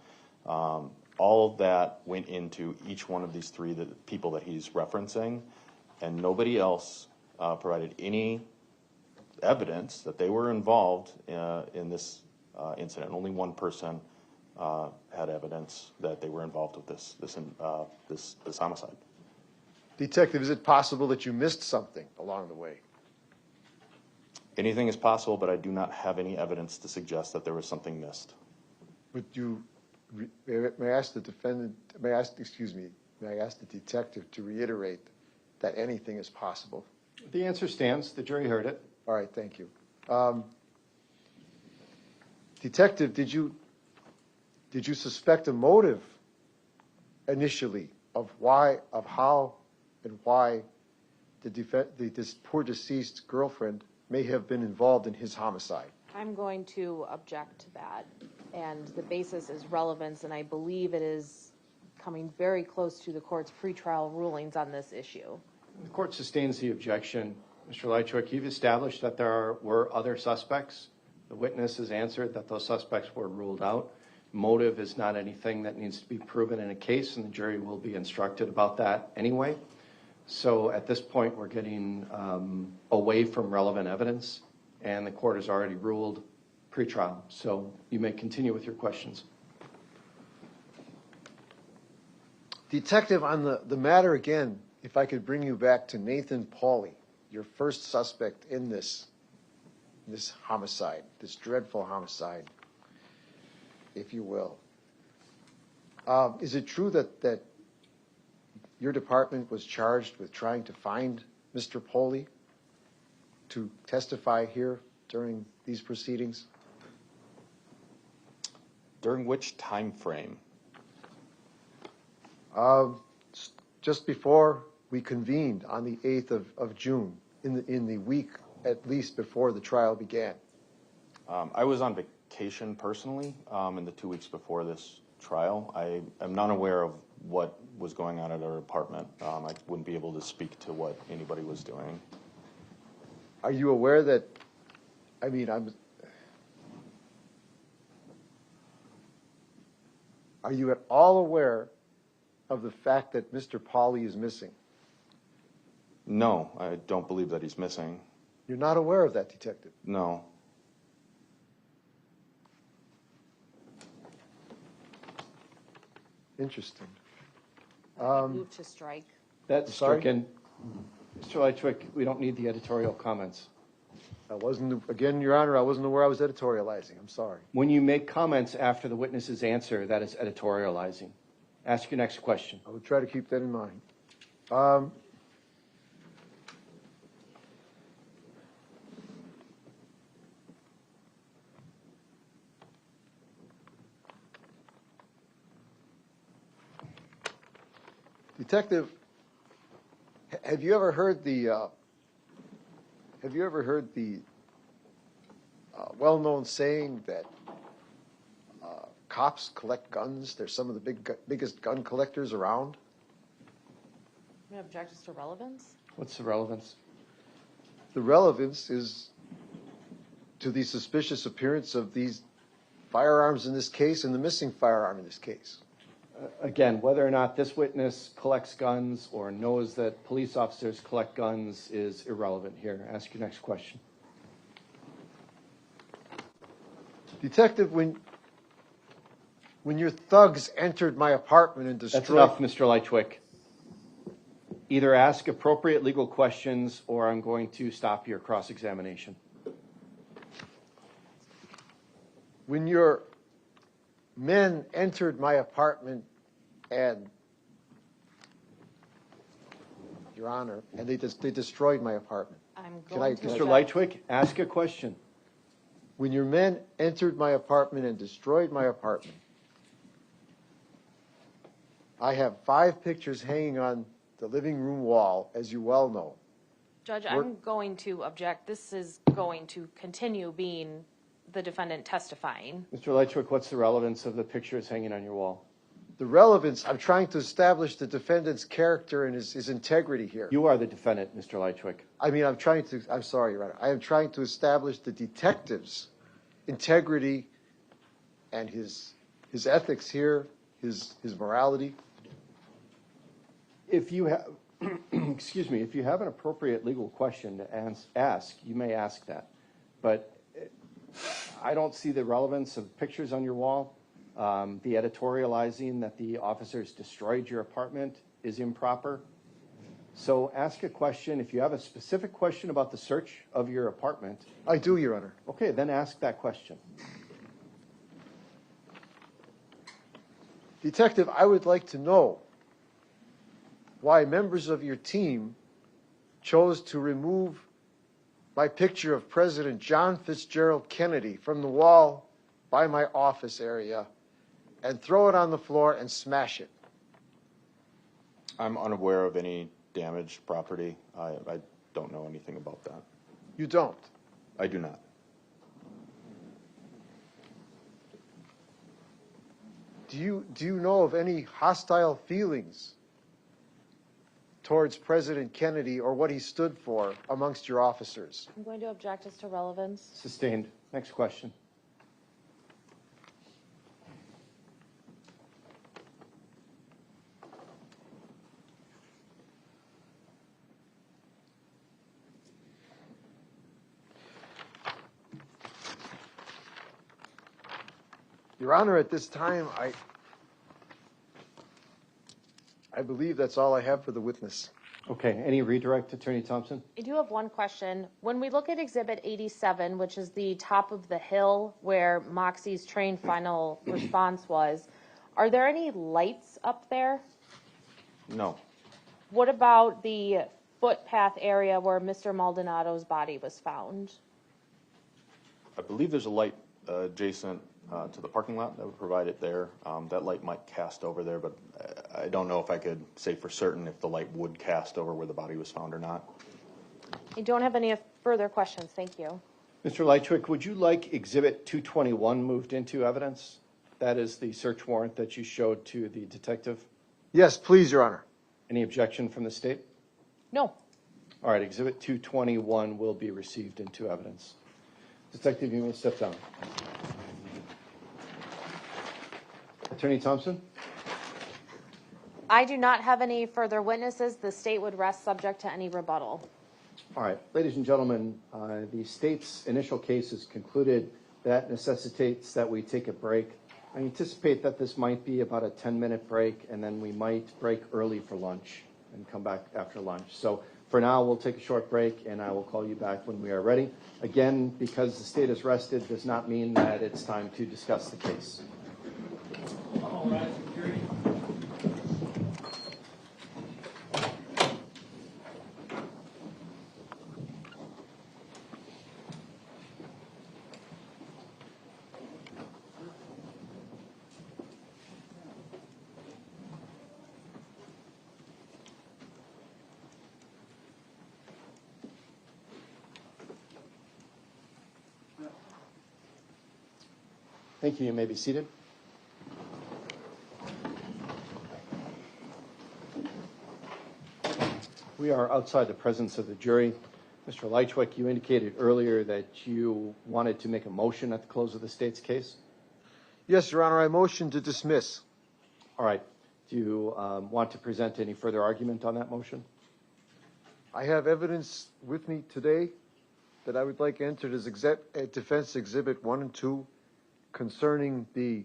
all of that went into each one of these three people that he's referencing, and nobody else provided any evidence that they were involved in this incident. Only one person had evidence that they were involved with this homicide. Detective, is it possible that you missed something along the way? Anything is possible, but I do not have any evidence to suggest that there was something missed. Would you, may I ask the defendant, may I ask the detective to reiterate that anything is possible? The answer stands. The jury heard it. All right, thank you. Detective, did you suspect a motive initially how and why this poor deceased girlfriend may have been involved in his homicide. I'm going to object to that, and the basis is relevance, and I believe it is coming very close to the court's pretrial rulings on this issue. The court sustains the objection. Mr. Lychwick, you've established that there were other suspects. The witness has answered that those suspects were ruled out. Motive is not anything that needs to be proven in a case, and the jury will be instructed about that anyway. So at this point, we're getting away from relevant evidence, and the court has already ruled pretrial. So you may continue with your questions. Detective, on the matter again, if I could bring you back to Nathan Pauly, your first suspect in this homicide, this dreadful homicide, if you will. Is it true that your department was charged with trying to find Mr. Pauly to testify here during these proceedings? During which time frame? Just before we convened on the 8th of June, in the week at least before the trial began. I was on vacation personally in the 2 weeks before this trial. I am not aware of what was going on at our apartment. I wouldn't be able to speak to what anybody was doing. Are you aware that, are you at all aware of the fact that Mr. Pauly is missing? No, I don't believe that he's missing. You're not aware of that, Detective? No. Interesting. Move to strike. That's stricken. Mr. Lychwick, we don't need the editorial comments. Again, Your Honor, I wasn't aware I was editorializing. I'm sorry. When you make comments after the witness's answer, that is editorializing. Ask your next question. I will try to keep that in mind. Detective, have you ever heard the well-known saying that cops collect guns? They're some of the biggest gun collectors around. You object to relevance? What's the relevance? The relevance is to the suspicious appearance of these firearms in this case and the missing firearm in this case. Again, whether or not this witness collects guns or knows that police officers collect guns is irrelevant here. Ask your next question. Detective, when your thugs entered my apartment and destroyed... That's enough, Mr. Lychwick. Either ask appropriate legal questions or I'm going to stop your cross-examination. When your men entered my apartment and, Your Honor, and they destroyed my apartment. Mr. Lychwick, ask a question. When your men entered my apartment and destroyed my apartment, I have 5 pictures hanging on the living room wall, as you well know. Judge, I'm going to object. This is going to continue being the defendant testifying. Mr. Lychwick, what's the relevance of the pictures hanging on your wall? The relevance, I'm trying to establish the defendant's character and his integrity here. You are the defendant, Mr. Lychwick. I'm sorry, Your Honor. I am trying to establish the detective's integrity and his ethics here, his morality. If you have, excuse me, if you have an appropriate legal question to ask, you may ask that. But I don't see the relevance of pictures on your wall. The editorializing that the officers destroyed your apartment is improper. So ask a question. If you have a specific question about the search of your apartment. I do, Your Honor. Okay, then ask that question. Detective, I would like to know why members of your team chose to remove my picture of President John Fitzgerald Kennedy from the wall by my office area and throw it on the floor and smash it. I'm unaware of any damaged property. I don't know anything about that. You don't? I do not. Do you know of any hostile feelings towards President Kennedy or what he stood for amongst your officers? I'm going to object as to relevance. Sustained. Next question. Your Honor, at this time, I believe that's all I have for the witness. Okay, any redirect, Attorney Thompson? I do have one question. When we look at Exhibit 87, which is the top of the hill where Moxie's train final response was, are there any lights up there? No. What about the footpath area where Mr. Maldonado's body was found? I believe there's a light adjacent to the parking lot that would provide it there. That light might cast over there, but I don't know if I could say for certain if the light would cast over where the body was found or not. I don't have any further questions. Thank you. Mr. Lychwick, would you like Exhibit 221 moved into evidence? That is the search warrant that you showed to the detective. Yes, please, Your Honor. Any objection from the state? No. All right, Exhibit 221 will be received into evidence. Detective, you may step down. Attorney Thompson? I do not have any further witnesses. The state would rest subject to any rebuttal. All right, ladies and gentlemen, the state's initial case is concluded. That necessitates that we take a break. I anticipate that this might be about a 10-minute break, and then we might break early for lunch and come back after lunch. So for now, we'll take a short break, and I will call you back when we are ready. Again, because the state is rested does not mean that it's time to discuss the case. All right, jury. Thank you. You may be seated. We are outside the presence of the jury. Mr. Lychwick, you indicated earlier that you wanted to make a motion at the close of the state's case. Yes, Your Honor, I motion to dismiss. All right. Do you want to present any further argument on that motion? I have evidence with me today that I would like entered as Defense Exhibit 1 and 2 concerning the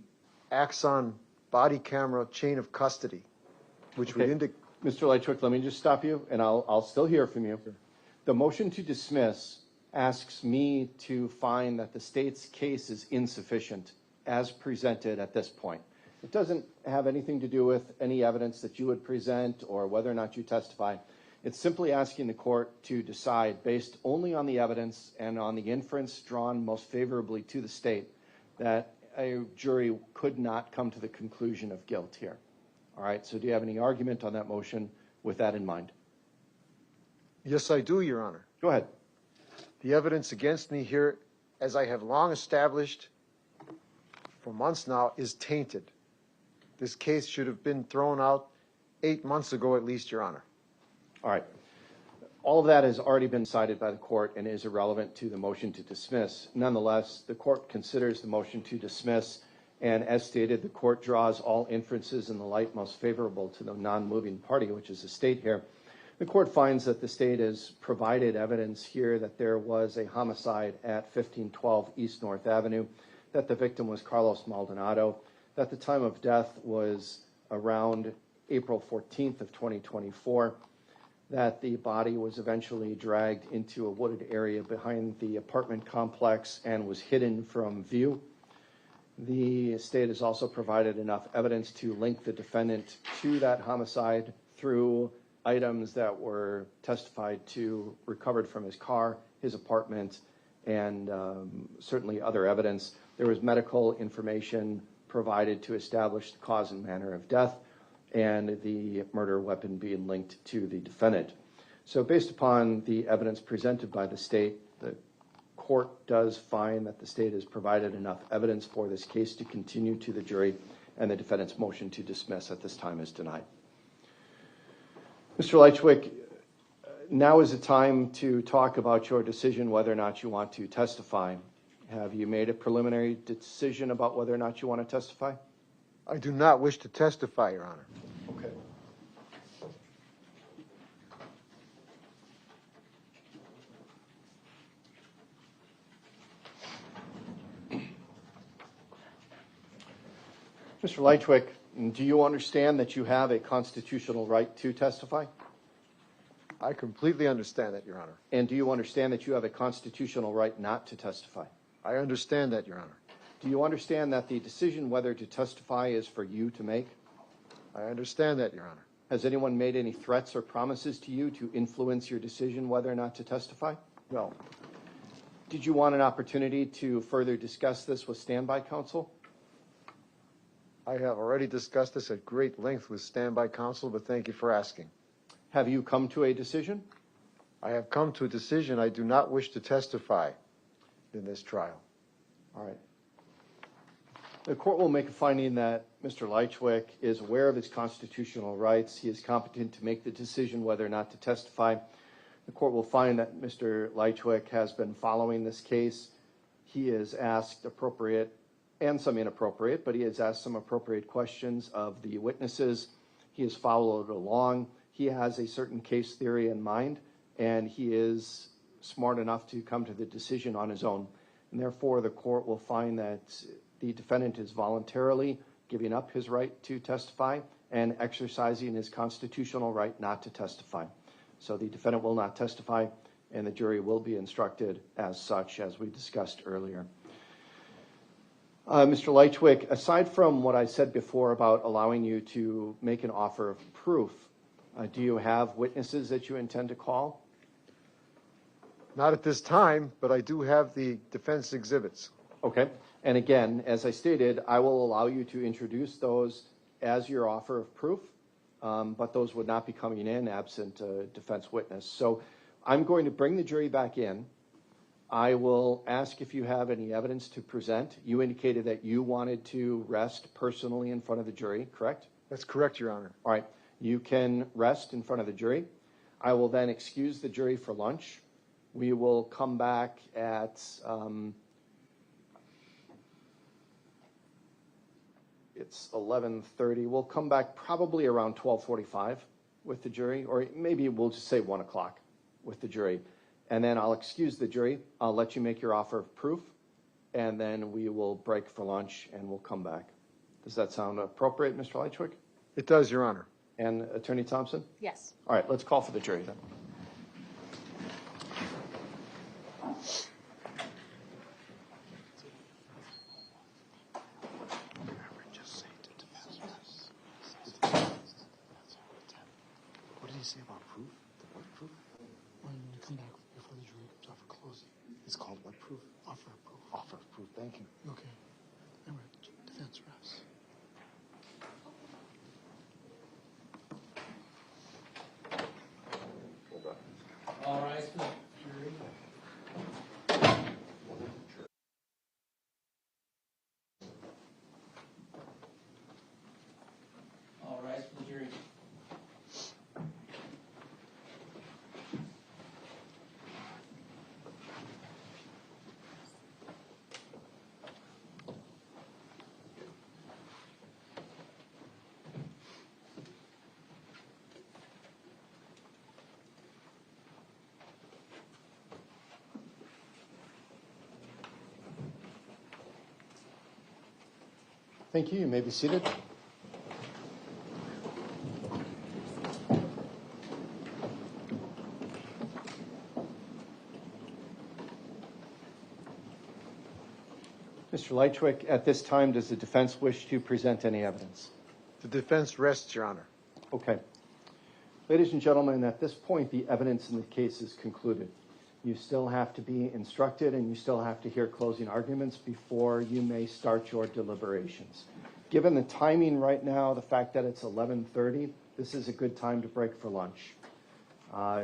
Axon body camera chain of custody, which would indicate... Mr. Lychwick, let me just stop you, and I'll still hear from you. The motion to dismiss asks me to find that the state's case is insufficient as presented at this point. It doesn't have anything to do with any evidence that you would present or whether or not you testify. It's simply asking the court to decide, based only on the evidence and on the inference drawn most favorably to the state, that a jury could not come to the conclusion of guilt here. All right, so do you have any argument on that motion with that in mind? Yes, I do, Your Honor. Go ahead. The evidence against me here, as I have long established for months now, is tainted. This case should have been thrown out 8 months ago at least, Your Honor. All right. All of that has already been decided by the court and is irrelevant to the motion to dismiss. Nonetheless, the court considers the motion to dismiss, and as stated, the court draws all inferences in the light most favorable to the non-moving party, which is the state here. The court finds that the state has provided evidence here that there was a homicide at 1512 East North Avenue, that the victim was Carlos Maldonado, that the time of death was around April 14th of 2024, that the body was eventually dragged into a wooded area behind the apartment complex and was hidden from view. The state has also provided enough evidence to link the defendant to that homicide through items that were testified to, recovered from his car, his apartment, and certainly other evidence. There was medical information provided to establish the cause and manner of death. and the murder weapon being linked to the defendant. So based upon the evidence presented by the state, the court does find that the state has provided enough evidence for this case to continue to the jury, and the defendant's motion to dismiss at this time is denied. Mr. Lychwick, now is the time to talk about your decision whether or not you want to testify. Have you made a preliminary decision about whether or not you want to testify? I do not wish to testify, Your Honor. Okay. Mr. Lychwick, do you understand that you have a constitutional right to testify? I completely understand that, Your Honor. And do you understand that you have a constitutional right not to testify? I understand that, Your Honor. Do you understand that the decision whether to testify is for you to make? I understand that, Your Honor. Has anyone made any threats or promises to you to influence your decision whether or not to testify? No. Did you want an opportunity to further discuss this with standby counsel? I have already discussed this at great length with standby counsel, but thank you for asking. Have you come to a decision? I have come to a decision. I do not wish to testify in this trial. All right. The court will make a finding that Mr. Lychwick is aware of his constitutional rights. He is competent to make the decision whether or not to testify. The court will find that Mr. Lychwick has been following this case. He has asked appropriate and some inappropriate, but he has asked some appropriate questions of the witnesses. He has followed along. He has a certain case theory in mind, and he is smart enough to come to the decision on his own. And therefore, the court will find that the defendant is voluntarily giving up his right to testify and exercising his constitutional right not to testify. So the defendant will not testify, and the jury will be instructed as such, as we discussed earlier. Mr. Lychwick, aside from what I said before about allowing you to make an offer of proof, do you have witnesses that you intend to call? Not at this time, but I do have the defense exhibits. Okay. And again, as I stated, I will allow you to introduce those as your offer of proof, but those would not be coming in absent a defense witness. So I'm going to bring the jury back in. I will ask if you have any evidence to present. You indicated that you wanted to rest personally in front of the jury, correct? That's correct, Your Honor. All right. You can rest in front of the jury. I will then excuse the jury for lunch. We will come back at it's 11:30. We'll come back probably around 12:45 with the jury, or maybe we'll just say 1 o'clock with the jury. And then I'll excuse the jury. I'll let you make your offer of proof, and then we will break for lunch, and we'll come back. Does that sound appropriate, Mr. Lychwick? It does, Your Honor. And Attorney Thompson? Yes. All right, let's call for the jury then. What did he say about proof? The what proof? When you come back before the jury comes off for closing. It's called what proof? Offer of proof. Offer of proof. Thank you. Okay. Remember, defense rests. All rise for the jury. All rise for the jury. Thank you. You may be seated. Mr. Lychwick, at this time, does the defense wish to present any evidence? The defense rests, Your Honor. Okay. Ladies and gentlemen, at this point, the evidence in the case is concluded. You still have to be instructed, and you still have to hear closing arguments before you may start your deliberations. Given the timing right now, the fact that it's 11:30, this is a good time to break for lunch.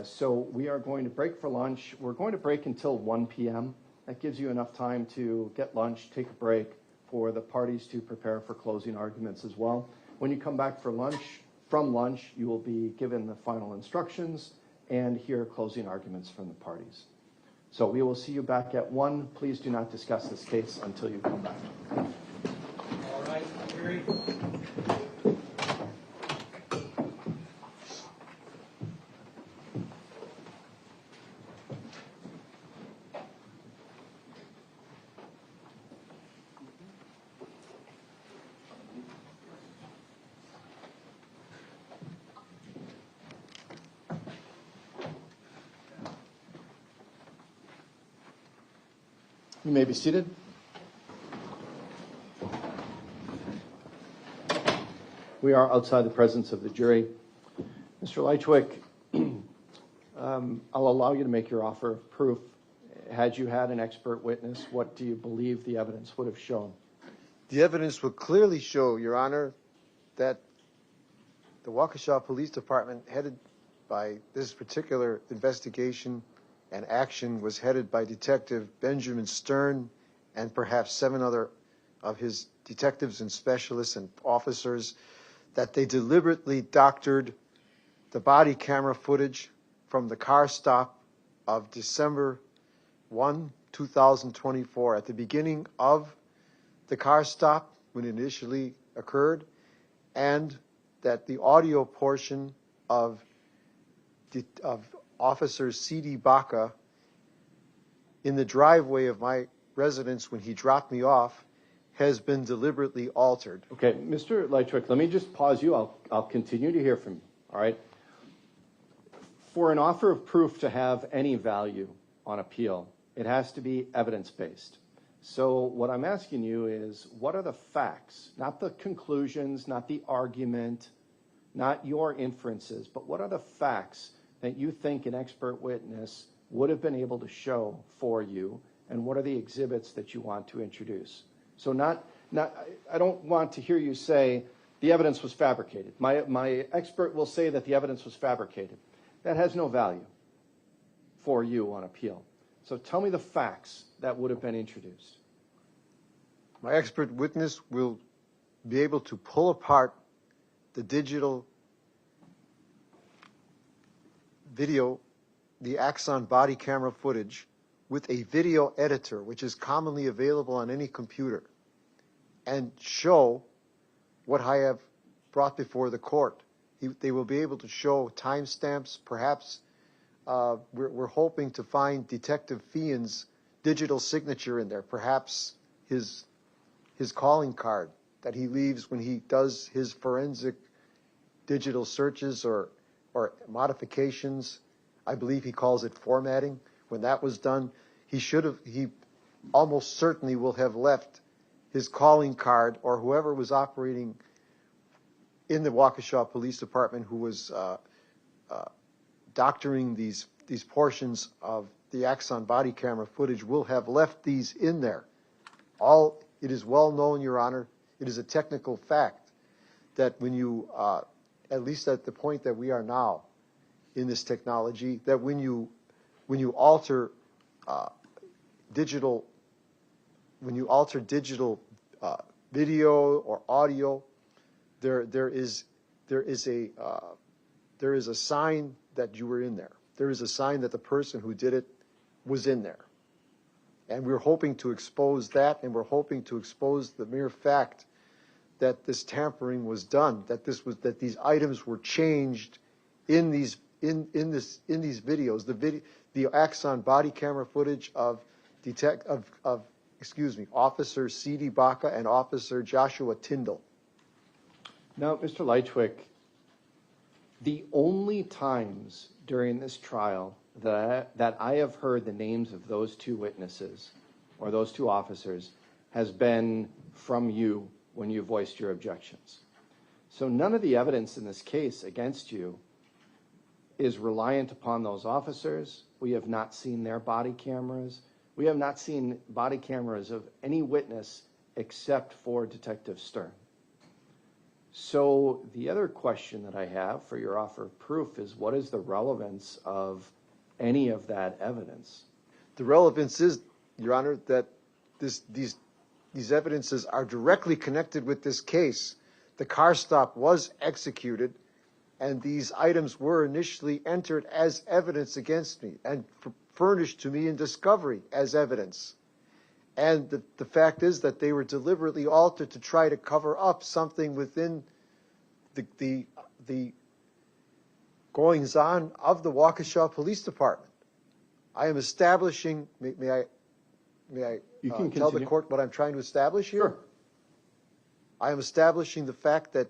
So we are going to break for lunch. We're going to break until 1 p.m. That gives you enough time to get lunch, take a break, for the parties to prepare for closing arguments as well. When you come back from lunch, you will be given the final instructions and hear closing arguments from the parties. So we will see you back at 1. Please do not discuss this case until you come back. All right, Gary. You may be seated. We are outside the presence of the jury. Mr. Lychwick, I'll allow you to make your offer of proof. Had you had an expert witness, what do you believe the evidence would have shown? The evidence would clearly show, Your Honor, that the Waukesha Police Department, headed by this particular investigation and action, was headed by Detective Benjamin Stern and perhaps 7 other of his detectives and specialists and officers, that they deliberately doctored the body camera footage from the car stop of December 1, 2024, at the beginning of the car stop when it initially occurred, and that the audio portion of Officer C.D. Baca in the driveway of my residence when he dropped me off has been deliberately altered. Okay, Mr. Lychwick, let me just pause you. I'll continue to hear from you, all right? For an offer of proof to have any value on appeal, it has to be evidence-based. So what I'm asking you is, what are the facts, not the conclusions, not the argument, not your inferences, but what are the facts that you think an expert witness would have been able to show for you, and what are the exhibits that you want to introduce? So I don't want to hear you say the evidence was fabricated. My expert will say that the evidence was fabricated. That has no value for you on appeal. So tell me the facts that would have been introduced. My expert witness will be able to pull apart the digital video, the Axon body camera footage, with a video editor, which is commonly available on any computer, and show what I have brought before the court. They will be able to show timestamps. Perhaps we're hoping to find Detective Fian's digital signature in there. Perhaps his calling card that he leaves when he does his forensic digital searches or modifications. I believe he calls it formatting. When that was done, he almost certainly will have left his calling card, or whoever was operating in the Waukesha Police Department who was doctoring these portions of the Axon body camera footage will have left these in there. It is well known, Your Honor, it is a technical fact that when you, at least at the point that we are now in this technology, that when you alter digital video or audio, there is a sign that you were in there. There is a sign that the person who did it was in there. And we're hoping to expose that, and we're hoping to expose the mere fact that this tampering was done, that these items were changed in these videos. The Axon body camera footage of Officer C.D. Baca and Officer Joshua Tyndall. Now, Mr. Lychwick, the only times during this trial that I have heard the names of those two witnesses or those two officers has been from you when you voiced your objections. So none of the evidence in this case against you is reliant upon those officers. We have not seen their body cameras. We have not seen body cameras of any witness except for Detective Stern. So the other question that I have for your offer of proof is, what is the relevance of any of that evidence? The relevance is, Your Honor, that these evidences are directly connected with this case. The car stop was executed, and these items were initially entered as evidence against me and furnished to me in discovery as evidence. And the fact is that they were deliberately altered to try to cover up something within the goings-on of the Waukesha Police Department. I am establishing, may I tell the court what I'm trying to establish here? Sure. I am establishing the fact that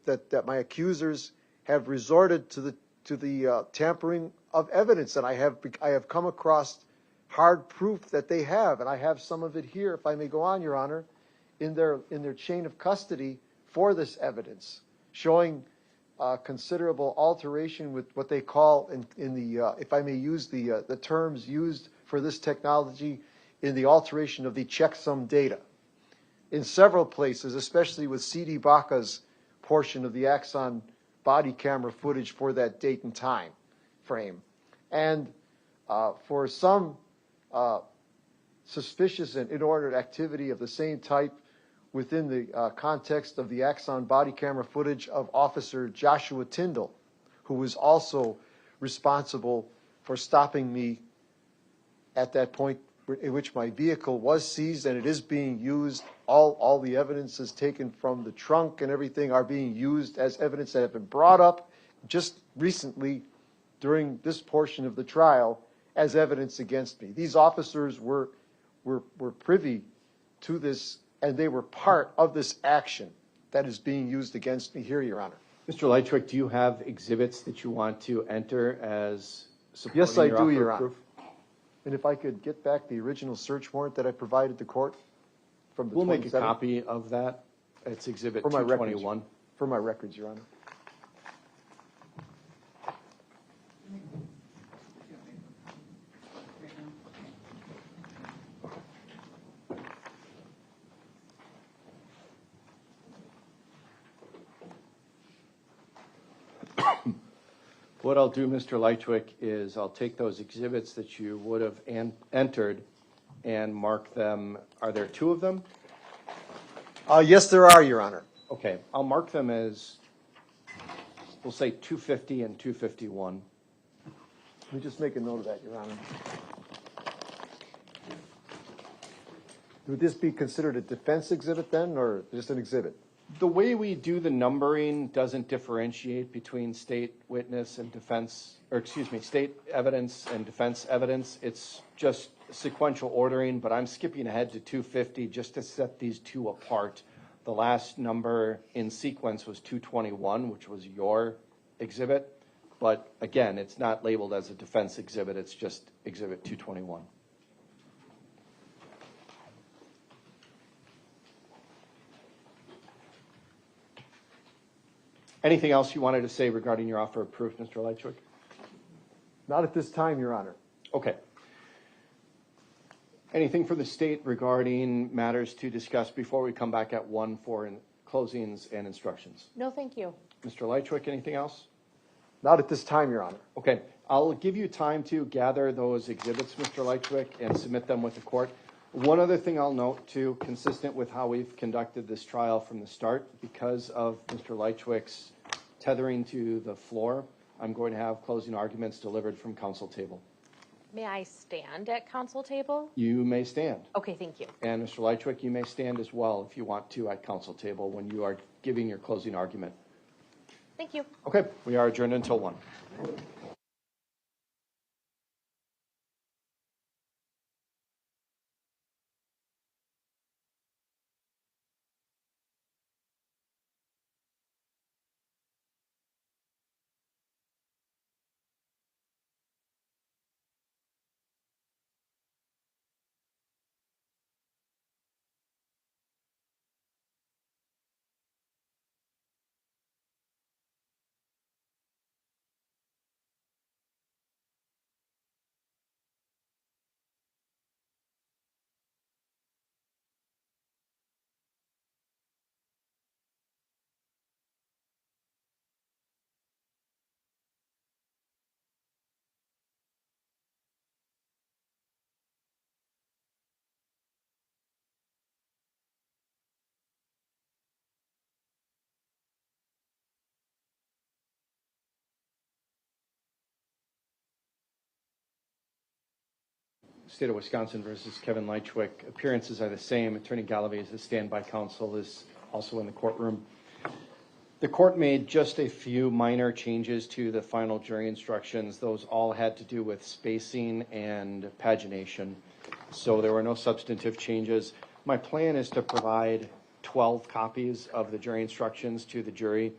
that my accusers have resorted to the tampering of evidence, and I have come across hard proof that they have, and I have some of it here, if I may go on, Your Honor, in their chain of custody for this evidence, showing considerable alteration with what they call in the if I may use the terms used for this technology, in the alteration of the checksum data. In several places, especially with C.D. Baca's portion of the Axon body camera footage for that date and time frame. And for some suspicious and inordinate activity of the same type within the context of the Axon body camera footage of Officer Joshua Tyndall, who was also responsible for stopping me at that point in which my vehicle was seized, and it is being used. All the evidence is taken from the trunk, and everything are being used as evidence that have been brought up just recently during this portion of the trial as evidence against me. These officers were privy to this, and they were part of this action that is being used against me here, Your Honor. Mr. Lychwick, do you have exhibits that you want to enter as supporting Yes, I your do, offer Your of Honor. proof? And if I could get back the original search warrant that I provided the court from the We'll make a 27th. copy of that. It's Exhibit For my records. 221. For my records, Your Honor. What I'll do, Mr. Lychwick, is I'll take those exhibits that you would have entered and mark them. Are there two of them? Yes, there are, Your Honor. Okay, I'll mark them as, we'll say 250 and 251. Let me just make a note of that, Your Honor. Would this be considered a defense exhibit then, or just an exhibit? The way we do the numbering doesn't differentiate between state witness and defense, or excuse me, state evidence and defense evidence. It's just sequential ordering, but I'm skipping ahead to 250 just to set these two apart. The last number in sequence was 221, which was your exhibit. But again, it's not labeled as a defense exhibit. It's just Exhibit 221. Anything else you wanted to say regarding your offer of proof, Mr. Lychwick? Not at this time, Your Honor. Okay. Anything for the state regarding matters to discuss before we come back at 1 for closings and instructions? No, thank you. Mr. Lychwick, anything else? Not at this time, Your Honor. Okay. I'll give you time to gather those exhibits, Mr. Lychwick, and submit them with the court. One other thing I'll note, too, consistent with how we've conducted this trial from the start, because of Mr. Lychwick's tethering to the floor, I'm going to have closing arguments delivered from counsel table. May I stand at counsel table? You may stand. Okay, thank you. And Mr. Lychwick, you may stand as well if you want to at counsel table when you are giving your closing argument. Thank you. Okay, we are adjourned until 1. State of Wisconsin versus Kevin Lychwick. Appearances are the same. Attorney Galloway is the standby counsel, is also in the courtroom. The court made just a few minor changes to the final jury instructions. Those all had to do with spacing and pagination. So there were no substantive changes. My plan is to provide 12 copies of the jury instructions to the jury.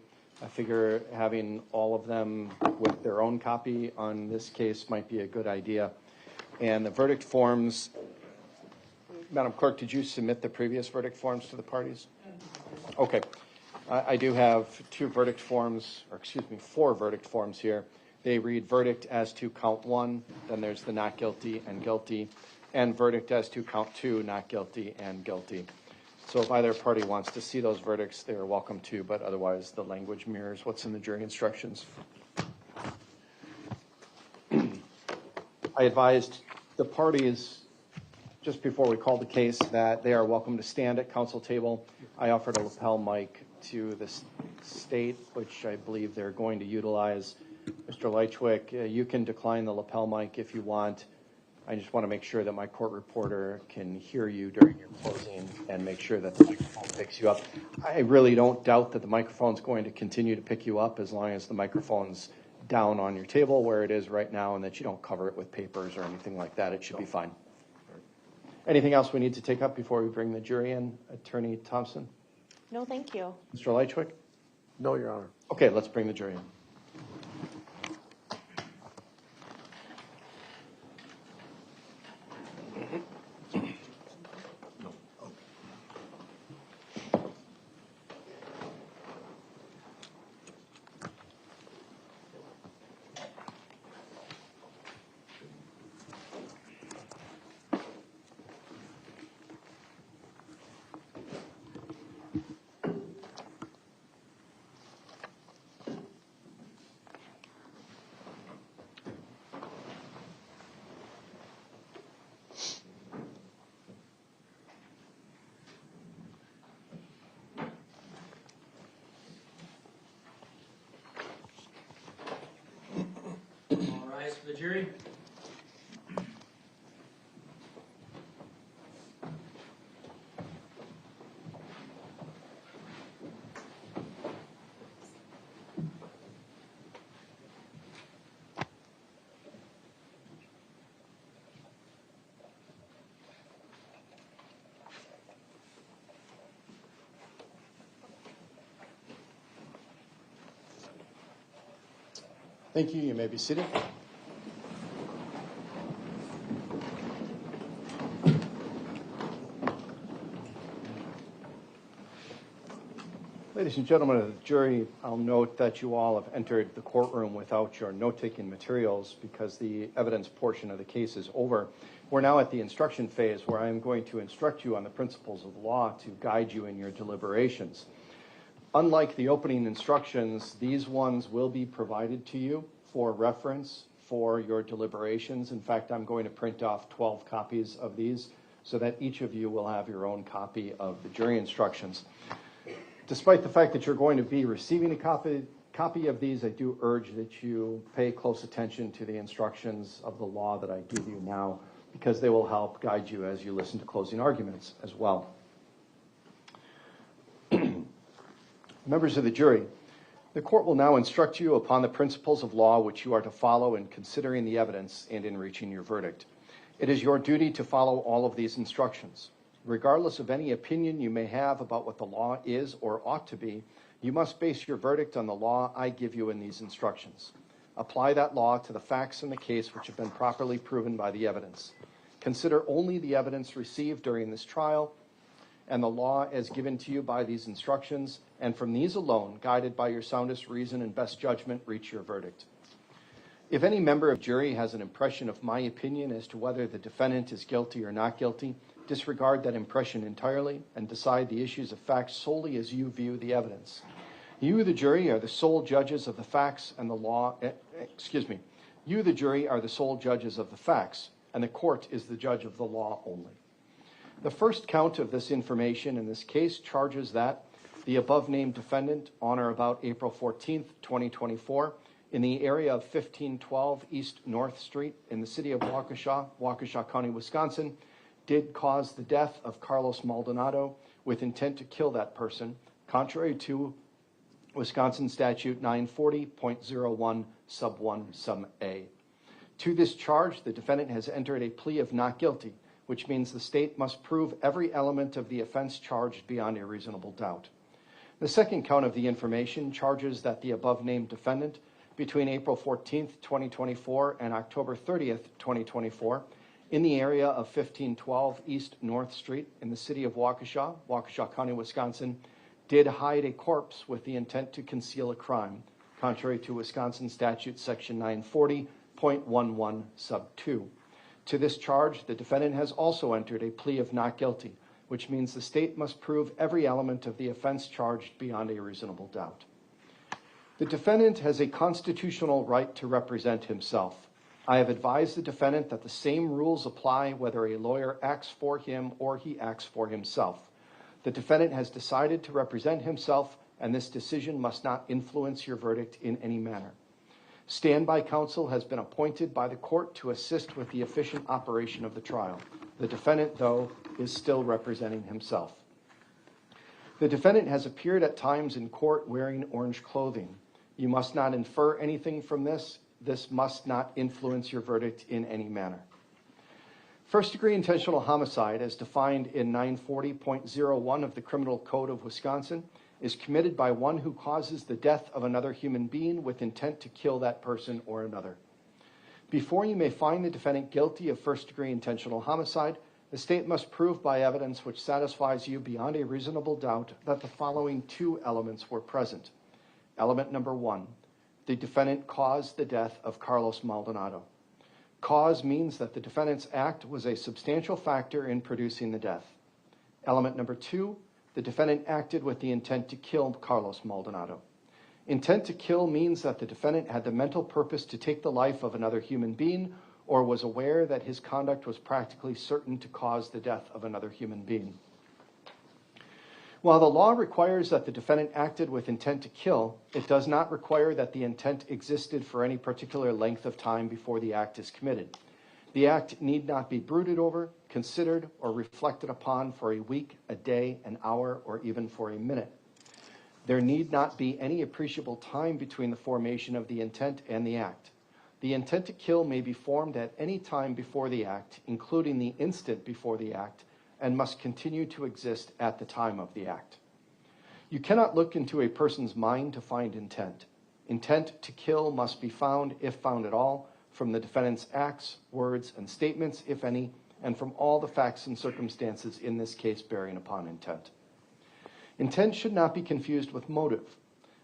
I figure having all of them with their own copy on this case might be a good idea. And the verdict forms, Madam Clerk, did you submit the previous verdict forms to the parties? Okay. I do have four verdict forms here. They read verdict as to count 1, then there's the not guilty and guilty, and verdict as to count 2, not guilty and guilty. So if either party wants to see those verdicts, they are welcome to, but otherwise the language mirrors what's in the jury instructions. I advised the parties just before we called the case that they are welcome to stand at council table. I offered a lapel mic to the state, which I believe they're going to utilize. Mr. Lychwick, you can decline the lapel mic if you want. I just want to make sure that my court reporter can hear you during your closing and make sure that the microphone picks you up. I really don't doubt that the microphone's going to continue to pick you up as long as the microphone's down on your table where it is right now and that you don't cover it with papers or anything like that. It should be fine. Anything else we need to take up before we bring the jury in? Attorney Thompson? No, thank you. Mr. Lychwick? No, Your Honor. Okay, let's bring the jury in. All rise for the jury. Thank you. You may be seated. Ladies and gentlemen of the jury, I'll note that you all have entered the courtroom without your note-taking materials because the evidence portion of the case is over. We're now at the instruction phase where I'm going to instruct you on the principles of law to guide you in your deliberations. Unlike the opening instructions, these ones will be provided to you for reference for your deliberations. In fact, I'm going to print off 12 copies of these so that each of you will have your own copy of the jury instructions. Despite the fact that you're going to be receiving a copy of these, I do urge that you pay close attention to the instructions of the law that I give you now because they will help guide you as you listen to closing arguments as well. Members of the jury, the court will now instruct you upon the principles of law which you are to follow in considering the evidence and in reaching your verdict. It is your duty to follow all of these instructions. Regardless of any opinion you may have about what the law is or ought to be, you must base your verdict on the law I give you in these instructions. Apply that law to the facts in the case which have been properly proven by the evidence. Consider only the evidence received during this trial and the law as given to you by these instructions, and from these alone, guided by your soundest reason and best judgment, reach your verdict. If any member of the jury has an impression of my opinion as to whether the defendant is guilty or not guilty, disregard that impression entirely and decide the issues of fact solely as you view the evidence. You, the jury, are the sole judges of the facts and the law. You, the jury, are the sole judges of the facts, and the court is the judge of the law only. The first count of this information in this case charges that the above-named defendant, on or about April 14th, 2024, in the area of 1512 East North Street in the city of Waukesha, Waukesha County, Wisconsin, did cause the death of Carlos Maldonado with intent to kill that person, contrary to Wisconsin Statute 940.01 sub 1 sub A. To this charge, the defendant has entered a plea of not guilty, which means the state must prove every element of the offense charged beyond a reasonable doubt. The second count of the information charges that the above-named defendant, between April 14th, 2024 and October 30th, 2024, in the area of 1512 East North Street in the city of Waukesha, Waukesha County, Wisconsin, did hide a corpse with the intent to conceal a crime, contrary to Wisconsin Statute Section 940.11 sub 2. To this charge, the defendant has also entered a plea of not guilty, which means the state must prove every element of the offense charged beyond a reasonable doubt. The defendant has a constitutional right to represent himself. I have advised the defendant that the same rules apply whether a lawyer acts for him or he acts for himself. The defendant has decided to represent himself, and this decision must not influence your verdict in any manner. Standby counsel has been appointed by the court to assist with the efficient operation of the trial. The defendant, though, is still representing himself. The defendant has appeared at times in court wearing orange clothing. You must not infer anything from this. This must not influence your verdict in any manner. First-degree intentional homicide, as defined in 940.01 of the Criminal Code of Wisconsin, is committed by one who causes the death of another human being with intent to kill that person or another. Before you may find the defendant guilty of first-degree intentional homicide, the state must prove by evidence which satisfies you beyond a reasonable doubt that the following two elements were present. Element number one, the defendant caused the death of Carlos Maldonado. Cause means that the defendant's act was a substantial factor in producing the death. Element number two, the defendant acted with the intent to kill Carlos Maldonado. Intent to kill means that the defendant had the mental purpose to take the life of another human being or was aware that his conduct was practically certain to cause the death of another human being. While the law requires that the defendant acted with intent to kill, it does not require that the intent existed for any particular length of time before the act is committed. The act need not be brooded over, considered, or reflected upon for a week, a day, an hour, or even for a minute. There need not be any appreciable time between the formation of the intent and the act. The intent to kill may be formed at any time before the act, including the instant before the act, and must continue to exist at the time of the act. You cannot look into a person's mind to find intent. Intent to kill must be found, if found at all, from the defendant's acts, words, and statements, if any, and from all the facts and circumstances in this case bearing upon intent. Intent should not be confused with motive.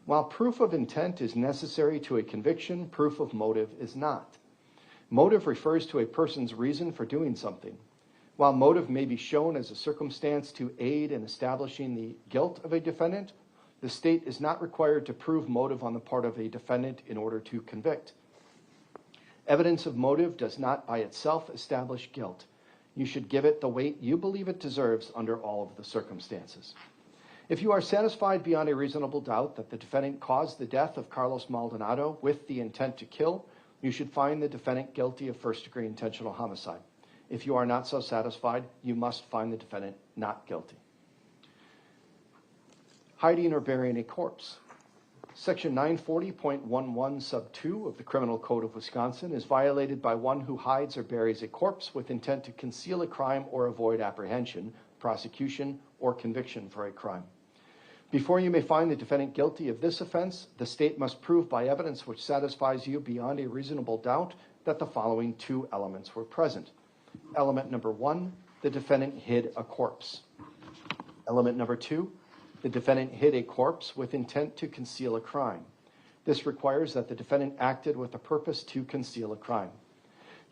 While proof of intent is necessary to a conviction, proof of motive is not. Motive refers to a person's reason for doing something. While motive may be shown as a circumstance to aid in establishing the guilt of a defendant, the state is not required to prove motive on the part of a defendant in order to convict. Evidence of motive does not by itself establish guilt. You should give it the weight you believe it deserves under all of the circumstances. If you are satisfied beyond a reasonable doubt that the defendant caused the death of Carlos Maldonado with the intent to kill, you should find the defendant guilty of first-degree intentional homicide. If you are not so satisfied, you must find the defendant not guilty. Hiding or burying a corpse. Section 940.11 sub 2 of the Criminal Code of Wisconsin is violated by one who hides or buries a corpse with intent to conceal a crime or avoid apprehension, prosecution, or conviction for a crime. Before you may find the defendant guilty of this offense, the state must prove by evidence which satisfies you beyond a reasonable doubt that the following two elements were present. Element number one, the defendant hid a corpse. Element number two, the defendant hid a corpse with intent to conceal a crime. This requires that the defendant acted with a purpose to conceal a crime.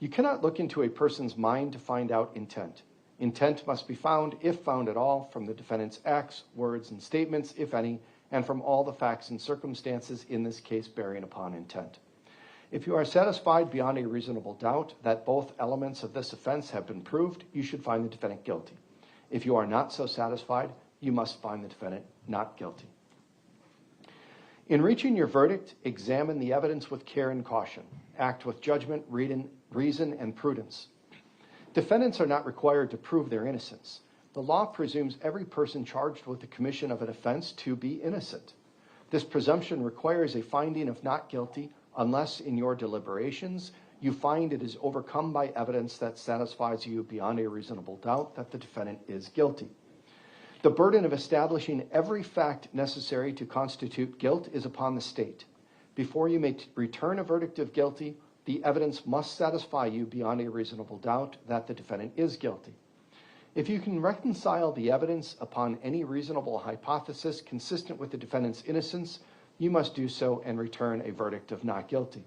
You cannot look into a person's mind to find out intent. Intent must be found, if found at all, from the defendant's acts, words, and statements, if any, and from all the facts and circumstances in this case bearing upon intent. If you are satisfied beyond a reasonable doubt that both elements of this offense have been proved, you should find the defendant guilty. If you are not so satisfied, you must find the defendant not guilty. In reaching your verdict, examine the evidence with care and caution. Act with judgment, reason, and prudence. Defendants are not required to prove their innocence. The law presumes every person charged with the commission of an offense to be innocent. This presumption requires a finding of not guilty unless in your deliberations you find it is overcome by evidence that satisfies you beyond a reasonable doubt that the defendant is guilty. The burden of establishing every fact necessary to constitute guilt is upon the state. Before you may return a verdict of guilty, the evidence must satisfy you beyond a reasonable doubt that the defendant is guilty. If you can reconcile the evidence upon any reasonable hypothesis consistent with the defendant's innocence, you must do so and return a verdict of not guilty.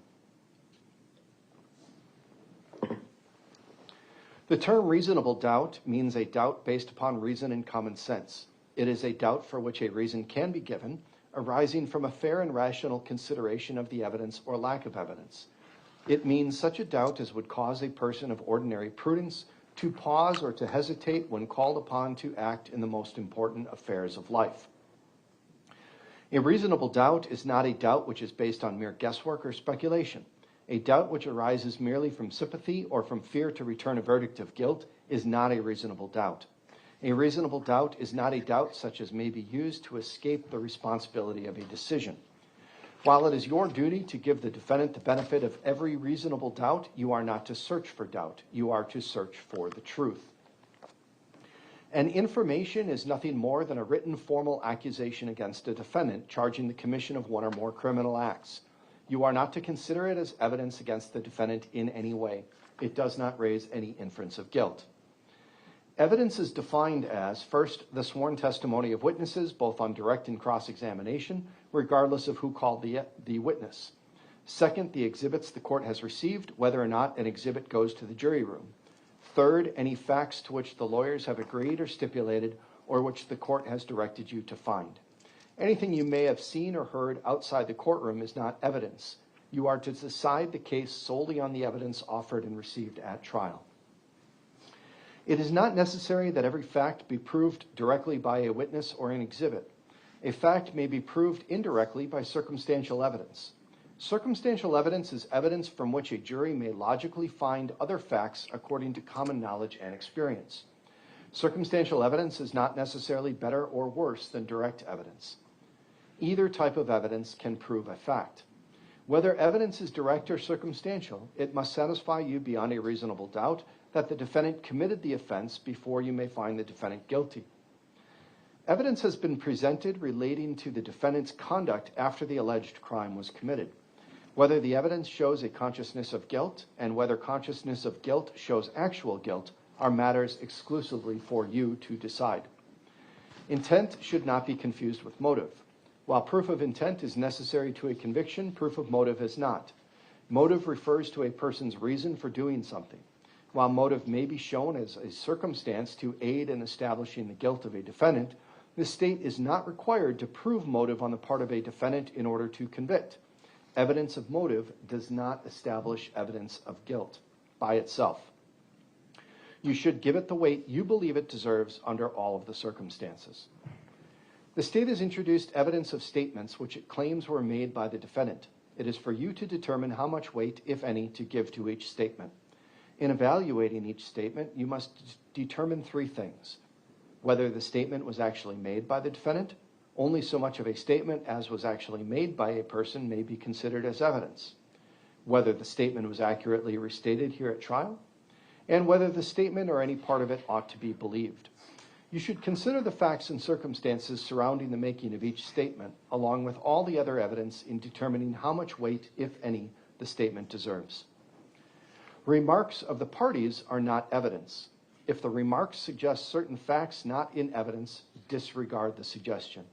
The term reasonable doubt means a doubt based upon reason and common sense. It is a doubt for which a reason can be given, arising from a fair and rational consideration of the evidence or lack of evidence. It means such a doubt as would cause a person of ordinary prudence to pause or to hesitate when called upon to act in the most important affairs of life. A reasonable doubt is not a doubt which is based on mere guesswork or speculation. A doubt which arises merely from sympathy or from fear to return a verdict of guilt is not a reasonable doubt. A reasonable doubt is not a doubt such as may be used to escape the responsibility of a decision. While it is your duty to give the defendant the benefit of every reasonable doubt, you are not to search for doubt. You are to search for the truth. An information is nothing more than a written formal accusation against a defendant charging the commission of one or more criminal acts. You are not to consider it as evidence against the defendant in any way. It does not raise any inference of guilt. Evidence is defined as, first, the sworn testimony of witnesses, both on direct and cross-examination, regardless of who called the witness. Second, the exhibits the court has received, whether or not an exhibit goes to the jury room. Third, any facts to which the lawyers have agreed or stipulated, or which the court has directed you to find. Anything you may have seen or heard outside the courtroom is not evidence. You are to decide the case solely on the evidence offered and received at trial. It is not necessary that every fact be proved directly by a witness or an exhibit. A fact may be proved indirectly by circumstantial evidence. Circumstantial evidence is evidence from which a jury may logically find other facts according to common knowledge and experience. Circumstantial evidence is not necessarily better or worse than direct evidence. Either type of evidence can prove a fact. Whether evidence is direct or circumstantial, it must satisfy you beyond a reasonable doubt that the defendant committed the offense before you may find the defendant guilty. Evidence has been presented relating to the defendant's conduct after the alleged crime was committed. Whether the evidence shows a consciousness of guilt and whether consciousness of guilt shows actual guilt are matters exclusively for you to decide. Intent should not be confused with motive. While proof of intent is necessary to a conviction, proof of motive is not. Motive refers to a person's reason for doing something. While motive may be shown as a circumstance to aid in establishing the guilt of a defendant, the state is not required to prove motive on the part of a defendant in order to convict. Evidence of motive does not establish evidence of guilt by itself. You should give it the weight you believe it deserves under all of the circumstances. The state has introduced evidence of statements which it claims were made by the defendant. It is for you to determine how much weight, if any, to give to each statement. In evaluating each statement, you must determine three things: whether the statement was actually made by the defendant. Only so much of a statement as was actually made by a person may be considered as evidence. Whether the statement was accurately restated here at trial, and whether the statement or any part of it ought to be believed. You should consider the facts and circumstances surrounding the making of each statement, along with all the other evidence in determining how much weight, if any, the statement deserves. Remarks of the parties are not evidence. If the remarks suggest certain facts not in evidence, disregard the suggestion.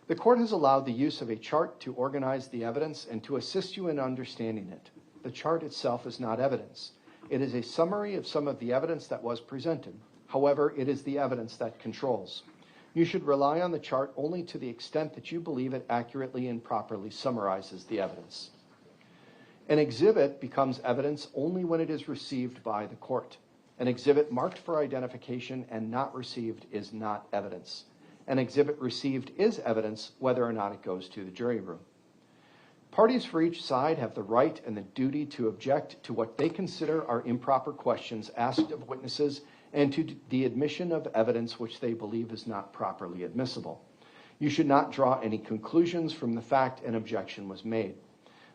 The court has allowed the use of a chart to organize the evidence and to assist you in understanding it. The chart itself is not evidence. It is a summary of some of the evidence that was presented. However, it is the evidence that controls. You should rely on the chart only to the extent that you believe it accurately and properly summarizes the evidence. An exhibit becomes evidence only when it is received by the court. An exhibit marked for identification and not received is not evidence. an exhibit received is evidence whether or not it goes to the jury room. Parties for each side have the right and the duty to object to what they consider are improper questions asked of witnesses and to the admission of evidence which they believe is not properly admissible. You should not draw any conclusions from the fact an objection was made.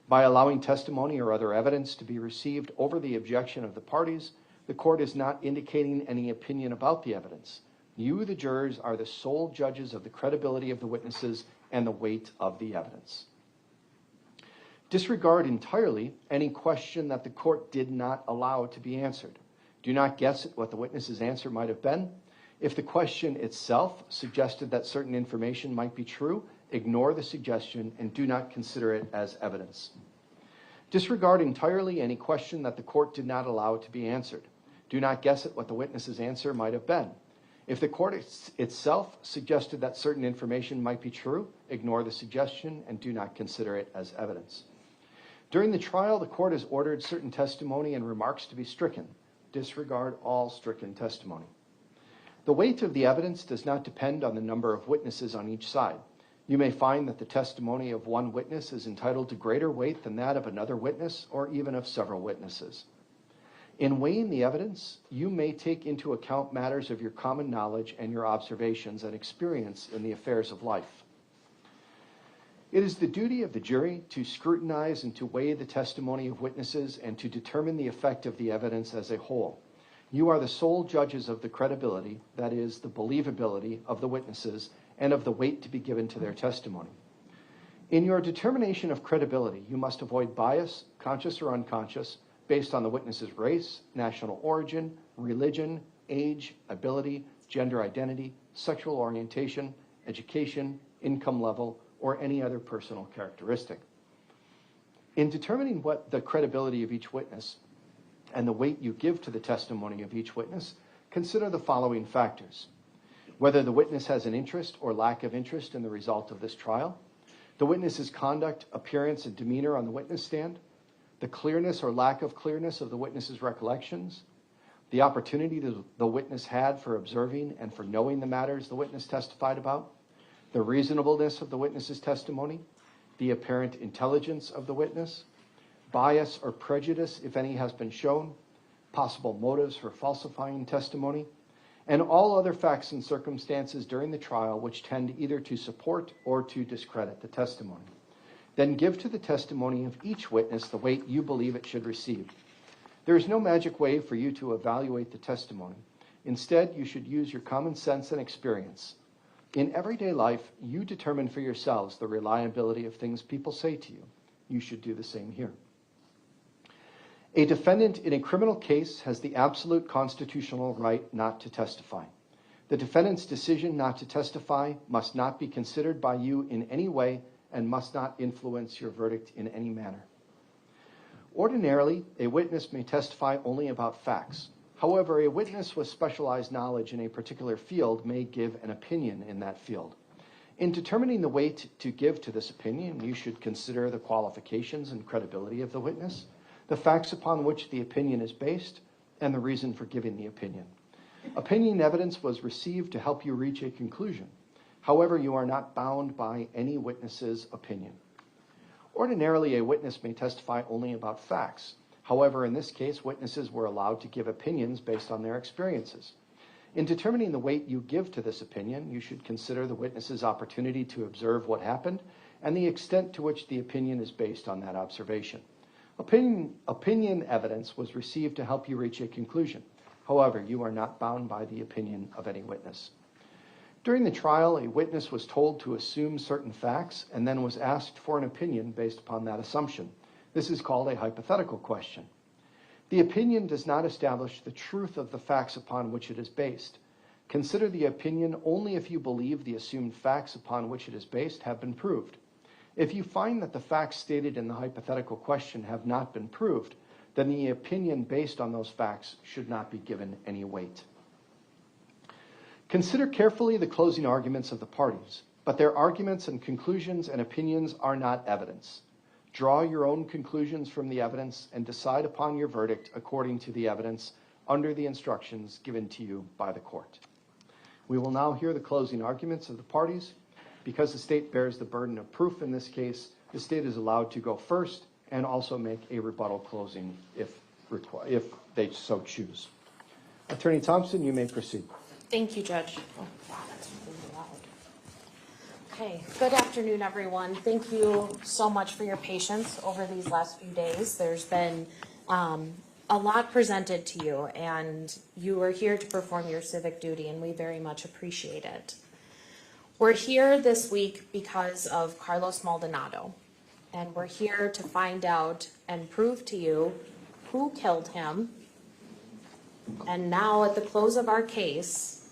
By allowing testimony or other evidence to be received over the objection of the parties, the court is not indicating any opinion about the evidence. You, the jurors, are the sole judges of the credibility of the witnesses and the weight of the evidence. Disregard entirely any question that the court did not allow to be answered. Do not guess at what the witness's answer might have been. If the question itself suggested that certain information might be true, ignore the suggestion and do not consider it as evidence. Disregard entirely any question that the court did not allow to be answered. Do not guess at what the witness's answer might have been. If the court itself suggested that certain information might be true, ignore the suggestion and do not consider it as evidence. During the trial, the court has ordered certain testimony and remarks to be stricken. Disregard all stricken testimony. The weight of the evidence does not depend on the number of witnesses on each side. You may find that the testimony of one witness is entitled to greater weight than that of another witness or even of several witnesses. In weighing the evidence, you may take into account matters of your common knowledge and your observations and experience in the affairs of life. It is the duty of the jury to scrutinize and to weigh the testimony of witnesses and to determine the effect of the evidence as a whole. You are the sole judges of the credibility, that is, the believability of the witnesses and of the weight to be given to their testimony. In your determination of credibility, you must avoid bias, conscious or unconscious, based on the witness's race, national origin, religion, age, ability, gender identity, sexual orientation, education, income level, or any other personal characteristic. In determining what the credibility of each witness and the weight you give to the testimony of each witness, consider the following factors: whether the witness has an interest or lack of interest in the result of this trial, the witness's conduct, appearance, and demeanor on the witness stand, the clearness or lack of clearness of the witness's recollections, the opportunity the witness had for observing and for knowing the matters the witness testified about, the reasonableness of the witness's testimony, the apparent intelligence of the witness, bias or prejudice, if any has been shown, possible motives for falsifying testimony, and all other facts and circumstances during the trial which tend either to support or to discredit the testimony. Then give to the testimony of each witness the weight you believe it should receive. There is no magic way for you to evaluate the testimony. Instead, you should use your common sense and experience. In everyday life, you determine for yourselves the reliability of things people say to you. You should do the same here. A defendant in a criminal case has the absolute constitutional right not to testify. The defendant's decision not to testify must not be considered by you in any way and must not influence your verdict in any manner. Ordinarily, a witness may testify only about facts. However, a witness with specialized knowledge in a particular field may give an opinion in that field. In determining the weight to give to this opinion, you should consider the qualifications and credibility of the witness, the facts upon which the opinion is based, and the reason for giving the opinion. Opinion evidence was received to help you reach a conclusion. However, you are not bound by any witness's opinion. Ordinarily, a witness may testify only about facts. However, in this case, witnesses were allowed to give opinions based on their experiences. In determining the weight you give to this opinion, you should consider the witness's opportunity to observe what happened and the extent to which the opinion is based on that observation. Opinion evidence was received to help you reach a conclusion. However, you are not bound by the opinion of any witness. During the trial, a witness was told to assume certain facts and then was asked for an opinion based upon that assumption. This is called a hypothetical question. The opinion does not establish the truth of the facts upon which it is based. Consider the opinion only if you believe the assumed facts upon which it is based have been proved. If you find that the facts stated in the hypothetical question have not been proved, then the opinion based on those facts should not be given any weight. Consider carefully the closing arguments of the parties, but their arguments and conclusions and opinions are not evidence. Draw your own conclusions from the evidence and decide upon your verdict according to the evidence under the instructions given to you by the court. We will now hear the closing arguments of the parties. Because the state bears the burden of proof in this case, the state is allowed to go first and also make a rebuttal closing if they so choose. Attorney Thompson, you may proceed. Thank you, Judge. Oh, wow, that's really loud. Okay, good afternoon, everyone. Thank you so much for your patience over these last few days. There's been a lot presented to you, and you are here to perform your civic duty, and we very much appreciate it. We're here this week because of Carlos Maldonado, and we're here to find out and prove to you who killed him. And now at the close of our case,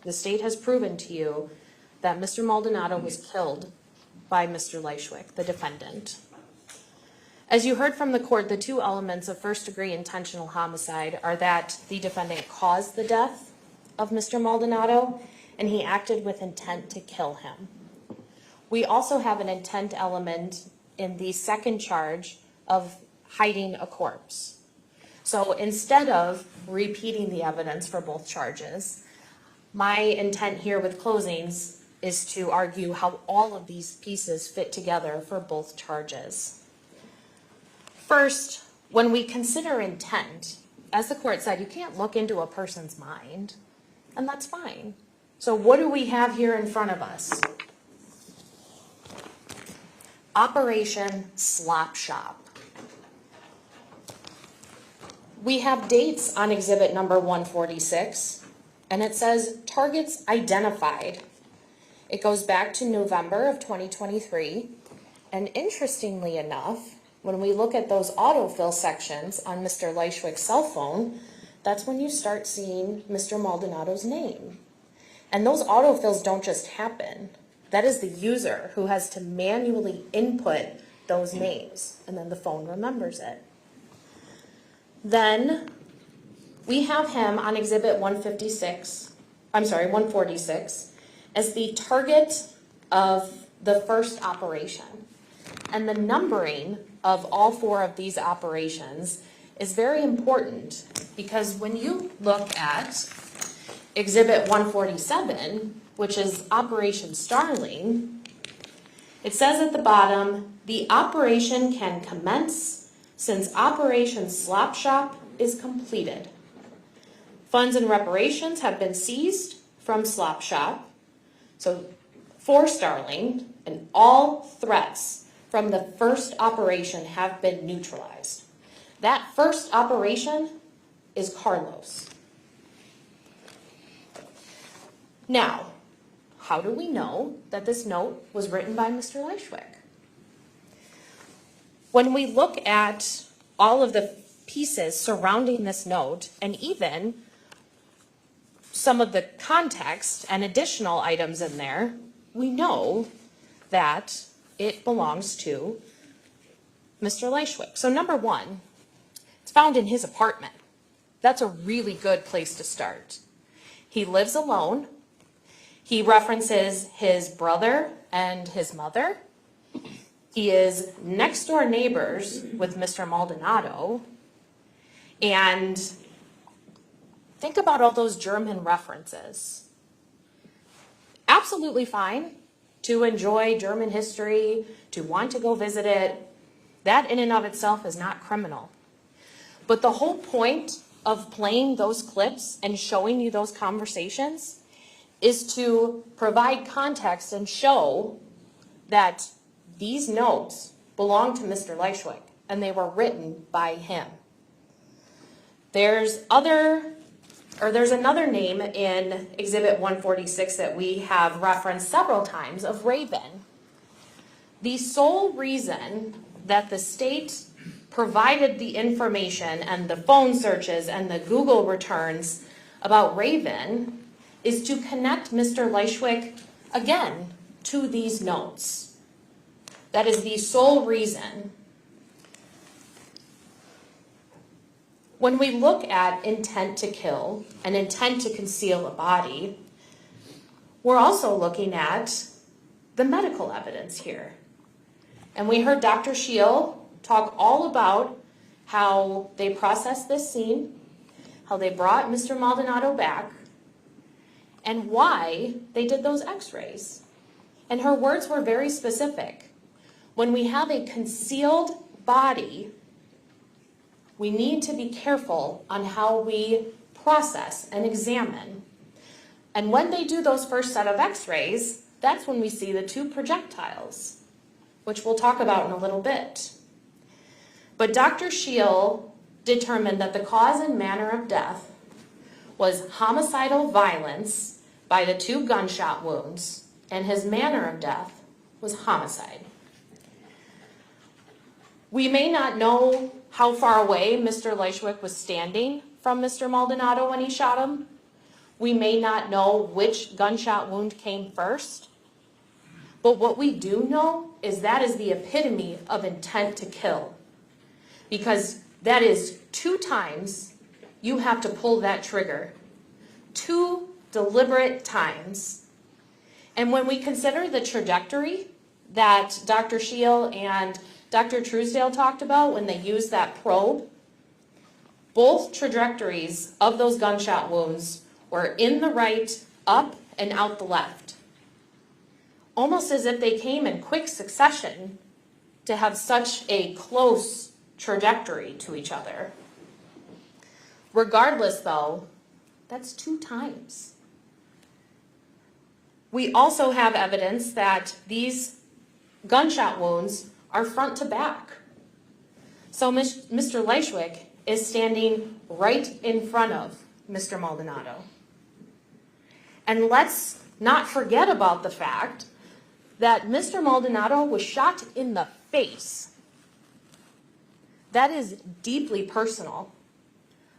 the state has proven to you that Mr. Maldonado was killed by Mr. Lychwick, the defendant. As you heard from the court, the two elements of first-degree intentional homicide are that the defendant caused the death of Mr. Maldonado and he acted with intent to kill him. We also have an intent element in the second charge of hiding a corpse. So instead of repeating the evidence for both charges, my intent here with closings is to argue how all of these pieces fit together for both charges. First, when we consider intent, as the court said, you can't look into a person's mind, and that's fine. So what do we have here in front of us? Operation Slop Shop. We have dates on exhibit number 146, and it says targets identified. It goes back to November of 2023, and interestingly enough, when we look at those autofill sections on Mr. Lychwick's cell phone, that's when you start seeing Mr. Maldonado's name. And those autofills don't just happen. That is the user who has to manually input those names, and then the phone remembers it. Then we have him on exhibit 146, as the target of the first operation. And the numbering of all four of these operations is very important because when you look at exhibit 147, which is Operation Starling, it says at the bottom, the operation can commence since Operation Slop Shop is completed. Funds and reparations have been seized from Slop Shop, so for Starling, and all threats from the first operation have been neutralized. That first operation is Carlos. Now, how do we know that this note was written by Mr. Lychwick? When we look at all of the pieces surrounding this note, and even some of the context and additional items in there, we know that it belongs to Mr. Lychwick. So number one, it's found in his apartment. That's a really good place to start. He lives alone. He references his brother and his mother. He is next door neighbors with Mr. Maldonado. And think about all those German references. Absolutely fine to enjoy German history, to want to go visit it. That in and of itself is not criminal. But the whole point of playing those clips and showing you those conversations is to provide context and show that these notes belong to Mr. Lychwick and they were written by him. There's another name in Exhibit 146 that we have referenced several times of Raven. The sole reason that the state provided the information and the phone searches and the Google returns about Raven is to connect Mr. Lychwick again to these notes. That is the sole reason. When we look at intent to kill and intent to conceal a body, we're also looking at the medical evidence here. And we heard Dr. Scheel talk all about how they processed this scene, how they brought Mr. Maldonado back, and why they did those x-rays. And her words were very specific. When we have a concealed body, we need to be careful on how we process and examine. And when they do those first set of x-rays, that's when we see the two projectiles, which we'll talk about in a little bit. But Dr. Scheel determined that the cause and manner of death was homicidal violence by the 2 gunshot wounds, and his manner of death was homicide. We may not know how far away Mr. Lychwick was standing from Mr. Maldonado when he shot him. We may not know which gunshot wound came first. But what we do know is that is the epitome of intent to kill. Because that is 2 times you have to pull that trigger. 2 deliberate times. And when we consider the trajectory that Dr. Scheel and Dr. Truesdale talked about when they used that probe, both trajectories of those gunshot wounds were in the right, up, and out the left. Almost as if they came in quick succession to have such a close trajectory to each other. Regardless, though, that's 2 times. We also have evidence that these gunshot wounds are front to back. So Mr. Lychwick is standing right in front of Mr. Maldonado. And let's not forget about the fact that Mr. Maldonado was shot in the face. That is deeply personal.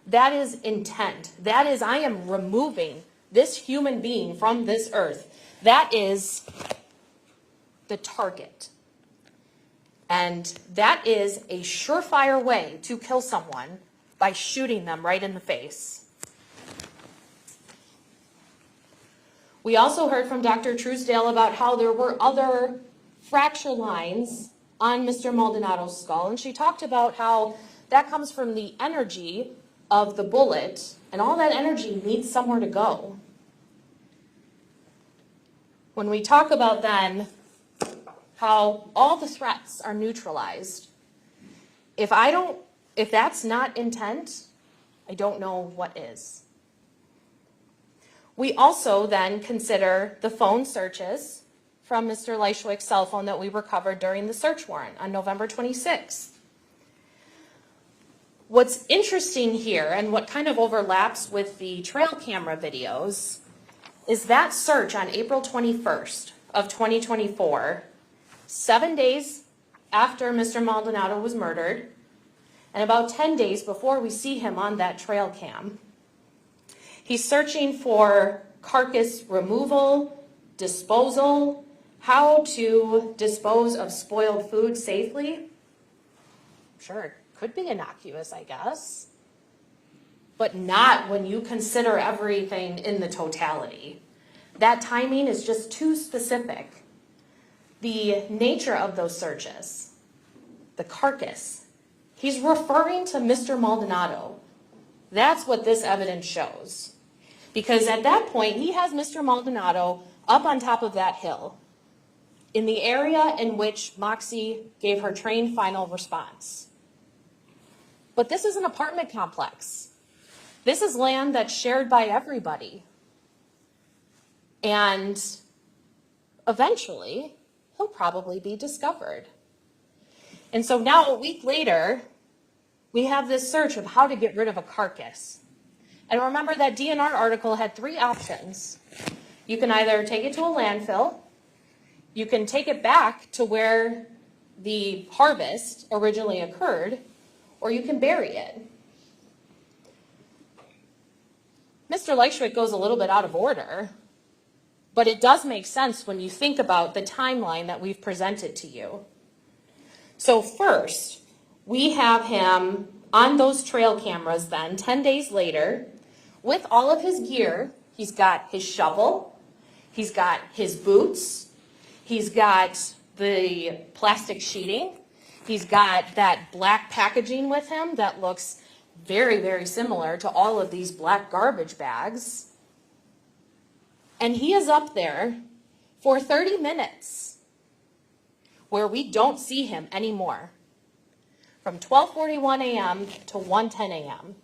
That is intent. That is, I am removing this human being from this earth. That is the target. And that is a surefire way to kill someone by shooting them right in the face. We also heard from Dr. Truesdale about how there were other fracture lines on Mr. Maldonado's skull, and she talked about how that comes from the energy of the bullet, and all that energy needs somewhere to go. When we talk about then how all the threats are neutralized, if that's not intent, I don't know what is. We also then consider the phone searches from Mr. Lychwick's cell phone that we recovered during the search warrant on November 26th. What's interesting here, and what kind of overlaps with the trail camera videos, is that search on April 21st of 2024, 7 days after Mr. Maldonado was murdered, and about 10 days before we see him on that trail cam. He's searching for carcass removal, disposal, how to dispose of spoiled food safely. Sure, it could be innocuous, I guess, but not when you consider everything in the totality. That timing is just too specific. The nature of those searches, the carcass, he's referring to Mr. Maldonado. That's what this evidence shows. Because at that point, he has Mr. Maldonado up on top of that hill in the area in which Moxie gave her trained final response. But this is an apartment complex. This is land that's shared by everybody. And eventually, he'll probably be discovered. And so now, a week later, we have this search of how to get rid of a carcass. And remember that DNR article had 3 options. You can either take it to a landfill, you can take it back to where the harvest originally occurred, or you can bury it. Mr. Lychwick goes a little bit out of order, but it does make sense when you think about the timeline that we've presented to you. So first, we have him on those trail cameras then, 10 days later, with all of his gear. He's got his shovel, he's got his boots, he's got the plastic sheeting, he's got that black packaging with him that looks very, very similar to all of these black garbage bags. And he is up there for 30 minutes where we don't see him anymore, from 12:41 a.m. to 1:10 a.m.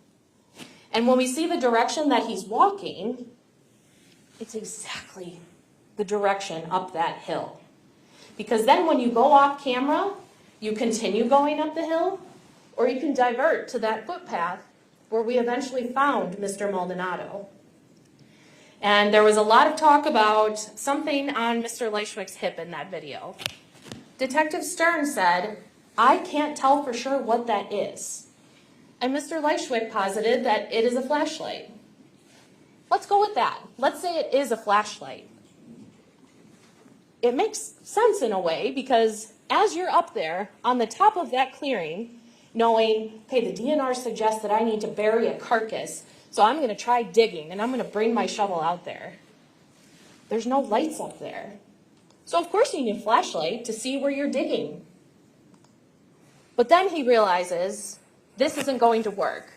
And when we see the direction that he's walking, it's exactly the direction up that hill. Because then when you go off camera, you continue going up the hill, or you can divert to that footpath where we eventually found Mr. Maldonado. And there was a lot of talk about something on Mr. Lychwick's hip in that video. Detective Stern said, "I can't tell for sure what that is." And Mr. Lychwick posited that it is a flashlight. Let's go with that. Let's say it is a flashlight. It makes sense in a way, because as you're up there on the top of that clearing, knowing, okay, the DNR suggests that I need to bury a carcass, so I'm going to try digging, and I'm going to bring my shovel out there. There's no lights up there. So of course you need a flashlight to see where you're digging. But then he realizes this isn't going to work.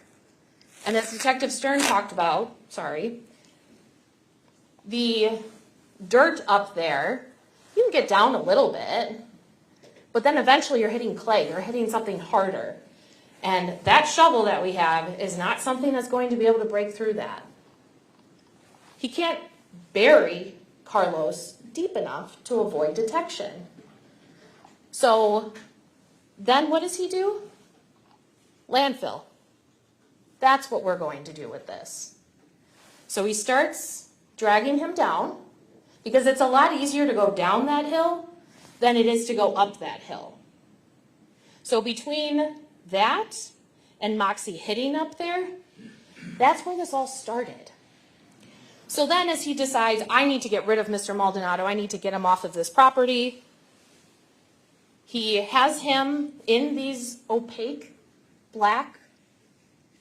And as Detective Stern talked about, the dirt up there, you can get down a little bit, but then eventually you're hitting clay, you're hitting something harder. And that shovel that we have is not something that's going to be able to break through that. He can't bury Carlos deep enough to avoid detection. So then what does he do? Landfill. That's what we're going to do with this. So he starts dragging him down, because it's a lot easier to go down that hill than it is to go up that hill. So between that and Moxie hitting up there, that's where this all started. So then as he decides, I need to get rid of Mr. Maldonado, I need to get him off of this property, he has him in these opaque black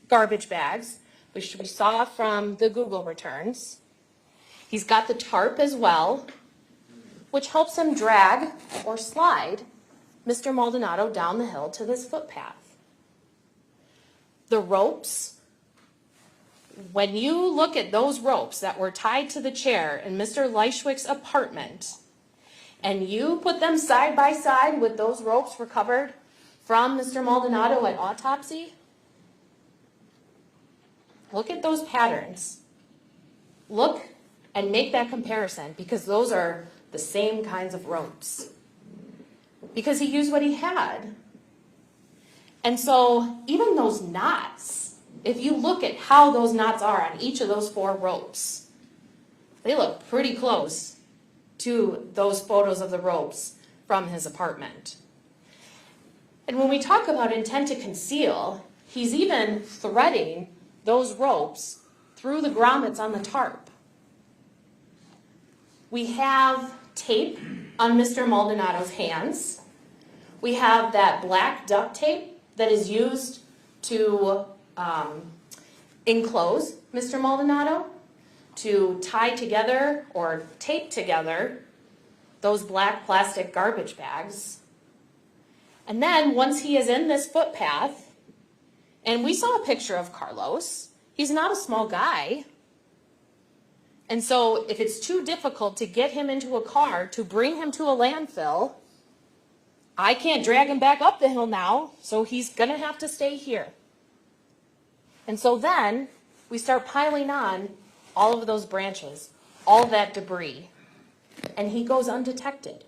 garbage bags, which we saw from the Google returns. He's got the tarp as well, which helps him drag or slide Mr. Maldonado down the hill to this footpath. The ropes, when you look at those ropes that were tied to the chair in Mr. Lychwick's apartment, and you put them side by side with those ropes recovered from Mr. Maldonado at autopsy, look at those patterns. Look and make that comparison, because those are the same kinds of ropes. Because he used what he had. And so even those knots, if you look at how those knots are on each of those 4 ropes, they look pretty close to those photos of the ropes from his apartment. And when we talk about intent to conceal, he's even threading those ropes through the grommets on the tarp. We have tape on Mr. Maldonado's hands. We have that black duct tape that is used to enclose Mr. Maldonado, to tie together or tape together those black plastic garbage bags. And then once he is in this footpath, and we saw a picture of Carlos, he's not a small guy. And so if it's too difficult to get him into a car to bring him to a landfill, I can't drag him back up the hill now, so he's going to have to stay here. And so then we start piling on all of those branches, all that debris, and he goes undetected.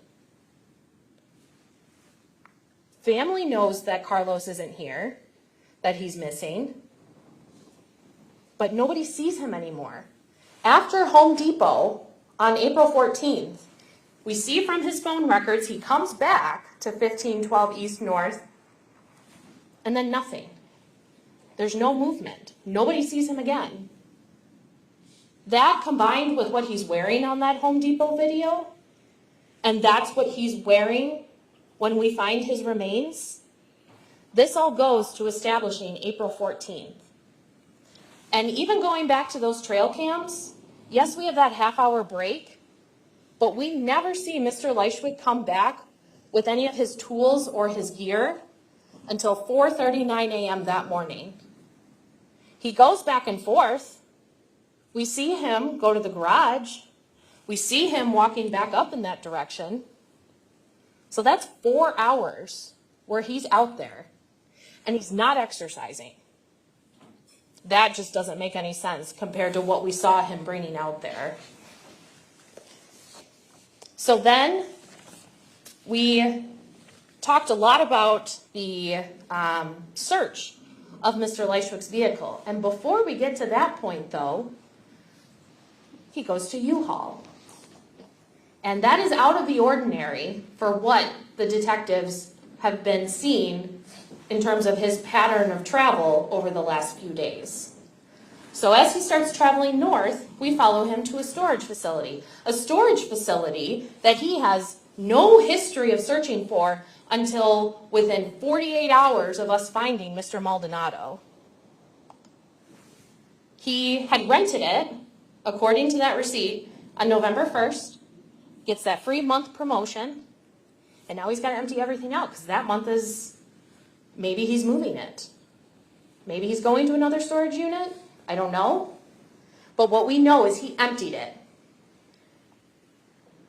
Family knows that Carlos isn't here, that he's missing, but nobody sees him anymore. After Home Depot on April 14th, we see from his phone records he comes back to 1512 East North, and then nothing. There's no movement. Nobody sees him again. That combined with what he's wearing on that Home Depot video, and that's what he's wearing when we find his remains, this all goes to establishing April 14th. And even going back to those trail cams, yes, we have that half-hour break, but we never see Mr. Lychwick come back with any of his tools or his gear until 4:39 a.m. that morning. He goes back and forth. We see him go to the garage, We see him walking back up in that direction. So that's 4 hours where he's out there and he's not exercising. That just doesn't make any sense compared to what we saw him bringing out there. So then we talked a lot about the search of Mr. Lychwick's vehicle. And before we get to that point, though, he goes to U-Haul. And that is out of the ordinary for what the detectives have been seeing in terms of his pattern of travel over the last few days. So as he starts traveling north, we follow him to a storage facility that he has no history of searching for until within 48 hours of us finding Mr. Maldonado. He had rented it, according to that receipt, on November 1st, gets that free month promotion, and now he's got to empty everything out because that month is, maybe he's moving it. Maybe he's going to another storage unit. I don't know. But what we know is he emptied it.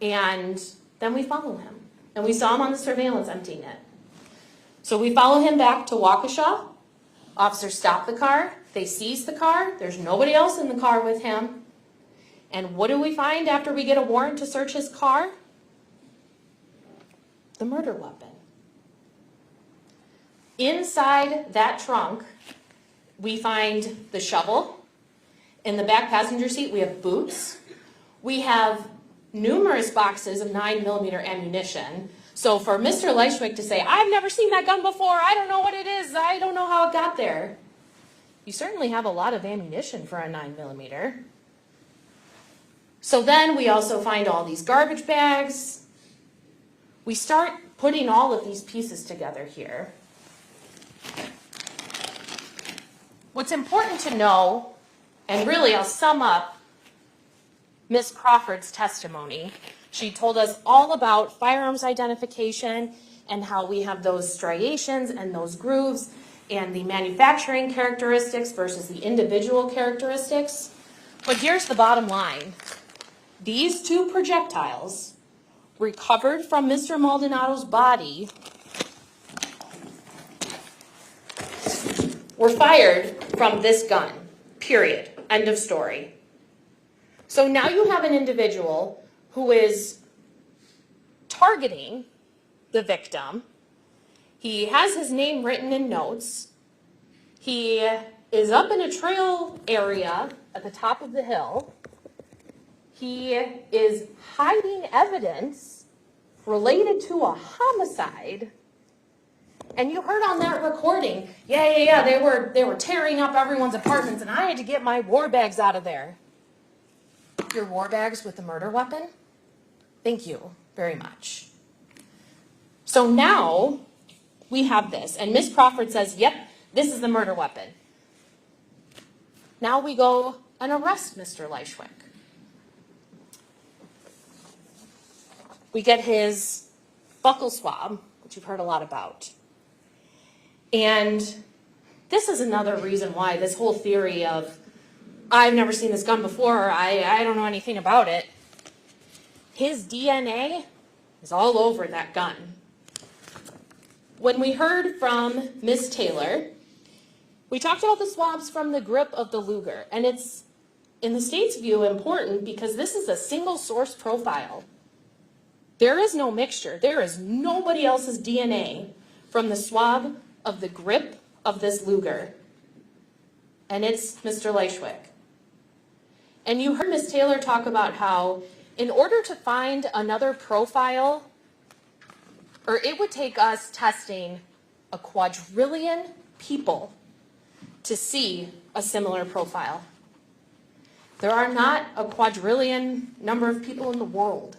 And then we follow him. And we saw him on the surveillance emptying it. So we follow him back to Waukesha. Officers stop the car. They seize the car. There's nobody else in the car with him. And what do we find after we get a warrant to search his car? The murder weapon. Inside that trunk, we find the shovel. In the back passenger seat, we have boots. We have numerous boxes of 9mm ammunition. So for Mr. Lychwick to say, I've never seen that gun before, I don't know what it is, I don't know how it got there. You certainly have a lot of ammunition for a 9mm. So then we also find all these garbage bags. We start putting all of these pieces together here. What's important to know, and really I'll sum up Ms. Crawford's testimony. She told us all about firearms identification and how we have those striations and those grooves and the manufacturing characteristics versus the individual characteristics. But here's the bottom line. These two projectiles recovered from Mr. Maldonado's body were fired from this gun, period. End of story. So now you have an individual who is targeting the victim. He has his name written in notes. He is up in a trail area at the top of the hill. He is hiding evidence related to a homicide. And you heard on that recording, they were tearing up everyone's apartments and I had to get my war bags out of there. Your war bags with the murder weapon? Thank you very much. So now we have this, and Ms. Crawford says, yep, this is the murder weapon. Now we go and arrest Mr. Lychwick. We get his buccal swab, which you've heard a lot about. And this is another reason why this whole theory of, I've never seen this gun before, I don't know anything about it. His DNA is all over that gun. When we heard from Ms. Taylor, we talked about the swabs from the grip of the Luger. And it's, in the state's view, important because this is a single source profile. There is no mixture. There is nobody else's DNA from the swab of the grip of this Luger. And it's Mr. Lychwick. And you heard Ms. Taylor talk about how in order to find another profile, or it would take us testing a quadrillion people to see a similar profile. There are not a quadrillion number of people in the world.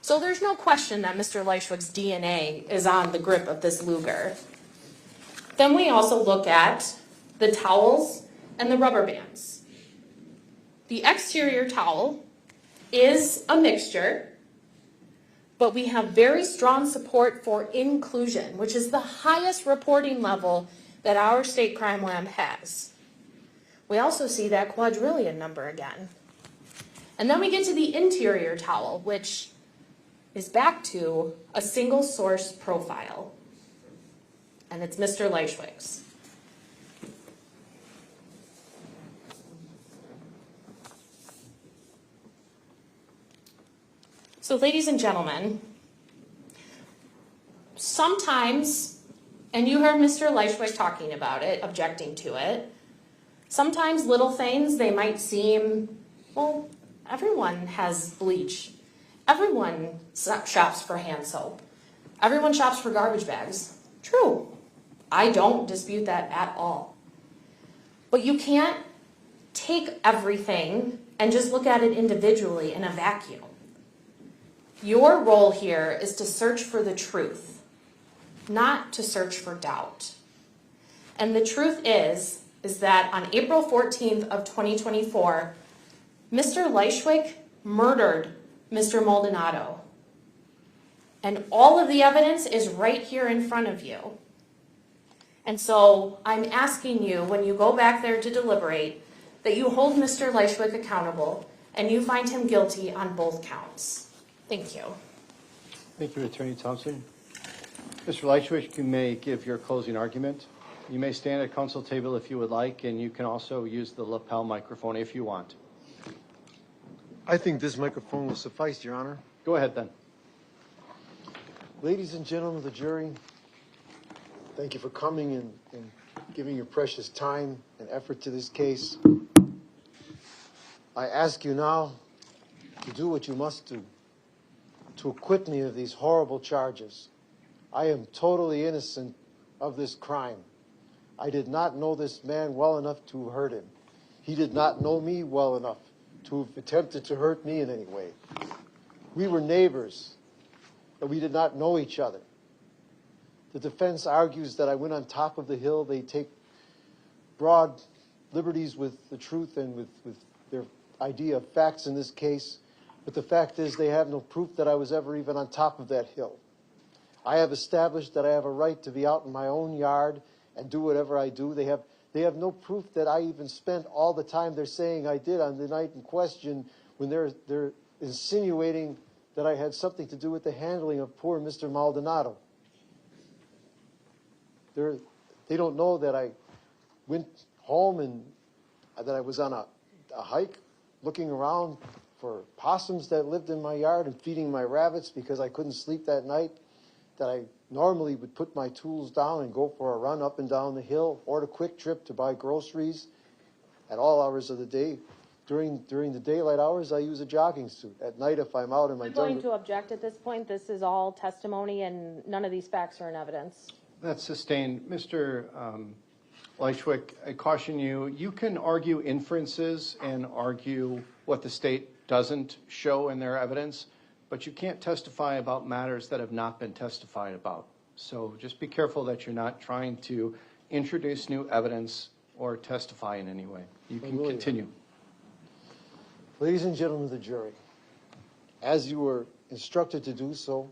So there's no question that Mr. Lychwick's DNA is on the grip of this Luger. Then we also look at the towels and the rubber bands. The exterior towel is a mixture, but we have very strong support for inclusion, which is the highest reporting level that our state crime lab has. We also see that quadrillion number again. And then we get to the interior towel, which is back to a single source profile. And it's Mr. Lychwick's. So ladies and gentlemen, sometimes, and you heard Mr. Lychwick talking about it, objecting to it, sometimes little things, they might seem, well, everyone has bleach. Everyone shops for hand soap. Everyone shops for garbage bags. True. I don't dispute that at all. But you can't take everything and just look at it individually in a vacuum. Your role here is to search for the truth, not to search for doubt. And the truth is that on April 14th of 2024, Mr. Lychwick murdered Mr. Maldonado. And all of the evidence is right here in front of you. And so I'm asking you, when you go back there to deliberate, that you hold Mr. Lychwick accountable and you find him guilty on both counts. Thank you. Thank you, Attorney Thompson. Mr. Lychwick, you may give your closing argument. You may stand at council table if you would like, and you can also use the lapel microphone if you want. I think this microphone will suffice, Your Honor. Go ahead then. Ladies and gentlemen of the jury, thank you for coming and giving your precious time and effort to this case. I ask you now to do what you must do to acquit me of these horrible charges. I am totally innocent of this crime. I did not know this man well enough to hurt him. He did not know me well enough to have attempted to hurt me in any way. We were neighbors, but we did not know each other. The defense argues that I went on top of the hill. They take broad liberties with the truth and with their idea of facts in this case. But the fact is they have no proof that I was ever even on top of that hill. I have established that I have a right to be out in my own yard and do whatever I do. They have no proof that I even spent all the time they're saying I did on the night in question when they're insinuating that I had something to do with the handling of poor Mr. Maldonado. They don't know that I went home and that I was on a hike looking around for possums that lived in my yard and feeding my rabbits because I couldn't sleep that night, that I normally would put my tools down and go for a run up and down the hill or a quick trip to buy groceries at all hours of the day. During the daylight hours, I use a jogging suit. At night, if I'm out in my I'm going to object at this point. This is all testimony and none of these facts are in evidence. That's sustained. Mr. Lychwick, I caution you, you can argue inferences and argue what the state doesn't show in their evidence, but you can't testify about matters that have not been testified about. So just be careful that you're not trying to introduce new evidence or testify in any way. You can continue. Ladies and gentlemen of the jury, as you were instructed to do so,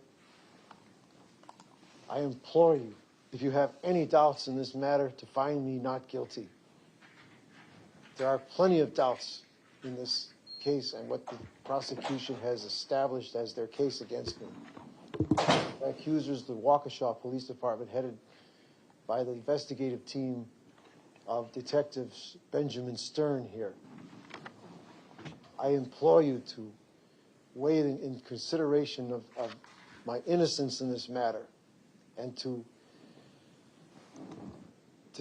I implore you, if you have any doubts in this matter, to find me not guilty. There are plenty of doubts in this case and what the prosecution has established as their case against me. The accusers, the Waukesha Police Department, headed by the investigative team of Detectives Benjamin Stern here. I implore you to weigh in consideration of my innocence in this matter and to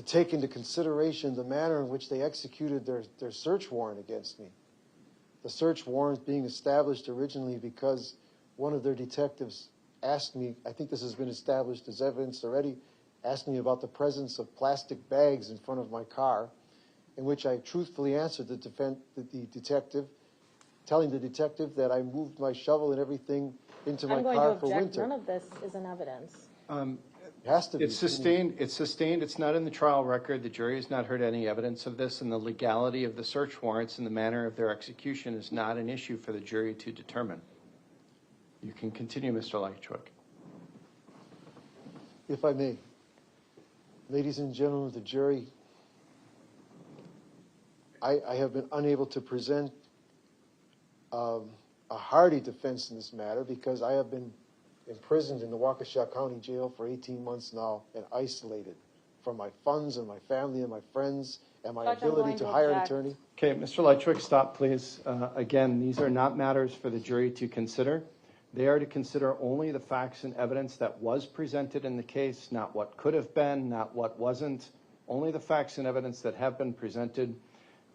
take into consideration the manner in which they executed their search warrant against me. The search warrant being established originally because one of their detectives asked me, I think this has been established as evidence already, asked me about the presence of plastic bags in front of my car, in which I truthfully answered the detective, telling the detective that I moved my shovel and everything into my car for winter. None of this is in evidence. It has to be. It's sustained. It's not in the trial record. The jury has not heard any evidence of this, and the legality of the search warrants and the manner of their execution is not an issue for the jury to determine. You can continue, Mr. Lychwick. If I may, ladies and gentlemen of the jury, I have been unable to present a hearty defense in this matter because I have been imprisoned in the Waukesha County Jail for 18 months now and isolated from my funds and my family and my friends and my Judge, I'm ability going to to hire an object. attorney. Okay, Mr. Lychwick, stop, please. Again, these are not matters for the jury to consider. They are to consider only the facts and evidence that was presented in the case, not what could have been, not what wasn't, only the facts and evidence that have been presented.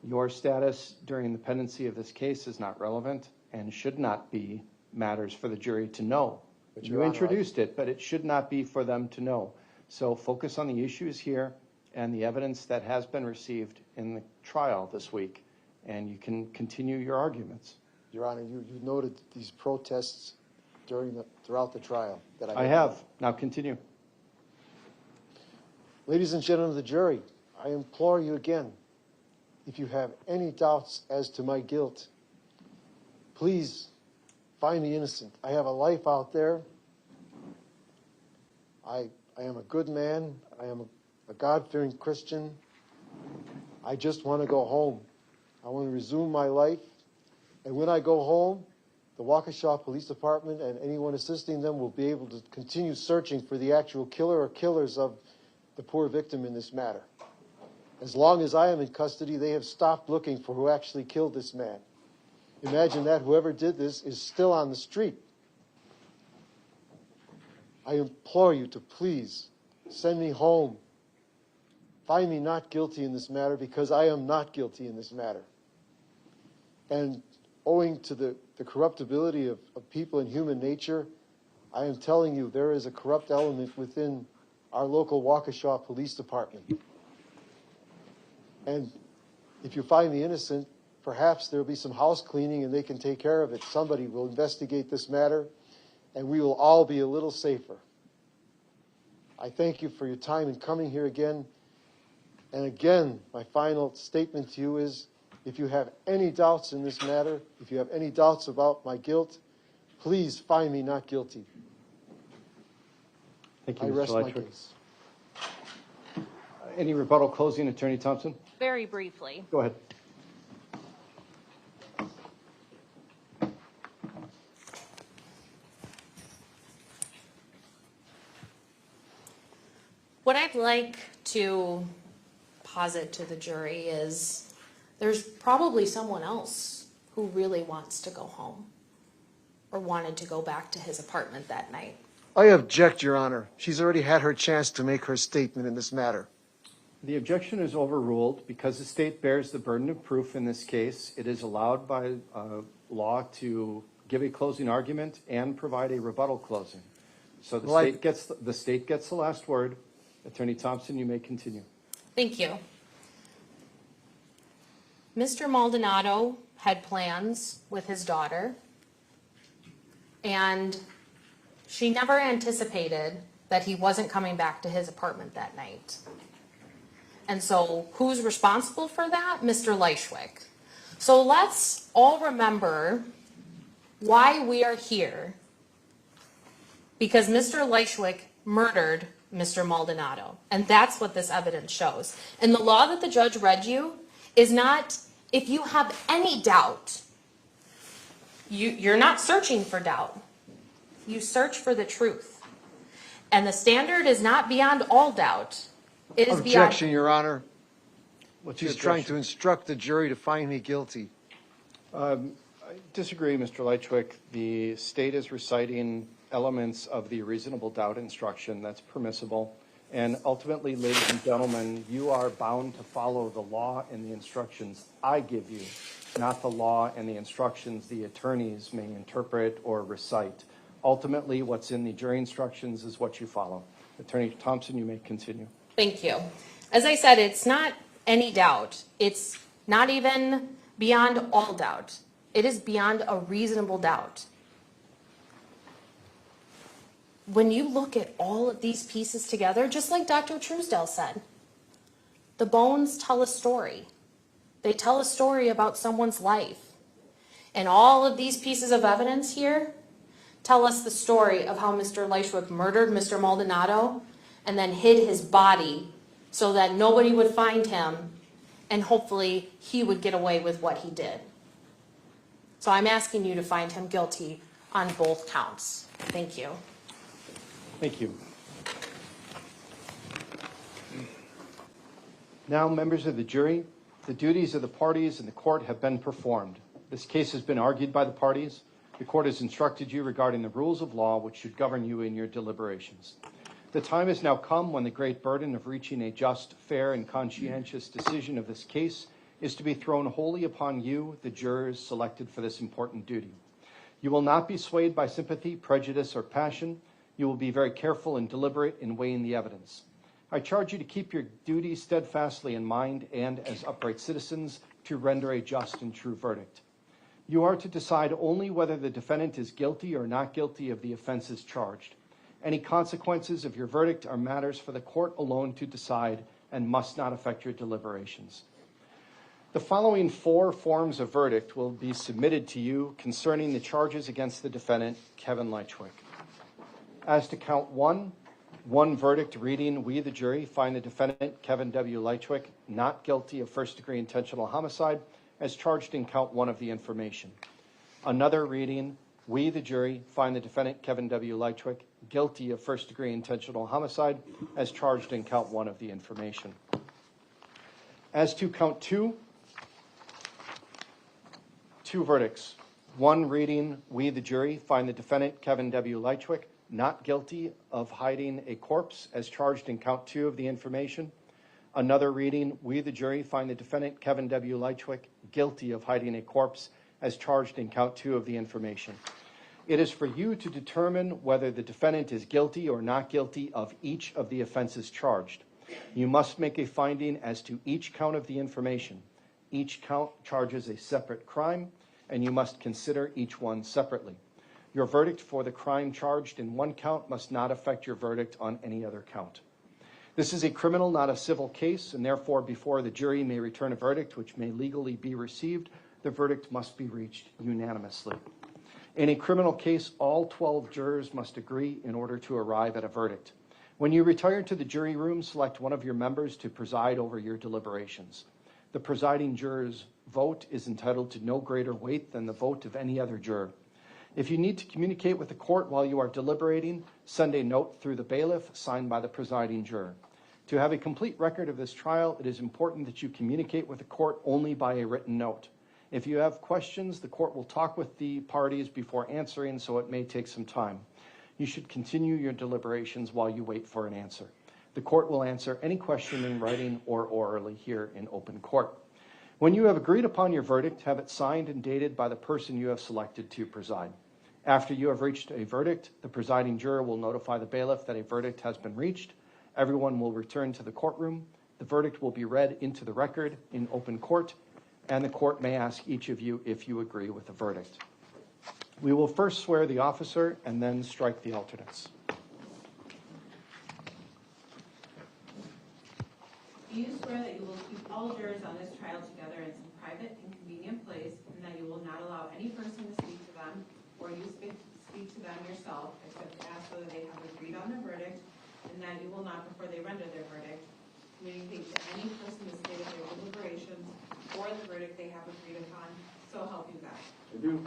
Your status during the pendency of this case is not relevant and should not be matters for the jury to know. But You Your Honor, introduced it, but it should not be for them to know. So focus on the issues here and the evidence that has been received in the trial this week, and you can continue your arguments. Your Honor, you noted these protests throughout the trial that I have. Now continue. Ladies and gentlemen of the jury, I implore you again, if you have any doubts as to my guilt, please find me innocent. I have a life out there. I am a good man. I am a God-fearing Christian. I just want to go home. I want to resume my life. And when I go home, the Waukesha Police Department and anyone assisting them will be able to continue searching for the actual killer or killers of the poor victim in this matter. As long as I am in custody, they have stopped looking for who actually killed this man. Imagine that whoever did this is still on the street. I implore you to please send me home. Find me not guilty in this matter because I am not guilty in this matter. And owing to the corruptibility of people and human nature, I am telling you there is a corrupt element within our local Waukesha Police Department. And if you find me innocent, perhaps there will be some house cleaning and they can take care of it. Somebody will investigate this matter and we will all be a little safer. I thank you for your time in coming here again. And again, my final statement to you is, if you have any doubts in this matter, if you have any doubts about my guilt, please find me not guilty. Thank you, I Mr. rest my Lychwick. case. Any rebuttal closing, Attorney Thompson? Very briefly. Go ahead. What I'd like to posit to the jury is there's probably someone else who really wants to go home or wanted to go back to his apartment that night. I object, Your Honor. She's already had her chance to make her statement in this matter. The objection is overruled because the state bears the burden of proof in this case. It is allowed by law to give a closing argument and provide a rebuttal closing. So the state gets the last word. Attorney Thompson, you may continue. Thank you. Mr. Maldonado had plans with his daughter, and she never anticipated that he wasn't coming back to his apartment that night. And so who's responsible for that? Mr. Lychwick. So let's all remember why we are here. Because Mr. Lychwick murdered Mr. Maldonado. And that's what this evidence shows. And the law that the judge read you is not, if you have any doubt, you're not searching for doubt. You search for the truth. And the standard is not beyond all doubt. It is Objection, beyond. Your Honor. What's your She's trying objection? to instruct the jury to find me guilty. I disagree, Mr. Lychwick. The state is reciting elements of the reasonable doubt instruction. That's permissible. And ultimately, ladies and gentlemen, you are bound to follow the law and the instructions I give you, not the law and the instructions the attorneys may interpret or recite. Ultimately, what's in the jury instructions is what you follow. Attorney Thompson, you may continue. Thank you. As I said, it's not any doubt. It's not even beyond all doubt. It is beyond a reasonable doubt. When you look at all of these pieces together, just like Dr. Truesdale said, the bones tell a story. They tell a story about someone's life. And all of these pieces of evidence here tell us the story of how Mr. Lychwick murdered Mr. Maldonado and then hid his body so that nobody would find him and hopefully he would get away with what he did. So I'm asking you to find him guilty on both counts. Thank you. Thank you. Now, members of the jury, the duties of the parties in the court have been performed. This case has been argued by the parties. The court has instructed you regarding the rules of law which should govern you in your deliberations. The time has now come when the great burden of reaching a just, fair, and conscientious decision of this case is to be thrown wholly upon you, the jurors selected for this important duty. You will not be swayed by sympathy, prejudice, or passion. You will be very careful and deliberate in weighing the evidence. I charge you to keep your duties steadfastly in mind and, as upright citizens, to render a just and true verdict. You are to decide only whether the defendant is guilty or not guilty of the offenses charged. Any consequences of your verdict are matters for the court alone to decide and must not affect your deliberations. The following 4 forms of verdict will be submitted to you concerning the charges against the defendant, Kevin Lychwick. As to count 1, one verdict reading, we, the jury, find the defendant, Kevin W. Lychwick, not guilty of first-degree intentional homicide as charged in count 1 of the information. Another reading, we, the jury, find the defendant, Kevin W. Lychwick, guilty of first-degree intentional homicide as charged in count 1 of the information. As to count 2, 2 verdicts. One reading, we, the jury, find the defendant, Kevin W. Lychwick, not guilty of hiding a corpse as charged in count 2 of the information. Another reading, we, the jury, find the defendant, Kevin W. Lychwick, guilty of hiding a corpse as charged in count 2 of the information. It is for you to determine whether the defendant is guilty or not guilty of each of the offenses charged. You must make a finding as to each count of the information. Each count charges a separate crime, and you must consider each one separately. Your verdict for the crime charged in one count must not affect your verdict on any other count. This is a criminal, not a civil case, and therefore, before the jury may return a verdict which may legally be received, the verdict must be reached unanimously. In a criminal case, all 12 jurors must agree in order to arrive at a verdict. When you retire to the jury room, select one of your members to preside over your deliberations. The presiding juror's vote is entitled to no greater weight than the vote of any other juror. If you need to communicate with the court while you are deliberating, send a note through the bailiff signed by the presiding juror. To have a complete record of this trial, it is important that you communicate with the court only by a written note. If you have questions, the court will talk with the parties before answering, so it may take some time. You should continue your deliberations while you wait for an answer. The court will answer any question in writing or orally here in open court. When you have agreed upon your verdict, have it signed and dated by the person you have selected to preside. After you have reached a verdict, the presiding juror will notify the bailiff that a verdict has been reached. Everyone will return to the courtroom. The verdict will be read into the record in open court, and the court may ask each of you if you agree with the verdict. We will first swear the officer and then strike the alternates. Do you swear that you will keep all jurors on this trial together in some private and convenient place, and that you will not allow any person to speak to them, or you speak to them yourself, except to ask whether they have agreed on their verdict, and that you will not, before they render their verdict, communicate to any person the state of their deliberations or the verdict they have agreed upon, so help you God? I do.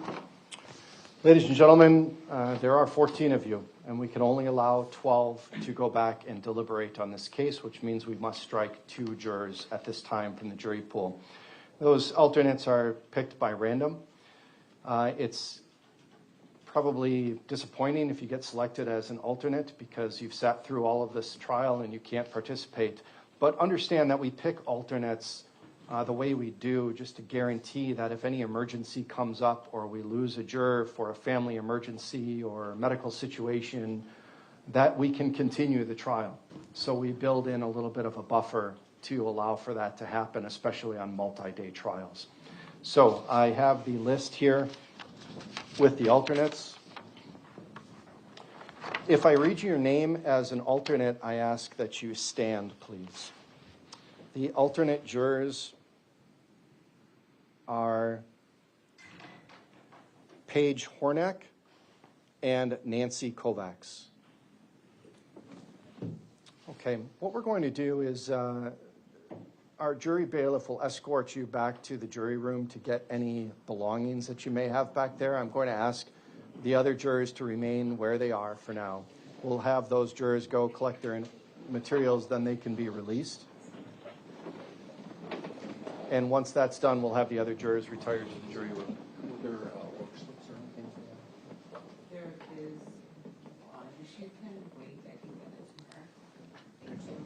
Ladies and gentlemen, there are 14 of you, and we can only allow 12 to go back and deliberate on this case, which means we must strike 2 jurors at this time from the jury pool. Those alternates are picked by random. It's probably disappointing if you get selected as an alternate because you've sat through all of this trial and you can't participate. But understand that we pick alternates the way we do just to guarantee that if any emergency comes up or we lose a juror for a family emergency or a medical situation, that we can continue the trial. So we build in a little bit of a buffer to allow for that to happen, especially on multi-day trials. So I have the list here with the alternates. If I read your name as an alternate, I ask that you stand, please. The alternate jurors are Paige Hornack and Nancy Kovacs. Okay, what we're going to do is, are our jury bailiff will escort you back to the jury room to get any belongings that you may have back there. I'm going to ask the other jurors to remain where they are for now. We'll have those jurors go collect their materials, then they can be released. And once that's done, we'll have the other jurors retire to the jury room. There is, if you can wait, I can get it to her. Thank you.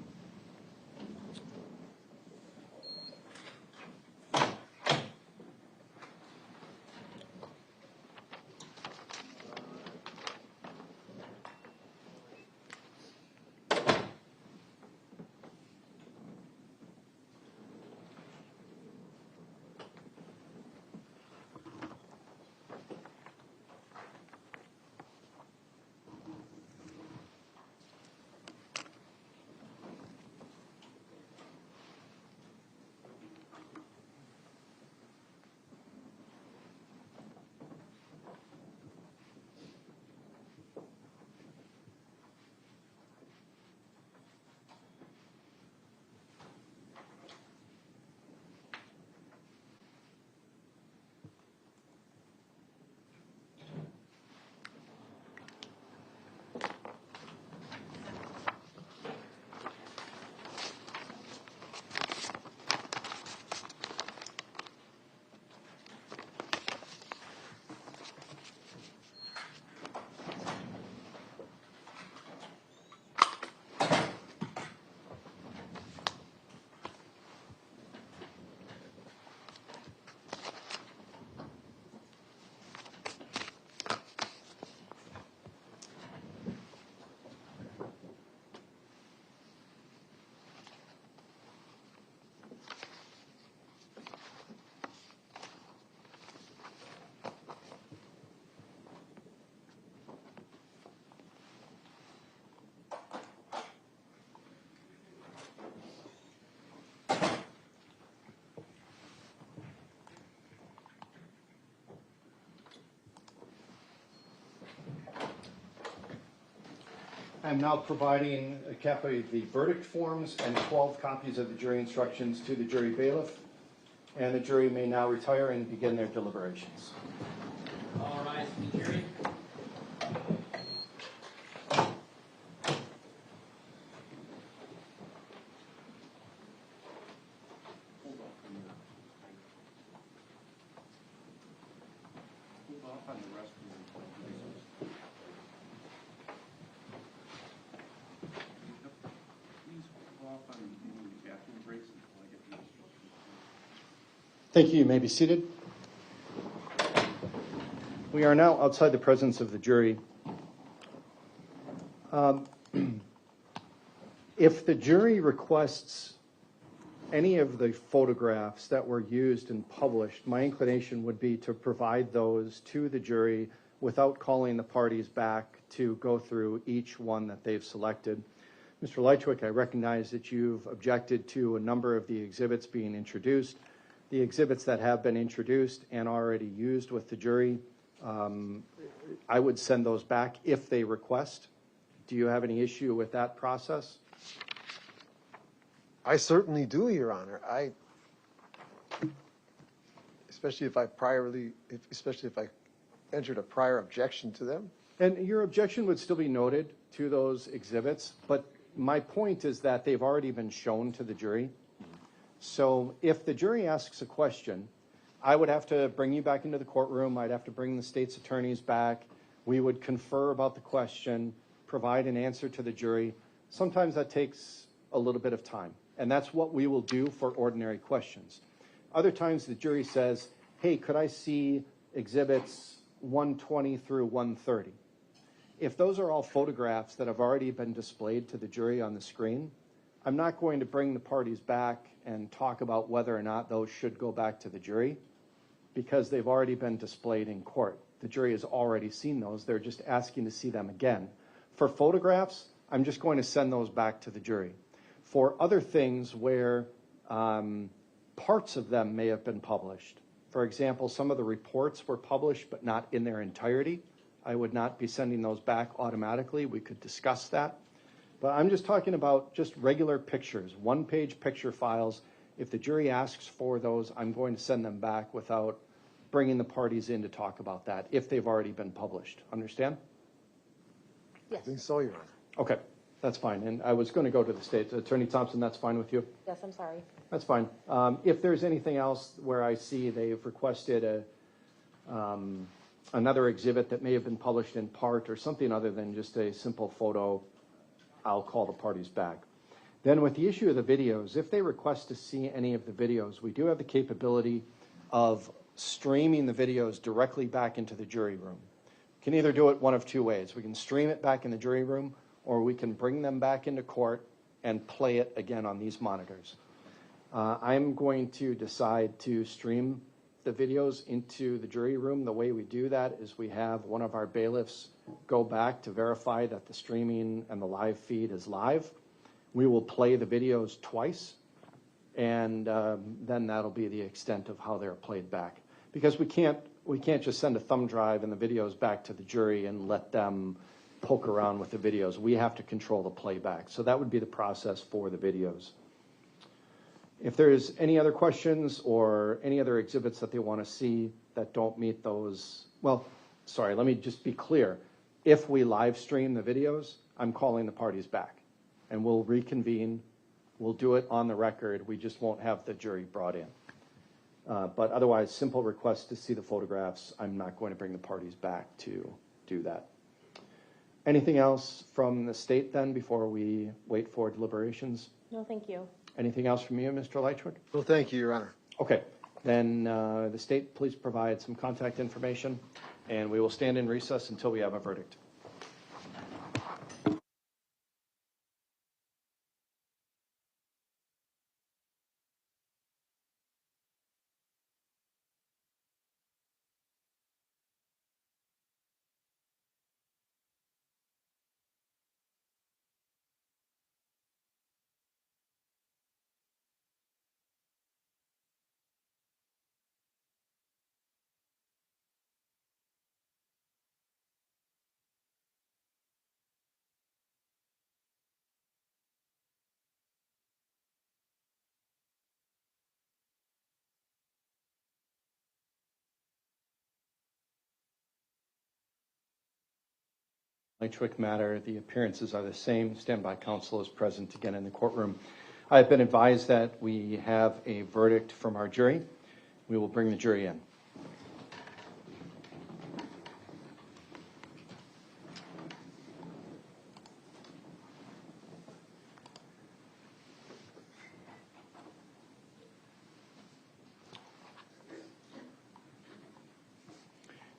I'm now providing a copy of the verdict forms and 12 copies of the jury instructions to the jury bailiff, and the jury may now retire and begin their deliberations. All rise for the jury. Thank you. You may be seated. We are now outside the presence of the jury. If the jury requests any of the photographs that were used and published, my inclination would be to provide those to the jury without calling the parties back to go through each one that they've selected. Mr. Lychwick, I recognize that you've objected to a number of the exhibits being introduced. The exhibits that have been introduced and already used with the jury, I would send those back if they request. Do you have any issue with that process? I certainly do, Your Honor. Especially if I entered a prior objection to them. And your objection would still be noted to those exhibits, but my point is that they've already been shown to the jury. So if the jury asks a question, I would have to bring you back into the courtroom. I'd have to bring the state's attorneys back. We would confer about the question, provide an answer to the jury. Sometimes that takes a little bit of time, and that's what we will do for ordinary questions. Other times the jury says, hey, could I see exhibits 120 through 130? If those are all photographs that have already been displayed to the jury on the screen, I'm not going to bring the parties back and talk about whether or not those should go back to the jury because they've already been displayed in court. The jury has already seen those. They're just asking to see them again. For photographs, I'm just going to send those back to the jury. For other things where parts of them may have been published, for example, some of the reports were published but not in their entirety, I would not be sending those back automatically. We could discuss that. But I'm just talking about just regular pictures, one-page picture files, If the jury asks for those, I'm going to send them back without bringing the parties in to talk about that if they've already been published. Understand? I think so, Your Honor. Okay, that's fine. And I was going to go to the state. Attorney Thompson, that's fine with you? Yes, I'm sorry. That's fine. If there's anything else where I see they've requested another exhibit that may have been published in part or something other than just a simple photo, I'll call the parties back. Then with the issue of the videos, if they request to see any of the videos, we do have the capability of streaming the videos directly back into the jury room. We can either do it one of two ways. We can stream it back in the jury room, or we can bring them back into court and play it again on these monitors. I'm going to decide to stream the videos into the jury room. The way we do that is we have one of our bailiffs go back to verify that the streaming and the live feed is live. We will play the videos twice, and then that'll be the extent of how they're played back. Because we can't just send a thumb drive and the videos back to the jury and let them poke around with the videos. We have to control the playback. So that would be the process for the videos. If there's any other questions or any other exhibits that they want to see that don't meet those, well, sorry, let me just be clear. If we live stream the videos, I'm calling the parties back and we'll reconvene. We'll do it on the record. We just won't have the jury brought in. But otherwise, simple request to see the photographs. I'm not going to bring the parties back to do that. Anything else from the state then before we wait for deliberations? No, thank you. Anything else from you, Mr. Lychwick? Well, thank you, Your Honor. Okay. Then the state, please provide some contact information, and we will stand in recess until we have a verdict. Lychwick matter, the appearances are the same. Standby counsel is present again in the courtroom. I have been advised that we have a verdict from our jury. We will bring the jury in.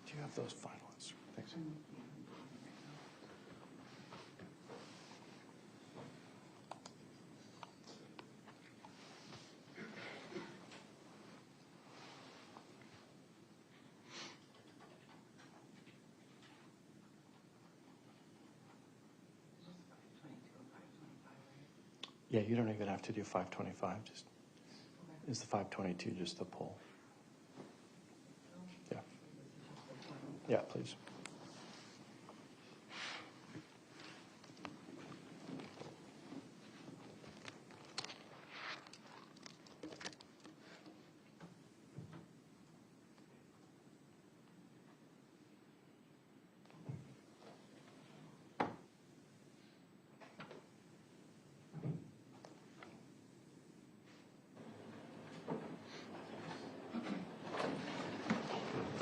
Do you have those final ones? Thanks. Yeah, you don't even have to do 525. Just is the 522 just the poll? Yeah. Yeah, please.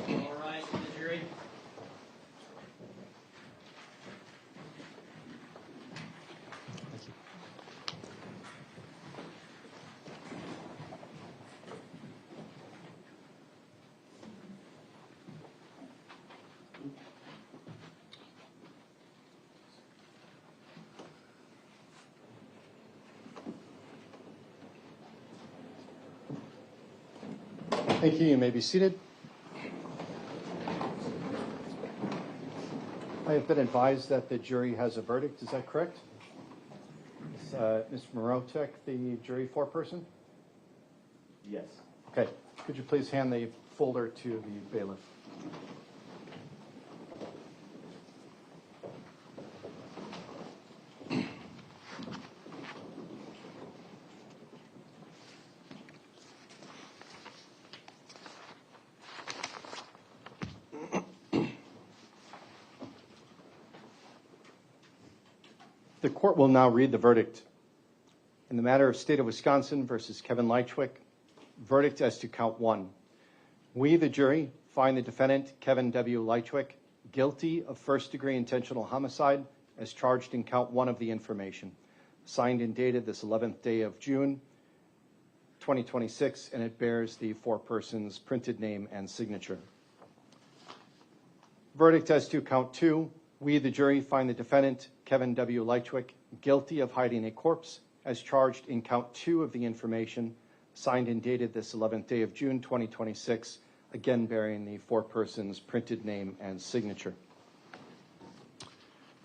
All right, the jury. Thank you. You may be seated. I have been advised that the jury has a verdict. Is that correct? Is Mr. Morotek the jury foreperson? Yes. Okay. Could you please hand the folder to the bailiff? The court will now read the verdict. In the matter of State of Wisconsin versus Kevin Lychwick, verdict as to count 1. We, the jury, find the defendant, Kevin W. Lychwick, guilty of first-degree intentional homicide as charged in count 1 of the information, signed and dated this 11th day of June, 2026, and it bears the foreperson's printed name and signature. Verdict as to count 2. We, the jury, find the defendant, Kevin W. Lychwick, guilty of hiding a corpse as charged in count 2 of the information, signed and dated this 11th day of June, 2026, again bearing the foreperson's printed name and signature.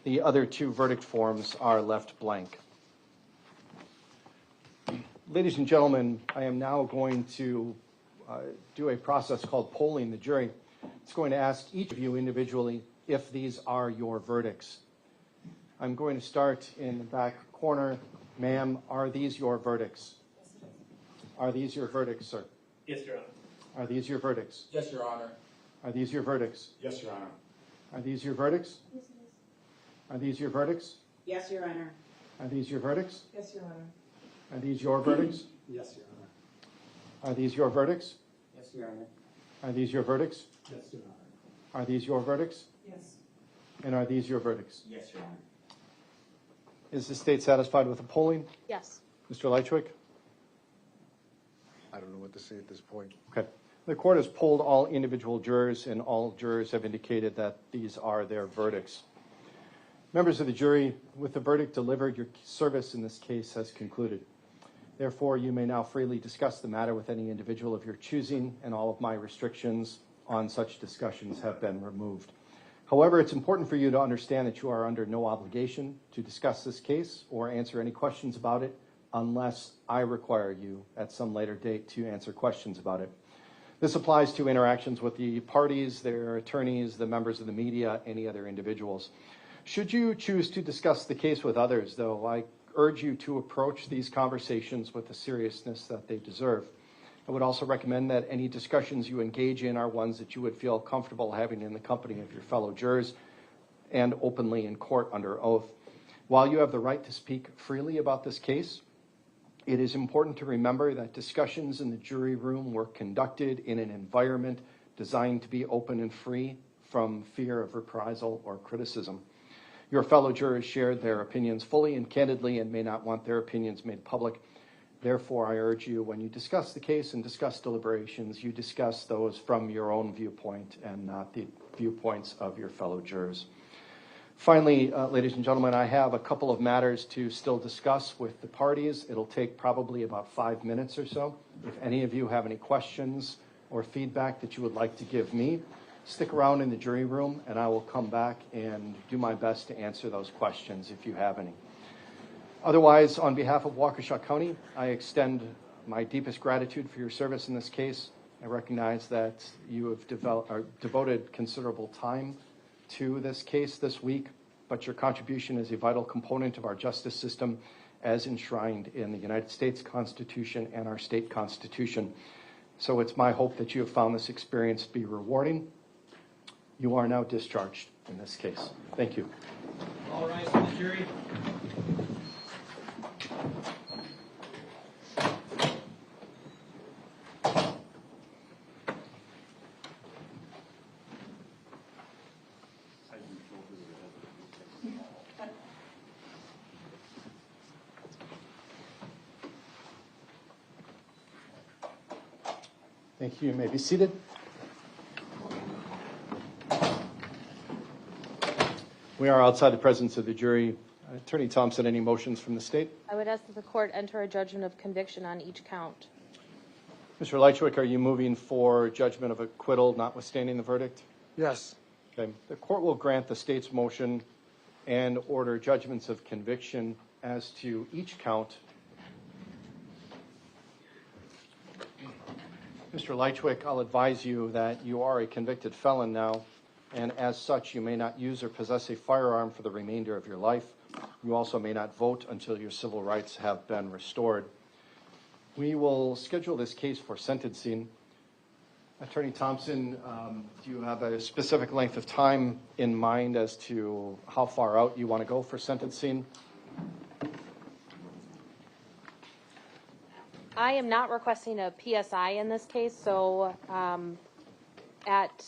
The other 2 verdict forms are left blank. Ladies and gentlemen, I am now going to do a process called polling the jury. It's going to ask each of you individually if these are your verdicts. I'm going to start in the back corner. Ma'am, are these your verdicts? Are these your verdicts, sir? Yes, Your Honor. Are these your verdicts? Yes, Your Honor. Are these your verdicts? Yes, Your Honor. Are these your verdicts? Yes, it is. Are these your verdicts? Yes, Your Honor. Are these your verdicts? Yes, Your Honor. Are these your verdicts? Yes, Your Honor. Are these your verdicts? Yes, Your Honor. Are these your verdicts? Yes, Your Honor. Are these your verdicts? Yes. And are these your verdicts? Yes, Your Honor. Is the state satisfied with the polling? Yes. Mr. Lychwick? I don't know what to say at this point. Okay. The court has polled all individual jurors, and all jurors have indicated that these are their verdicts. Members of the jury, with the verdict delivered, your service in this case has concluded. Therefore, you may now freely discuss the matter with any individual of your choosing, and all of my restrictions on such discussions have been removed. However, it's important for you to understand that you are under no obligation to discuss this case or answer any questions about it unless I require you at some later date to answer questions about it. This applies to interactions with the parties, their attorneys, the members of the media, any other individuals. Should you choose to discuss the case with others, though, I urge you to approach these conversations with the seriousness that they deserve. I would also recommend that any discussions you engage in are ones that you would feel comfortable having in the company of your fellow jurors and openly in court under oath. While you have the right to speak freely about this case, it is important to remember that discussions in the jury room were conducted in an environment designed to be open and free from fear of reprisal or criticism. Your fellow jurors shared their opinions fully and candidly and may not want their opinions made public. Therefore, I urge you, when you discuss the case and discuss deliberations, you discuss those from your own viewpoint and not the viewpoints of your fellow jurors. Finally, ladies and gentlemen, I have a couple of matters to still discuss with the parties. It'll take probably about 5 minutes or so. If any of you have any questions or feedback that you would like to give me, stick around in the jury room and I will come back and do my best to answer those questions if you have any. Otherwise, on behalf of Waukesha County, I extend my deepest gratitude for your service in this case. I recognize that you have devoted considerable time to this case this week, but your contribution is a vital component of our justice system as enshrined in the United States Constitution and our state constitution. So it's my hope that you have found this experience to be rewarding. You are now discharged in this case. Thank you. All rise for the jury. Thank you. You may be seated. We are outside the presence of the jury. Attorney Thompson, any motions from the state? I would ask that the court enter a judgment of conviction on each count. Mr. Lychwick, are you moving for judgment of acquittal notwithstanding the verdict? Yes. Okay. The court will grant the state's motion and order judgments of conviction as to each count. Mr. Lychwick, I'll advise you that you are a convicted felon now, and as such, you may not use or possess a firearm for the remainder of your life. You also may not vote until your civil rights have been restored. We will schedule this case for sentencing. Attorney Thompson, do you have a specific length of time in mind as to how far out you want to go for sentencing? I am not requesting a PSI in this case, so at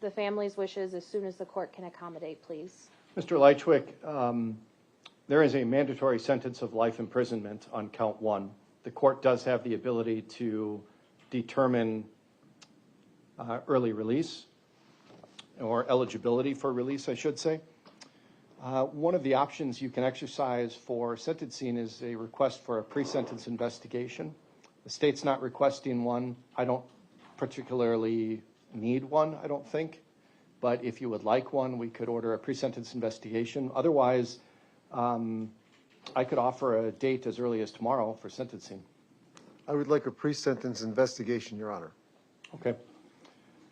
the family's wishes, as soon as the court can accommodate, please. Mr. Lychwick, there is a mandatory sentence of life imprisonment on count 1. The court does have the ability to determine early release, or eligibility for release, I should say. One of the options you can exercise for sentencing is a request for a pre-sentence investigation. The state's not requesting one. I don't particularly need one, I don't think. But if you would like one, we could order a pre-sentence investigation. Otherwise, I could offer a date as early as tomorrow for sentencing. I would like a pre-sentence investigation, Your Honor. Okay.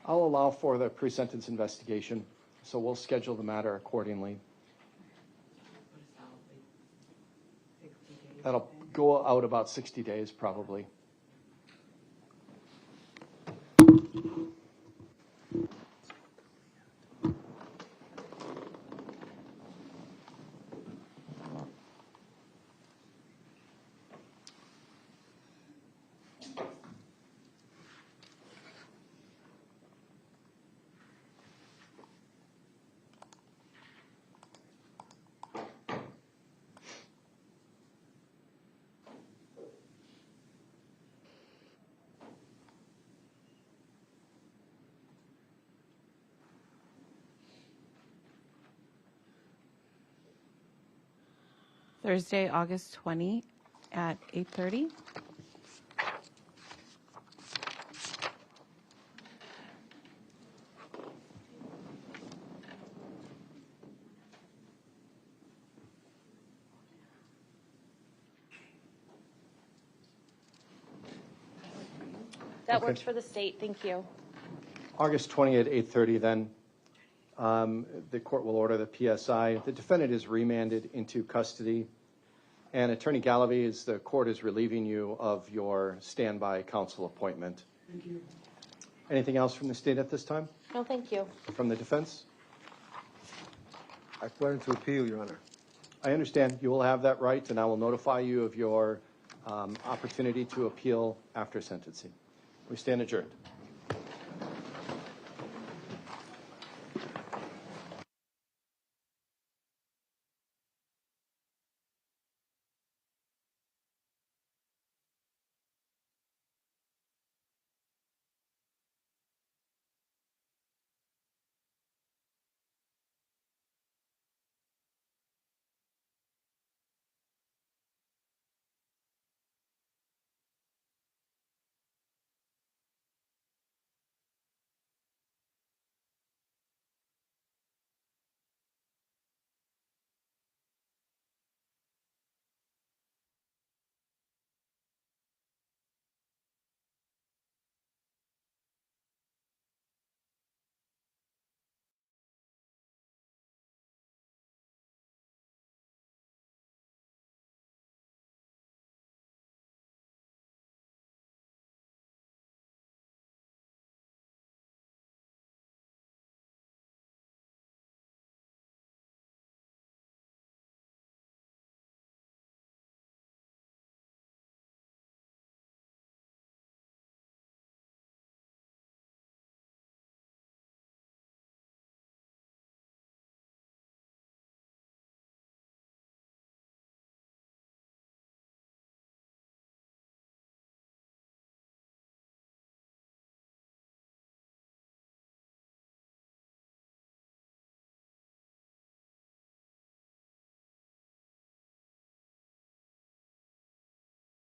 I'll allow for the pre-sentence investigation, so we'll schedule the matter accordingly. That'll go out about 60 days, probably. Thursday, August 20 at 8:30. That Okay. works for the state. Thank you. August 20 at 8:30 then. The court will order the PSI. The defendant is remanded into custody. And Attorney Galloway, the court is relieving you of your standby counsel appointment. Thank you. Anything else from the state at this time? No, thank you. From the defense? I plan to appeal, Your Honor. I understand. You will have that right, and I will notify you of your opportunity to appeal after sentencing. We stand adjourned.